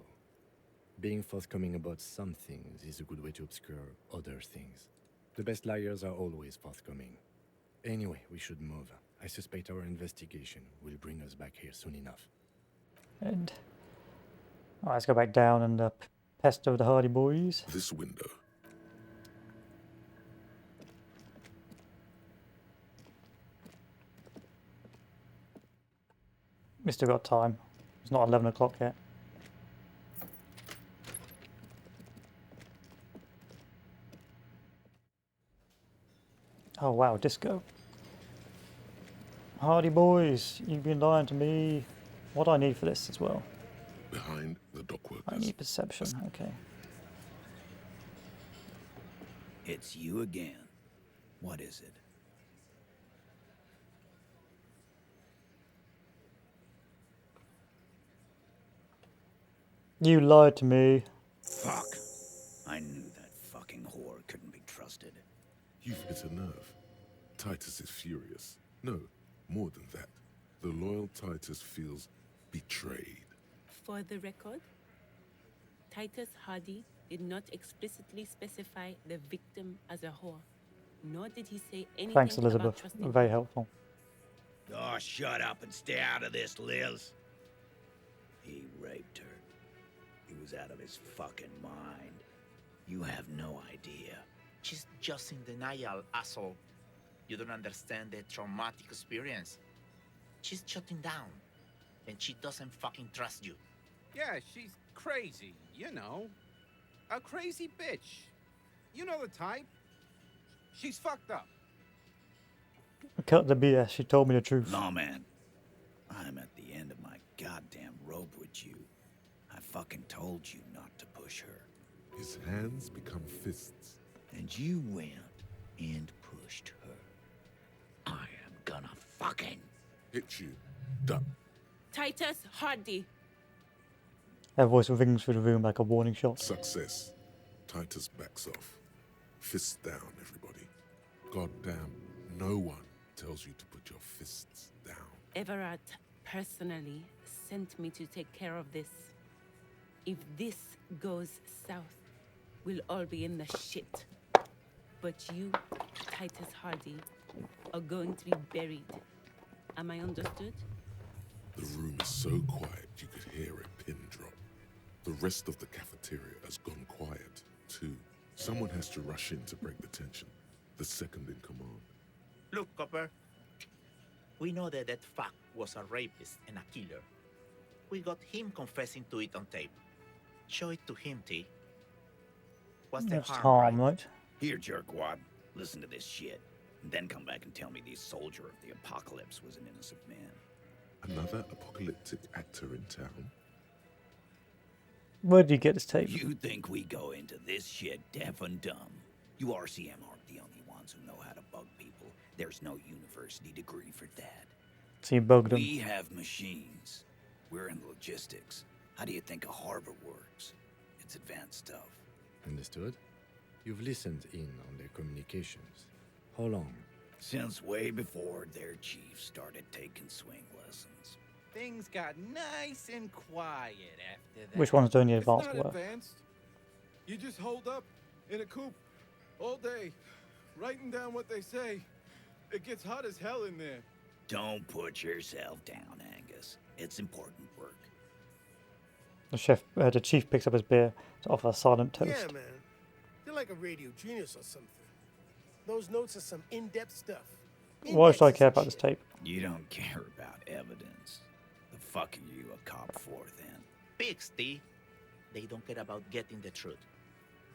Being forthcoming about some things is a good way to obscure other things. The best liars are always forthcoming. Anyway, we should move. I suspect our investigation will bring us back here soon enough. And alright, let's go back down and pester the Hardy Boys. This window. We still got time. It's not 11 o'clock yet. Oh wow, disco. Hardy boys, you've been lying to me. What do I need for this as well? Behind the dockworkers. I need perception, okay. It's you again. What is it? You lied to me. Fuck. I knew that fucking whore couldn't be trusted. You've hit a nerve. Titus is furious. No, more than that. The loyal Titus feels betrayed. For the record, Titus Hardy did not explicitly specify the victim as a whore, nor did he say anything Thanks, about Elizabeth. trusting Very her. helpful. Oh, shut up and stay out of this, Liz. He raped her. He was out of his fucking mind. You have no idea. She's just in denial, asshole. You don't understand the traumatic experience. She's shutting down, and she doesn't fucking trust you. Yeah, she's crazy, you know. A crazy bitch. You know the type. She's fucked up. Cut the BS, she told me the truth. No, man. I'm at the end of my goddamn rope with you. I fucking told you not to push her. His hands become fists. And you went and pushed her. I am gonna fucking... Hit you. Duck. Titus Hardy. Her voice rings through the room like a warning shot. Success. Titus backs off. Fists down, everybody. Goddamn, no one tells you to put your fists down. Everard personally sent me to take care of this. If this goes south, we'll all be in the shit. But you, Titus Hardy, are going to be buried. Am I understood? The room is so quiet you could hear a pin drop. The rest of the cafeteria has gone quiet, too. Someone has to rush in to break the tension. The second in command. Look, Copper. We know that fuck was a rapist and a killer. We got him confessing to it on tape. Show it to him, T. What's the That's harm, right? right? Here, jerkwad. Listen to this shit. And then come back and tell me the soldier of the apocalypse was an innocent man. Another apocalyptic actor in town? Where did you get this tape? You think we go into this shit deaf and dumb? You RCM aren't the only ones who know how to bug people. There's no university degree for that. So you bugged them. We have machines. We're in logistics. How do you think a harbor works? It's advanced stuff. Understood? You've listened in on their communications. How long? Since way before their chief started taking swing lessons. Things got nice and quiet after that. Which one's doing the It's advanced not work? advanced. You just hold up in a coop all day, writing down what they say. It gets hot as hell in there. Don't put yourself down, Angus. It's important work. The chief picks up his beer to offer a silent toast. Yeah, man. They're like a radio genius or something. Those notes are some in-depth stuff. Why should I care about this tape? You don't care about evidence. The fuck are you a cop for, then? Pigs, T. They don't care about getting the truth.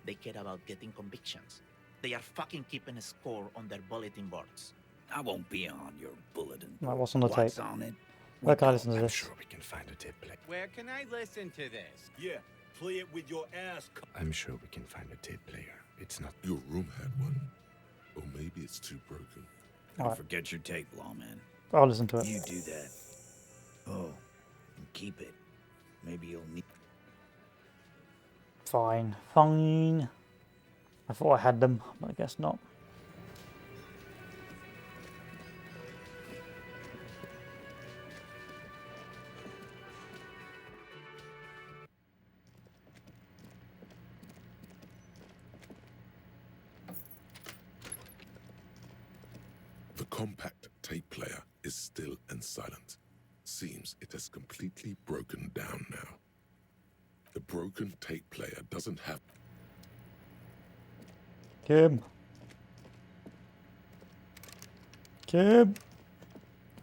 They care about getting convictions. They are fucking keeping a score on their bulletin boards. I won't be on your bulletin. Right, what's on the What's tape? on it? Where can I listen to I'm this? sure we can find a tape player. Where can I listen to this? Yeah, play it with your ass. I'm sure we can find a tape player. It's not... Your room had one. Or maybe it's too broken. Don't Alright. forget your tape, lawman. I'll listen to it. You do that. Oh, and keep it. Maybe you'll need... Fine. Fine. I thought I had them, but I guess not. The compact tape player is still and silent. Seems it has completely broken down now. The broken tape player doesn't have... Kim. Kim.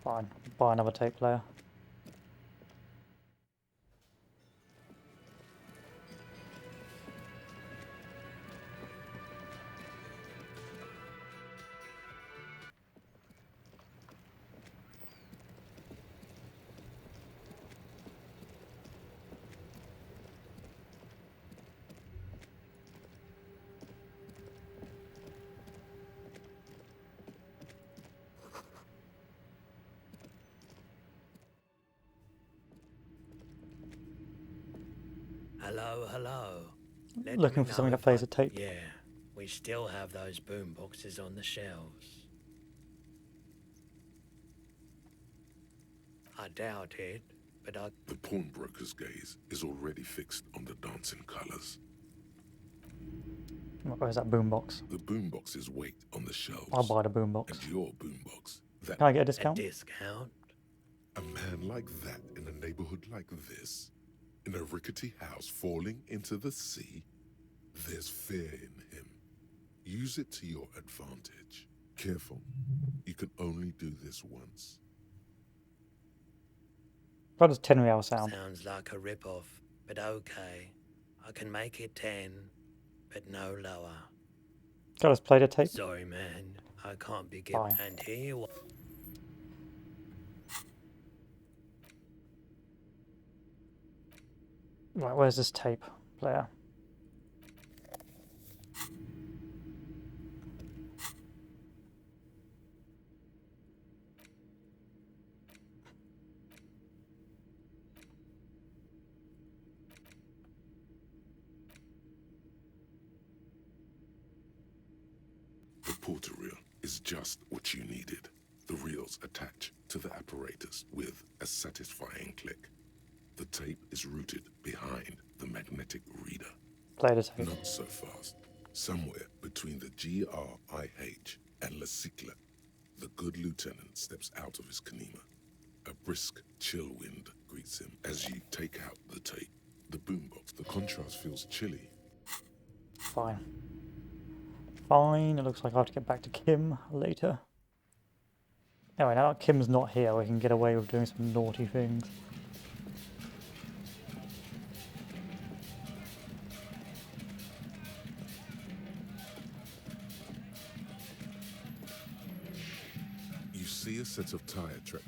Fine. Buy another tape player. Hello, hello. Let Looking me for something know that if plays I- a tape. Yeah, we still have those boom boxes on the shelves. I doubt it, but I... The pawnbroker's gaze is already fixed on the dancing colors. Where's that boombox? The boomboxes wait on the shelves. I'll buy the boombox. And your boombox. That Can I get a discount? discount? A man like that in a neighborhood like this, in a rickety house falling into the sea, there's fear in him. Use it to your advantage. Careful. You can only do this once. How does 10 real sound? Sounds like a rip-off, but okay. I can make it 10, but no lower. Got us play the tape? Sorry, man. I can't be Fine. And here you are. Right, where's this tape player? The porter reel is just what you needed. The reels attach to the apparatus with a satisfying click. The tape is rooted behind the magnetic reader. Play the tape. Not so fast. Somewhere between the GRIH and La Cycle, the good lieutenant steps out of his Kanima. A brisk, chill wind greets him as you take out the tape. The boombox, the contrast feels chilly. Fine. Fine, it looks like I have to get back to Kim later. Anyway, now that Kim's not here, we can get away with doing some naughty things. You see a set of tire tracks.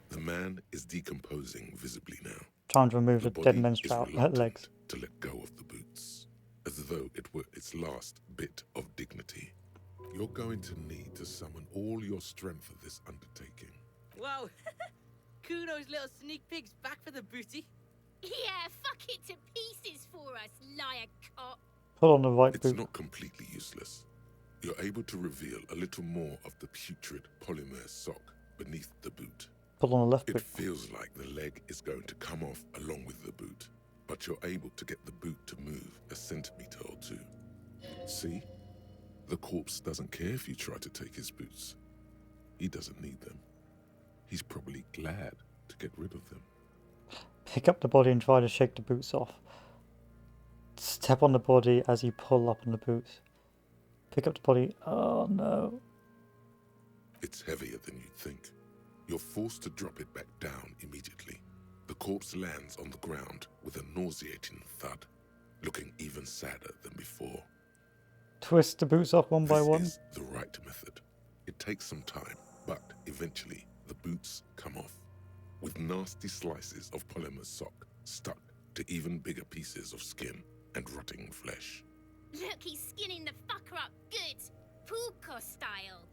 The man is decomposing visibly now. Trying to remove the dead body men's is legs. reluctant to let go of the boots, as though it were its last bit of dignity. You're going to need to summon all your strength for this undertaking. Whoa. Kuno's little sneak peek's back for the booty. Yeah, fuck it to pieces for us, liar cop. Put on the right It's boot. not completely useless. You're able to reveal a little more of the putrid polymer sock beneath the boot. Put on the left It boot. feels like the leg is going to come off along with the boot, but you're able to get the boot to move a centimeter or two. See? The corpse doesn't care if you try to take his boots. He doesn't need them. He's probably glad to get rid of them. Pick up the body and try to shake the boots off. Step on the body as you pull up on the boots. Pick up the body. Oh no. It's heavier than you'd think. You're forced to drop it back down immediately. The corpse lands on the ground with a nauseating thud, looking even sadder than before. Twist the boots off one by one. This is the right method. It takes some time, but eventually the boots come off, with nasty slices of polymer sock stuck to even bigger pieces of skin and rotting flesh. Look, he's skinning the fucker up good. Pulko style.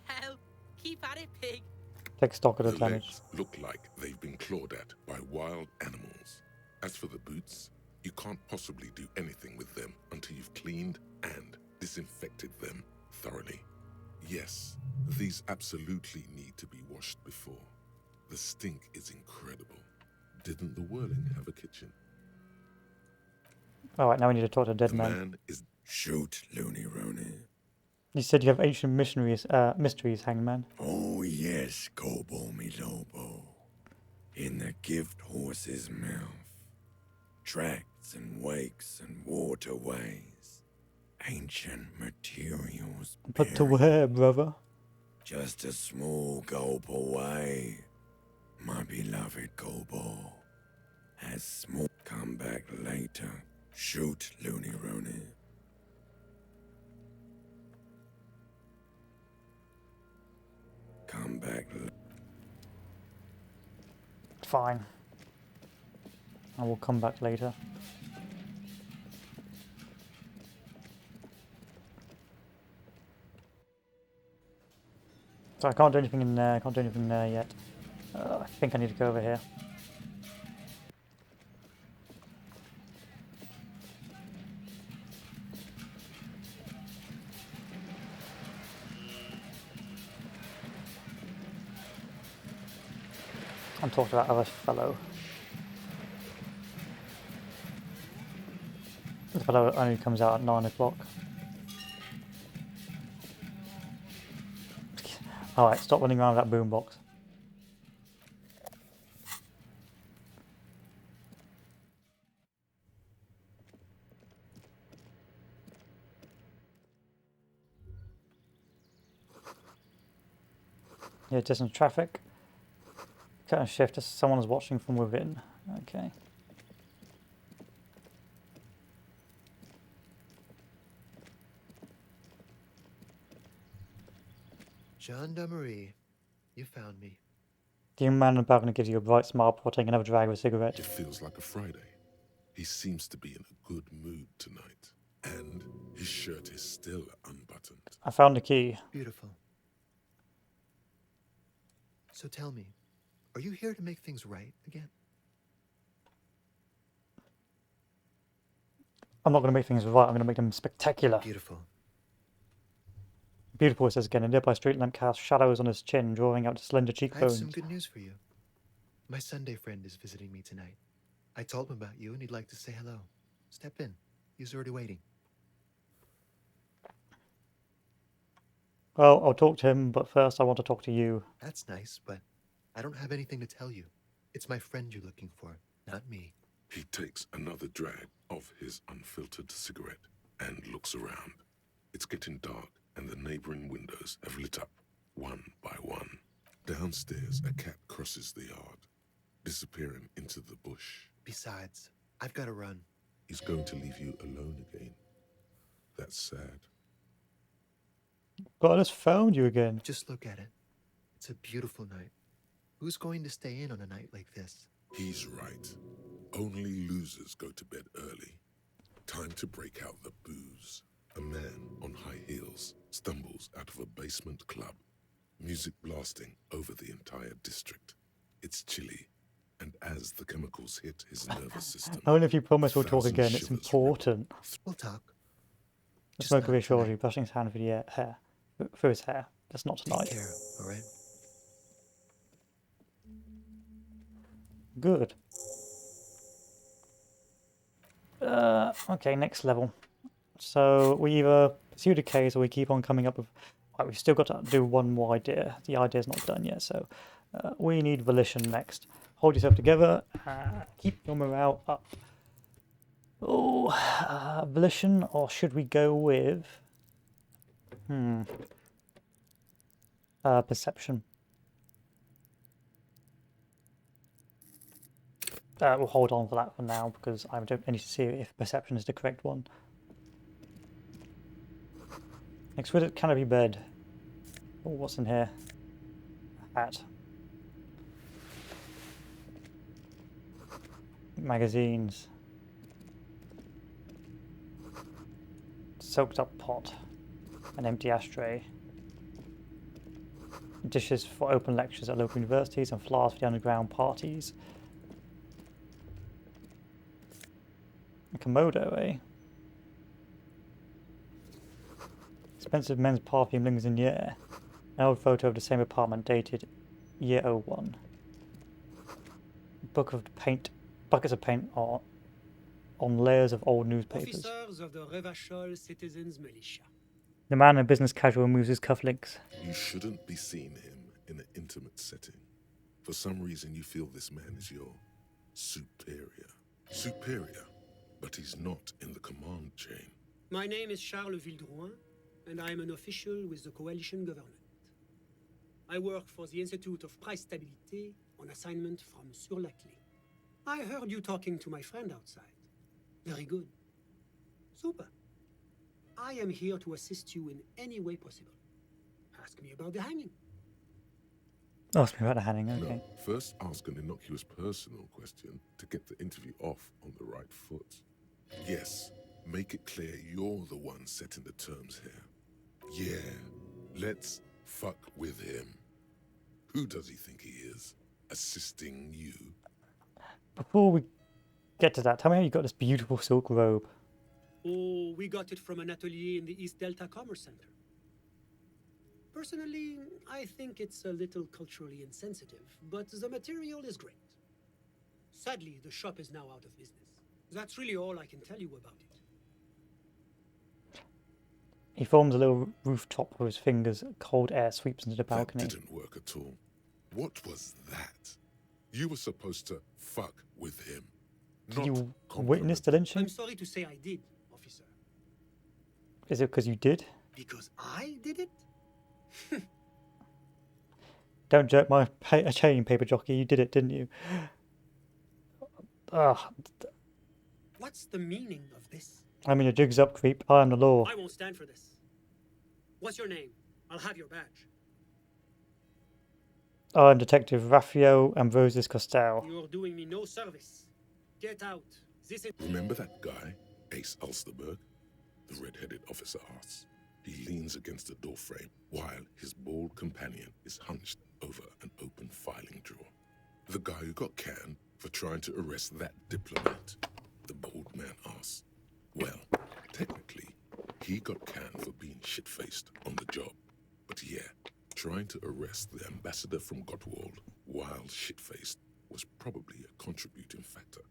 Hell, keep at it, pig. Take stock of the The damage. legs look like they've been clawed at by wild animals. As for the boots, you can't possibly do anything with them until you've cleaned and disinfected them thoroughly. Yes, these absolutely need to be washed before. The stink is incredible. Didn't the Whirling have a kitchen? Alright, now we need to talk to dead The man. man is... Shoot, Looney Rooney. You said you have ancient mysteries, Hangman. Oh yes, Kobo mi Lobo. In the gift horse's mouth. Tracts and wakes and waterways. Ancient materials. But to where, brother? Just a small gulp away. My beloved Kobo. Has small come back later. Shoot, Looney Rooney. Come back. Fine. I will come back later. So I can't do anything in there. Can't do anything there yet. I think I need to go over here. And talk to that other fellow. The fellow only comes out at 9 o'clock. Alright, stop running around with that boombox. Yeah, distant traffic. Cut and shift as someone's watching from within. Okay. Gendarmerie, you found me. The young man in the balcony gives you a bright smile before taking another drag of a cigarette. It feels like a Friday. He seems to be in a good mood tonight. And his shirt is still unbuttoned. I found the key. Beautiful. So tell me, are you here to make things right again? I'm not going to make things right, I'm going to make them spectacular. Beautiful. Beautiful, it says again. A nearby street lamp casts shadows on his chin, drawing out slender I have cheekbones. some good news for you. My Sunday friend is visiting me tonight. I told him about you and he'd like to say hello. Step in. He's already waiting. Well, I'll talk to him, but first I want to talk to you. That's nice, but I don't have anything to tell you. It's my friend you're looking for, not me. He takes another drag of his unfiltered cigarette and looks around. It's getting dark, and the neighboring windows have lit up, one by one. Downstairs, a cat crosses the yard, disappearing into the bush. Besides, I've got to run. He's going to leave you alone again. That's sad. But I just found you again. Just look at it. It's a beautiful night. Who's going to stay in on a night like this? He's right. Only losers go to bed early. Time to break out the booze. A man on high heels stumbles out of a basement club, music blasting over the entire district. It's chilly, and as the chemicals hit his nervous system... Only if you promise we'll talk again, it's important. We'll talk. The smoker reassures you, brushing his hand through the hair. Through his hair. That's not tonight. Take care, alright? Good. Okay, next level. So we either pursue the case or we keep on coming up with... Right, we've still got to do one more idea. The idea's not done yet, so we need volition next. Hold yourself together. Keep your morale up. Oh, volition, or should we go with... perception. We'll hold on for that for now because I need to see if perception is the correct one. Exquisite canopy bed. Oh, what's in here? A hat. Magazines. Soaked up pot. An empty ashtray. Dishes for open lectures at local universities and flowers for the underground parties. A Komodo, eh? Expensive men's perfume lingers in the air. An old photo of the same apartment dated year 01. Buckets of paint on layers of old newspapers. Officers of the Revachol Citizens Militia. The man in business casual moves his cufflinks. You shouldn't be seeing him in an intimate setting. For some reason you feel this man is your superior. Superior, but he's not in the command chain. My name is Charles Vildrouin, and I am an official with the coalition government. I work for the Institute of Price Stabilité on assignment from Sur la Clé. I heard you talking to my friend outside. Very good. Super. I am here to assist you in any way possible. Ask me about the hanging. Ask me about the hanging, okay. No, first ask an innocuous personal question to get the interview off on the right foot. Yes, make it clear you're the one setting the terms here. Yeah, let's Fuck with him. Who does he think he is? Assisting you? Before we get to that, tell me how you got this beautiful silk robe. Oh, we got it from an atelier in the East Delta Commerce Center. Personally, I think it's a little culturally insensitive, but the material is great. Sadly, the shop is now out of business. That's really all I can tell you about it. He forms a little rooftop with his fingers. Cold air sweeps into the balcony. That didn't work at all. What was that? You were supposed to fuck with him. Did you witness the lynching? I'm sorry to say I did, officer. Is it because you did? Because I did it? Don't jerk my chain, paper jockey. You did it, didn't you? Ugh. What's the meaning of this? I mean, your jig's up, creep. I am the law. I won't stand for this. What's your name? I'll have your badge. I'm Detective Raphael Ambrosius Costel. You're doing me no service. Get out. This is... Remember that guy, Ace Ulsterberg? The red-headed officer asks. He leans against the doorframe while his bald companion is hunched over an open filing drawer. The guy who got canned for trying to arrest that diplomat, the bald man asks. Well, technically, he got canned for being shit-faced on the job. But yeah, trying to arrest the ambassador from Gottwald while shit-faced was probably a contributing factor.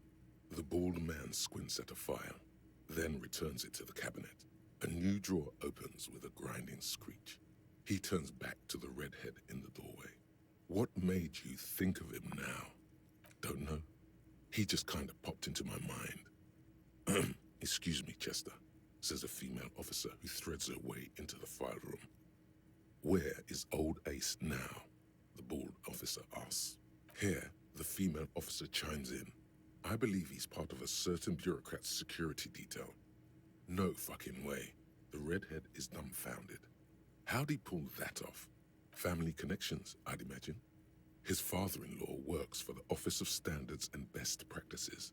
The bald man squints at a file, then returns it to the cabinet. A new drawer opens with a grinding screech. He turns back to the redhead in the doorway. What made you think of him now? Don't know. He just kind of popped into my mind. Excuse me, Chester, says a female officer who threads her way into the file room. Where is old Ace now? The bald officer asks. Here, the female officer chimes in. I believe he's part of a certain bureaucrat's security detail. No fucking way. The redhead is dumbfounded. How'd he pull that off? Family connections, I'd imagine. His father-in-law works for the Office of Standards and Best Practices.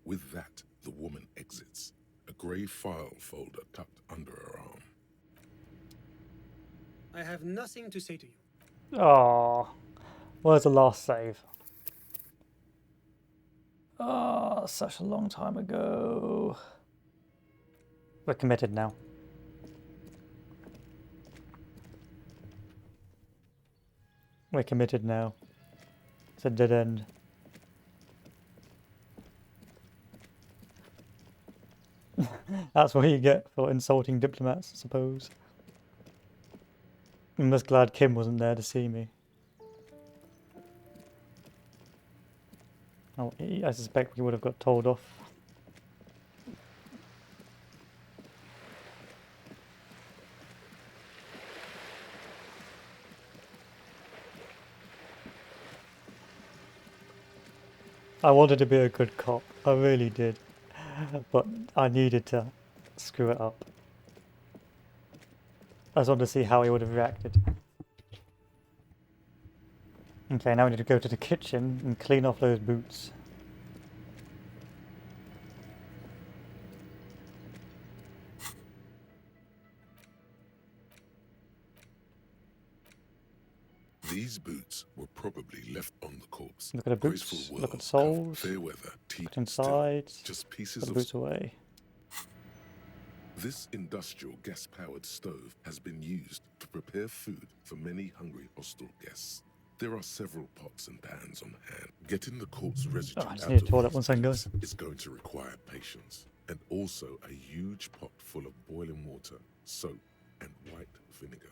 With that, the woman exits, a grey file folder tucked under her arm. I have nothing to say to you. Oh, where's the last save? Oh, such a long time ago. We're committed now. We're committed now. It's a dead end. That's what you get for insulting diplomats, I suppose. I'm just glad Kim wasn't there to see me. Oh, I suspect we would have got told off. I wanted to be a good cop, I really did, but I needed to screw it up. I just wanted to see how he would have reacted. Okay, now we need to go to the kitchen and clean off those boots. These boots were probably left on the corpse. Look at the boots, look at the soles, fair weather, look inside, just pieces put the of boots away. This industrial gas-powered stove has been used to prepare food for many hungry hostel guests. There are several pots and pans on hand. Getting the corpse residue I just out need a of toilet these one second, things guys. is going to require patience, and also a huge pot full of boiling water, soap, and white vinegar.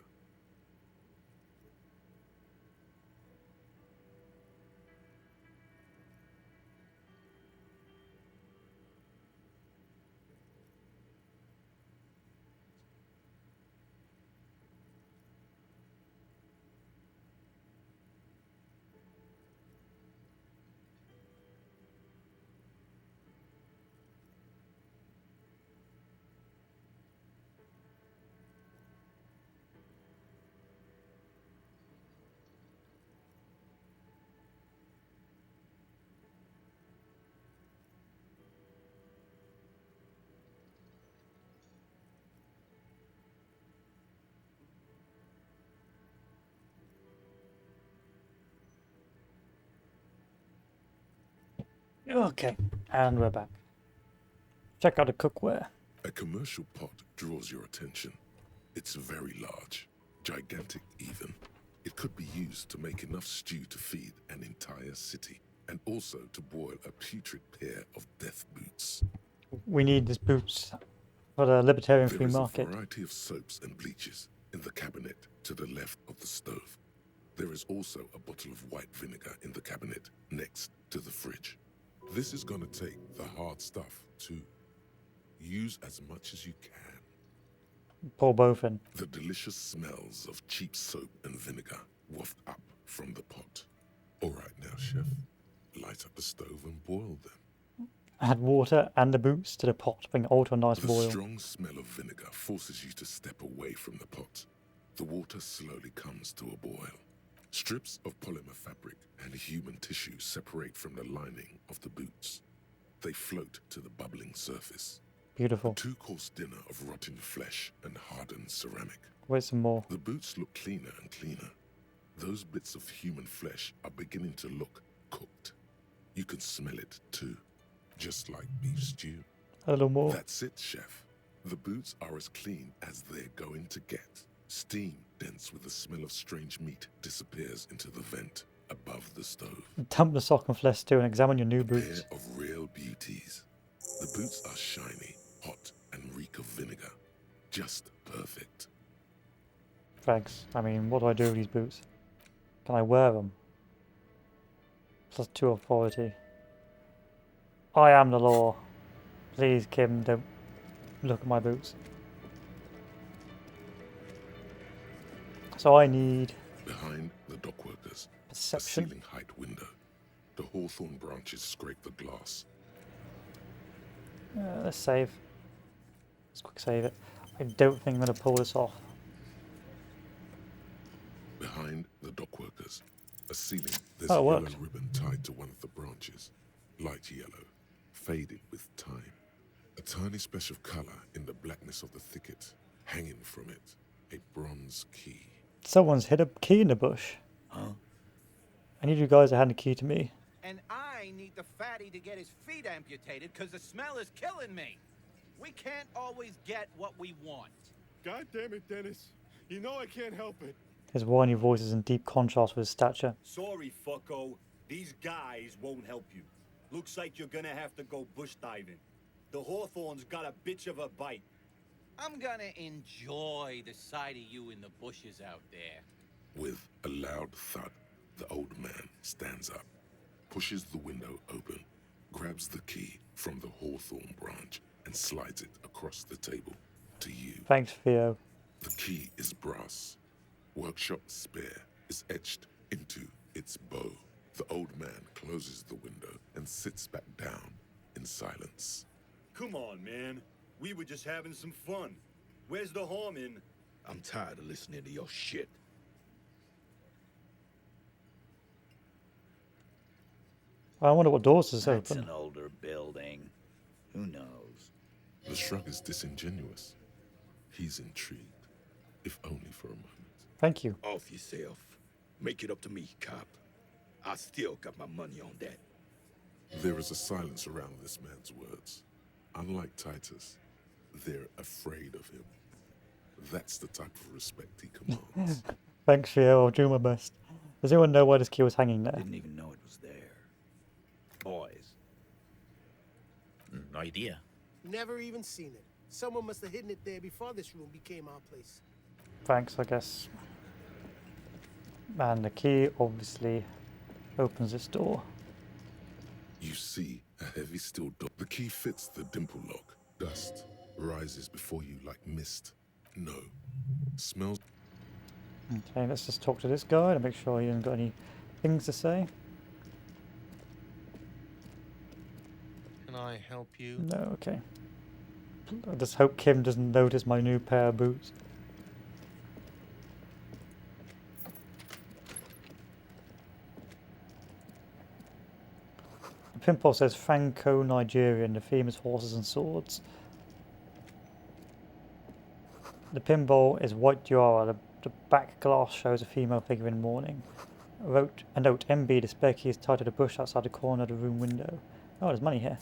Okay, and we're back. Check out the cookware. A commercial pot draws your attention. It's very large, gigantic even. It could be used to make enough stew to feed an entire city, and also to boil a putrid pair of death boots. We need these boots for the libertarian free There is market. a variety of soaps and bleaches in the cabinet to the left of the stove. There is also a bottle of white vinegar in the cabinet next to the fridge. This is gonna take the hard stuff too. Use as much as you can. Pour both in. The delicious smells of cheap soap and vinegar waft up from the pot. All right now, chef. Light up the stove and boil them. Add water and the boots to the pot, bring it all to a nice The boil. strong smell of vinegar forces you to step away from the pot. The water slowly comes to a boil. Strips of polymer fabric and human tissue separate from the lining of the boots. They float to the bubbling surface. Beautiful. A two-course dinner of rotten flesh and hardened ceramic. Wait some more. The boots look cleaner and cleaner. Those bits of human flesh are beginning to look cooked. You can smell it too, just like beef stew. A little more. That's it, chef. The boots are as clean as they're going to get. Steam, dense with the smell of strange meat, disappears into the vent above the stove. Dump the sock and flesh too and examine your new A boots. pair of real beauties. The boots are shiny, hot, and reek of vinegar. Just perfect. Thanks. I mean, what do I do with these boots? Can I wear them? +2 authority. I am the law. Please, Kim, don't look at my boots. So I need Behind the dockworkers, perception. a ceiling height window. The hawthorn branches scrape the glass. Let's save. Let's quick save it. I don't think I'm going to pull this off. Behind the dockworkers, a ceiling. There's Oh, it a yellow worked. ribbon tied to one of the branches. Light yellow, fading with time. A tiny splash of color in the blackness of the thicket. Hanging from it, a bronze key. Someone's hid a key in the bush. Huh? I need you guys to hand the key to me. And I need the fatty to get his feet amputated because the smell is killing me. We can't always get what we want. God damn it, Dennis. You know I can't help it. His whiny voice is in deep contrast with his stature. Sorry, fucko. These guys won't help you. Looks like you're gonna have to go bush diving. The hawthorn's got a bitch of a bite. I'm gonna enjoy the sight of you in the bushes out there. With a loud thud, the old man stands up, pushes the window open, grabs the key from the hawthorn branch, and slides it across the table to you. Thanks, Theo. The key is brass. Workshop spear is etched into its bow. The old man closes the window and sits back down in silence. Come on, man. We were just having some fun. Where's the harm in? I'm tired of listening to your shit. I wonder what doors is That's open. an older building. Who knows? The shrug is disingenuous. He's intrigued, if only for a moment. Thank you. Off yourself. Make it up to me, cop. I still got my money on that. There is a silence around this man's words. Unlike Titus, they're afraid of him. That's the type of respect he commands. Thanks, Theo. I'll do my best. Does anyone know why this key was hanging there? Didn't even know it was there. Boys. No idea. Never even seen it. Someone must have hidden it there before this room became our place. Thanks, I guess. And the key obviously opens this door. You see a heavy steel door. The key fits the dimple lock. Dust rises before you like mist. No. Smells. Okay, let's just talk to this guy to make sure he hasn't got any things to say. Can I help you? No, okay. I just hope Kim doesn't notice my new pair of boots. The pinball says Franco-Nigerian, the theme is horses and swords. The pinball is white Diora, the back glass shows a female figure in mourning. A note, MB, the spare key is tied to the bush outside the corner of the room window. Oh, there's money here.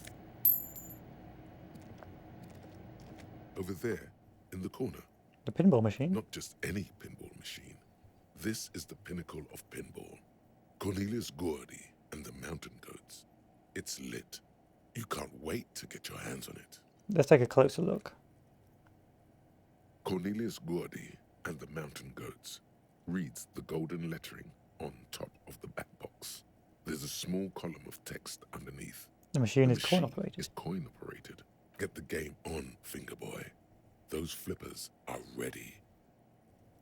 Over there, in the corner. The pinball machine? Not just any pinball machine. This is the pinnacle of pinball. Cornelius Gordy and the Mountain Goats. It's lit. You can't wait to get your hands on it. Let's take a closer look. Cornelius Gordy and the Mountain Goats reads the golden lettering on top of the back box. There's a small column of text underneath. The machine is coin operated. Is coin operated. Get the game on, Fingerboy. Those flippers are ready.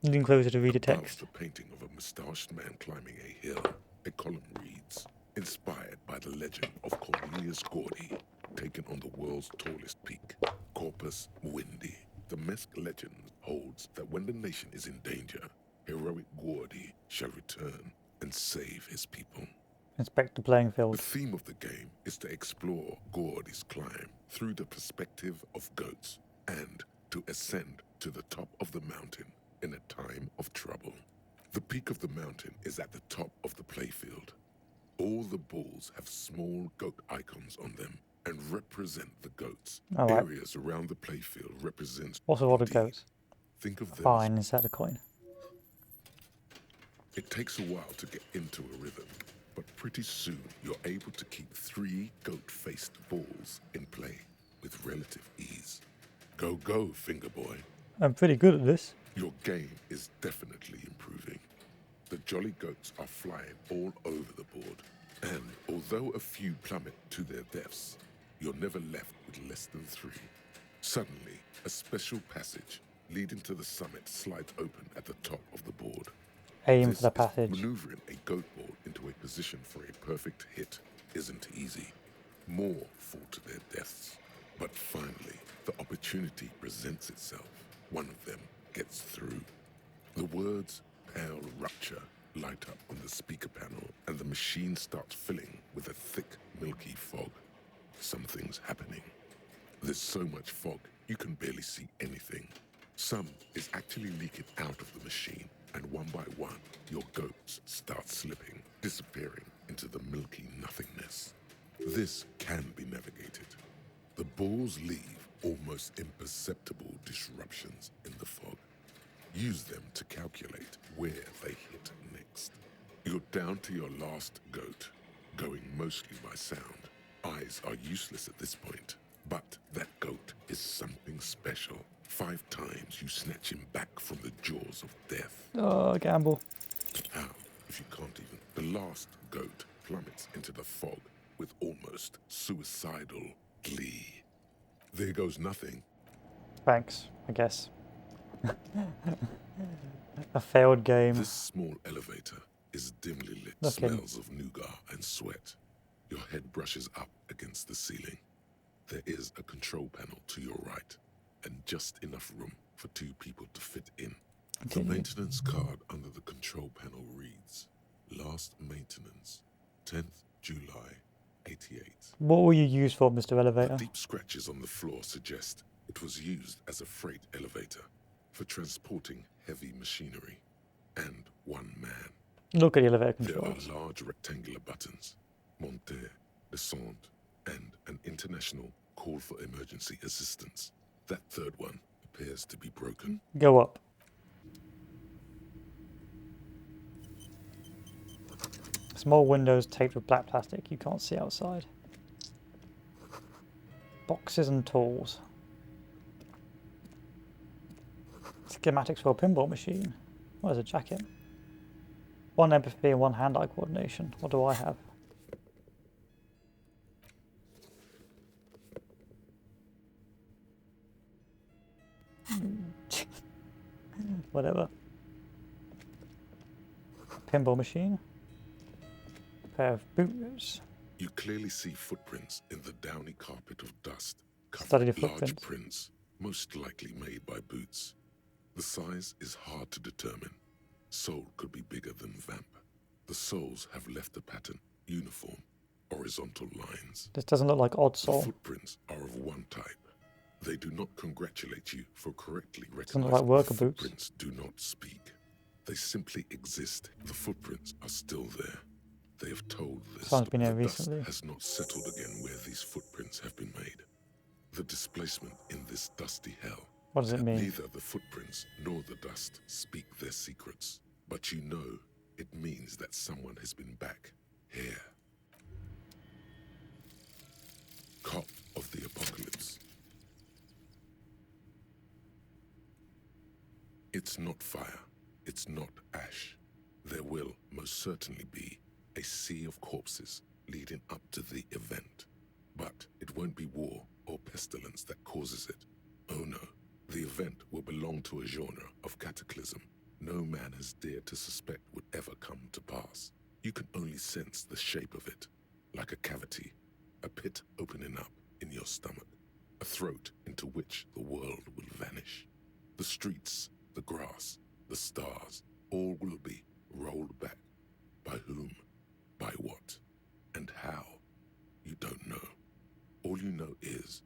Lean closer to read the text. Above the painting of a moustached man climbing a hill, a column reads, inspired by the legend of Cornelius Gordy, taken on the world's tallest peak, Corpus Muindi. The Mesk legend holds that when the nation is in danger, heroic Gordy shall return and save his people. Inspect the playing field. The theme of the game is to explore Gordy's climb through the perspective of goats and to ascend to the top of the mountain in a time of trouble. The peak of the mountain is at the top of the playfield. All the balls have small goat icons on them and represent the goats. Right. Areas around the playfield represent... What's with all the goats? Think of them. Fine, insert a coin. It takes a while to get into a rhythm, but pretty soon you're able to keep 3 goat-faced balls in play with relative ease. Go, go, Fingerboy. I'm pretty good at this. Your game is definitely improving. The jolly goats are flying all over the board, and although a few plummet to their deaths, you're never left with less than 3. Suddenly, a special passage leading to the summit slides open at the top of the board. Aim for the passage. Maneuvering a goat ball into a position for a perfect hit isn't easy. More fall to their deaths. But finally, the opportunity presents itself. One of them gets through. The words "Pale Rupture" light up on the speaker panel, and the machine starts filling with a thick, milky fog. Something's happening. There's so much fog, you can barely see anything. Some is actually leaking out of the machine, and one by one, your goats start slipping, disappearing into the milky nothingness. This can be navigated. The balls leave almost imperceptible disruptions in the fog. Use them to calculate where they hit next. You're down to your last goat, going mostly by sound. Eyes are useless at this point, but that goat is something special. 5 times you snatch him back from the jaws of death. Oh, gamble. How, if you can't even? The last goat plummets into the fog with almost suicidal glee. There goes nothing. Thanks, I guess. A failed game. This small elevator is dimly lit, Okay. smells of nougat and sweat. Your head brushes up against the ceiling. There is a control panel to your right, and just enough room for 2 people to fit in. The maintenance card under the control panel reads, last maintenance, 10th July, 88. What will you use for, Mr. Elevator? The deep scratches on the floor suggest it was used as a freight elevator for transporting heavy machinery and 1 man. Look at the elevator There controls. are large rectangular buttons, monter, descente, and an international call for emergency assistance. That 3rd one appears to be broken. Go up. Small windows taped with black plastic. You can't see outside. Boxes and tools. Schematics for a pinball machine. What is a jacket? 1 empathy and 1 hand-eye coordination. What do I have? Whatever. Pinball machine. Pair of boots. You clearly see footprints in the downy carpet of dust, Study the covering large footprints. prints, most likely made by boots. The size is hard to determine. Sole could be bigger than vamp. The soles have left a pattern, uniform, horizontal lines. This doesn't look like odd The soul. footprints are of one type. They do not congratulate you for correctly Doesn't look recognizing like worker the boots. footprints do not speak. They simply exist. The footprints are still there. They have told this, Someone's been but here the dust recently. has not settled again where these footprints have been made. The displacement in this dusty hell. What does it mean? Neither the footprints nor the dust speak their secrets, but you know it means that someone has been back here. Cop of the apocalypse. It's not fire, it's not ash. There will most certainly be a sea of corpses leading up to the event. But it won't be war or pestilence that causes it. Oh no, the event will belong to a genre of cataclysm no man has dared to suspect would ever come to pass. You can only sense the shape of it, like a cavity, a pit opening up in your stomach, a throat into which the world will vanish. The streets, the grass, the stars, all will be rolled back. By whom, by what, and how, you don't know. All you know is,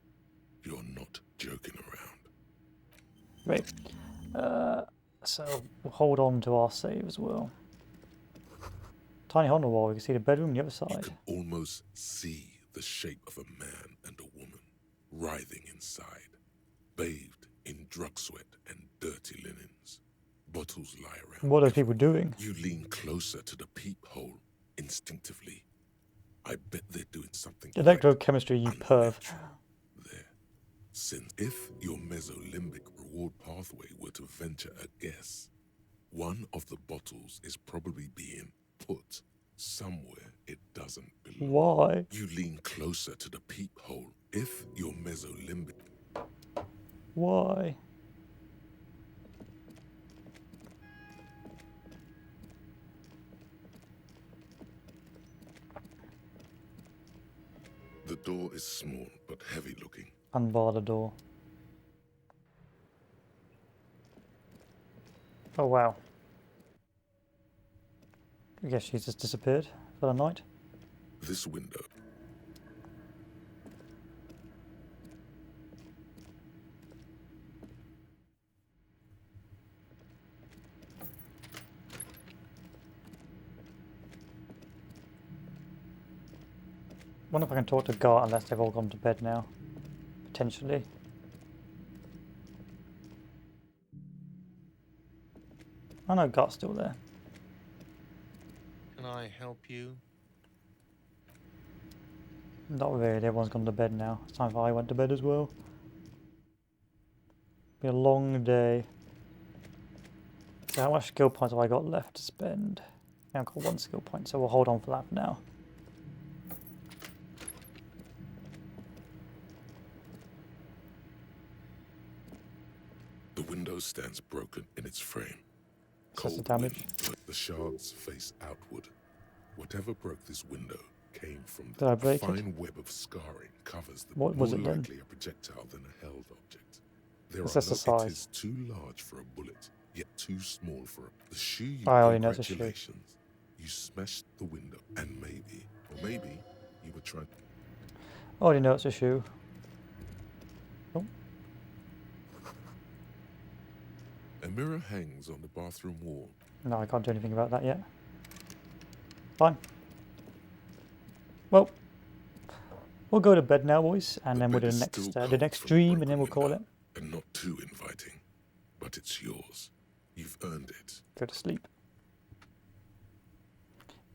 you're not joking around. Right. So we'll hold on to our save as well. Tiny hole on the wall, you can see the bedroom on the other side. You can almost see the shape of a man and a woman writhing inside, bathed in drug sweat and dirty linens. Bottles lie around. What are those people doing? You lean closer to the peephole instinctively. I bet they're doing something. Electrochemistry, you perv. There. Since if your mesolimbic reward pathway were to venture a guess, one of the bottles is probably being put somewhere it doesn't belong. Why? You lean closer to the peephole if your mesolimbic. Why? The door is small but heavy looking. Unbar the door. Oh wow. I guess she's just disappeared for the night. This window. Wonder if I can talk to Gart unless they've all gone to bed now. Potentially. I know Gart's still there. Can I help you? Not really, everyone's gone to bed now. It's time for I went to bed as well. Be a long day. So how much skill points have I got left to spend? I've got 1 skill point, so we'll hold on for that for now. The window stands broken in its frame. That's the Cold damage. wind, the shards face outward. Whatever broke this window came from Did I the break it? fine web of scarring covers the What was more it then? likely a projectile than a held object. There It's are just the no, size. it is too large for a bullet, yet too small for the shoe. You I already know it's a shoe. congratulations. You smashed the window, and maybe you were trying. I already know it's a shoe. Oh, A mirror hangs on the bathroom wall. no, I can't do anything about that yet. Fine. Well, we'll go to bed now, boys, and then we'll do the next dream, and then we'll call it. And not too inviting, but it's yours. You've earned it. Go to sleep.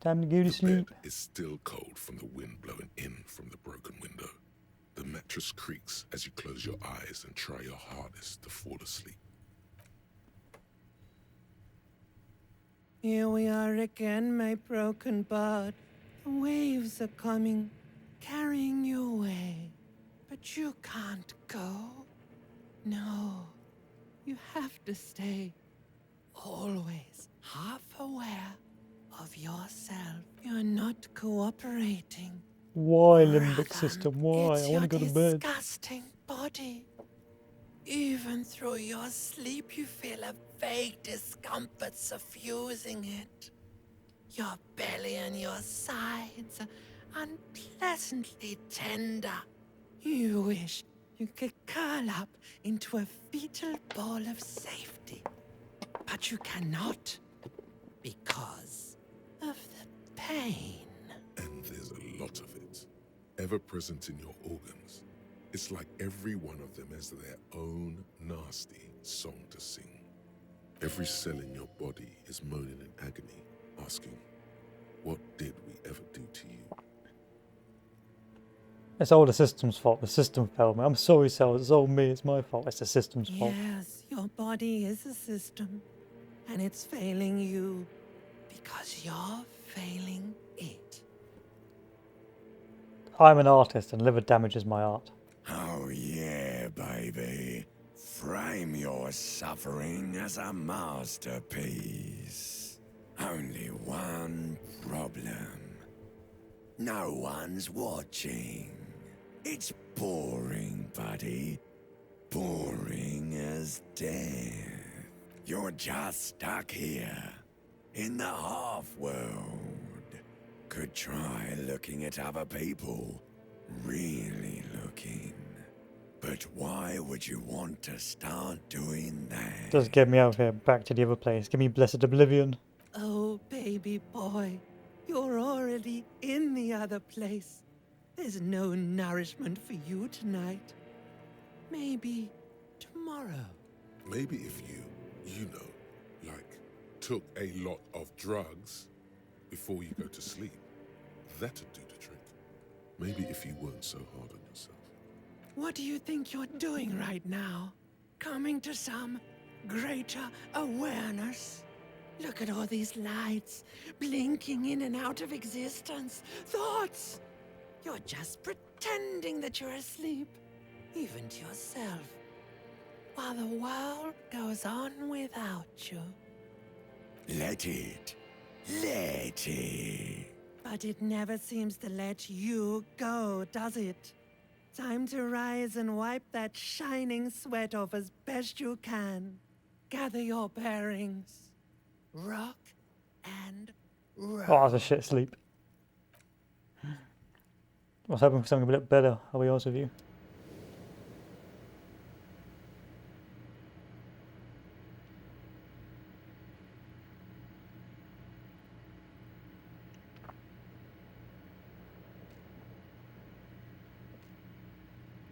Time to go to sleep. It's still cold from the wind blowing in from the broken window. The mattress creaks as you close your eyes and try your hardest to fall asleep. Here we are again, my broken bud. The waves are coming, carrying you away. But you can't go. No, you have to stay. Always half aware of yourself. You're not cooperating. Why, limbic system? Why? It's I want to your go to bed. disgusting body. Even through your sleep, you feel a vague discomfort suffusing it. Your belly and your sides are unpleasantly tender. You wish you could curl up into a fetal ball of safety. But you cannot because of the pain. There's a lot of it, ever present in your organs. It's like every one of them has their own nasty song to sing. Every cell in your body is moaning in agony, asking, what did we ever do to you? It's all the system's fault. The system failed me. I'm sorry, Cells. It's all me. It's my fault. It's the system's fault. Yes, your body is a system, and it's failing you because you're failing it. I'm an artist, and liver damage is my art. Oh yeah, baby. Frame your suffering as a masterpiece. Only one problem. No one's watching. It's boring, buddy. Boring as death. You're just stuck here, in the half-world. Could try looking at other people. Really looking. But why would you want to start doing that? Just get me out of here, back to the other place. Give me blessed oblivion. Oh, baby boy, you're already in the other place. There's no nourishment for you tonight. Maybe tomorrow. Maybe if you know, like, took a lot of drugs before you go to sleep, that'd do the trick. Maybe if you weren't so hard on yourself. What do you think you're doing right now? Coming to some greater awareness? Look at all these lights, blinking in and out of existence. Thoughts! You're just pretending that you're asleep, even to yourself, while the world goes on without you. Let it. Let it. But it never seems to let you go, does it? Time to rise and wipe that shining sweat off as best you can. Gather your bearings. Rock and roll. Oh, that was a shit sleep. I was hoping for something a bit better, I'll be honest with you.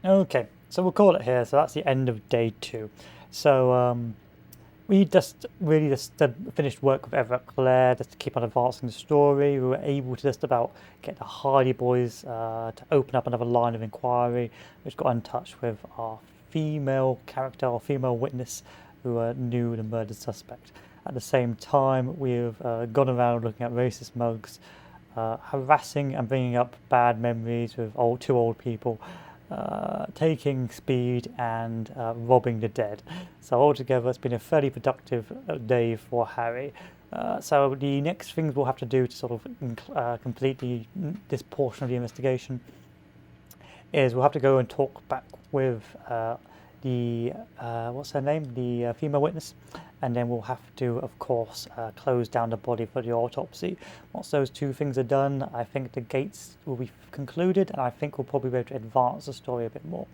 Okay, so we'll call it here. So that's the end of day 2. So we just finished work with Everett Clare just to keep on advancing the story. We were able to just about get the Hardy Boys to open up another line of inquiry, which got in touch with our female character, or female witness, who knew the murdered suspect. At the same time, we've gone around looking at racist mugs, harassing and bringing up bad memories with two old people, taking speed and robbing the dead. So altogether it's been a fairly productive day for Harry. So the next things we'll have to do to sort of complete this portion of the investigation is we'll have to go and talk back with the what's her name, the female witness, and then we'll have to, of course, close down the body for the autopsy. Once those two things are done, I think the gates will be concluded, and I think we'll probably be able to advance the story a bit more.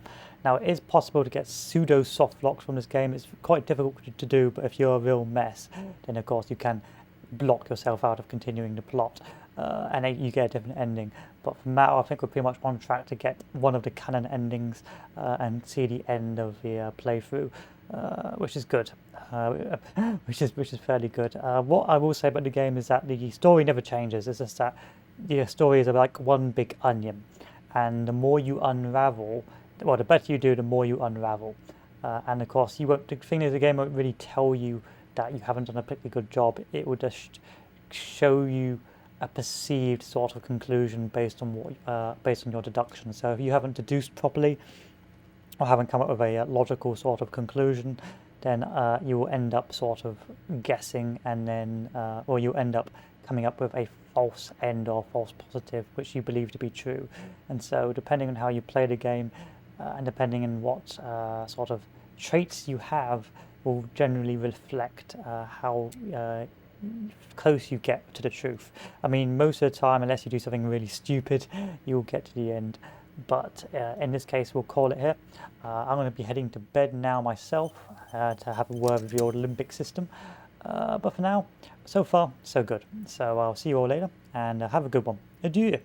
Now, it is possible to get pseudo soft locks from this game. It's quite difficult to do, but if you're a real mess, then of course you can block yourself out of continuing the plot, and then you get a different ending. But from now, I think we're pretty much on track to get one of the canon endings and see the end of the playthrough, which is good, which is fairly good. What I will say about the game is that the story never changes. It's just that the story is like one big onion, and the more you unravel, well, the better you do, the more you unravel. And of course, you won't. The thing is, the game won't really tell you that you haven't done a particularly good job. It will just show you a perceived sort of conclusion based on what, based on your deduction. So if you haven't deduced properly, or haven't come up with a logical sort of conclusion, then you will end up sort of guessing, and then, or you end up coming up with a false end or false positive, which you believe to be true. And so, depending on how you play the game, and depending on what sort of traits you have, will generally reflect how close you get to the truth. I mean, most of the time, unless you do something really stupid, you'll get to the end. But in this case, we'll call it here. I'm going to be heading to bed now myself to have a word with the old Olympic system. But for now, so far, so good. So I'll see you all later, and have a good one. Adieu.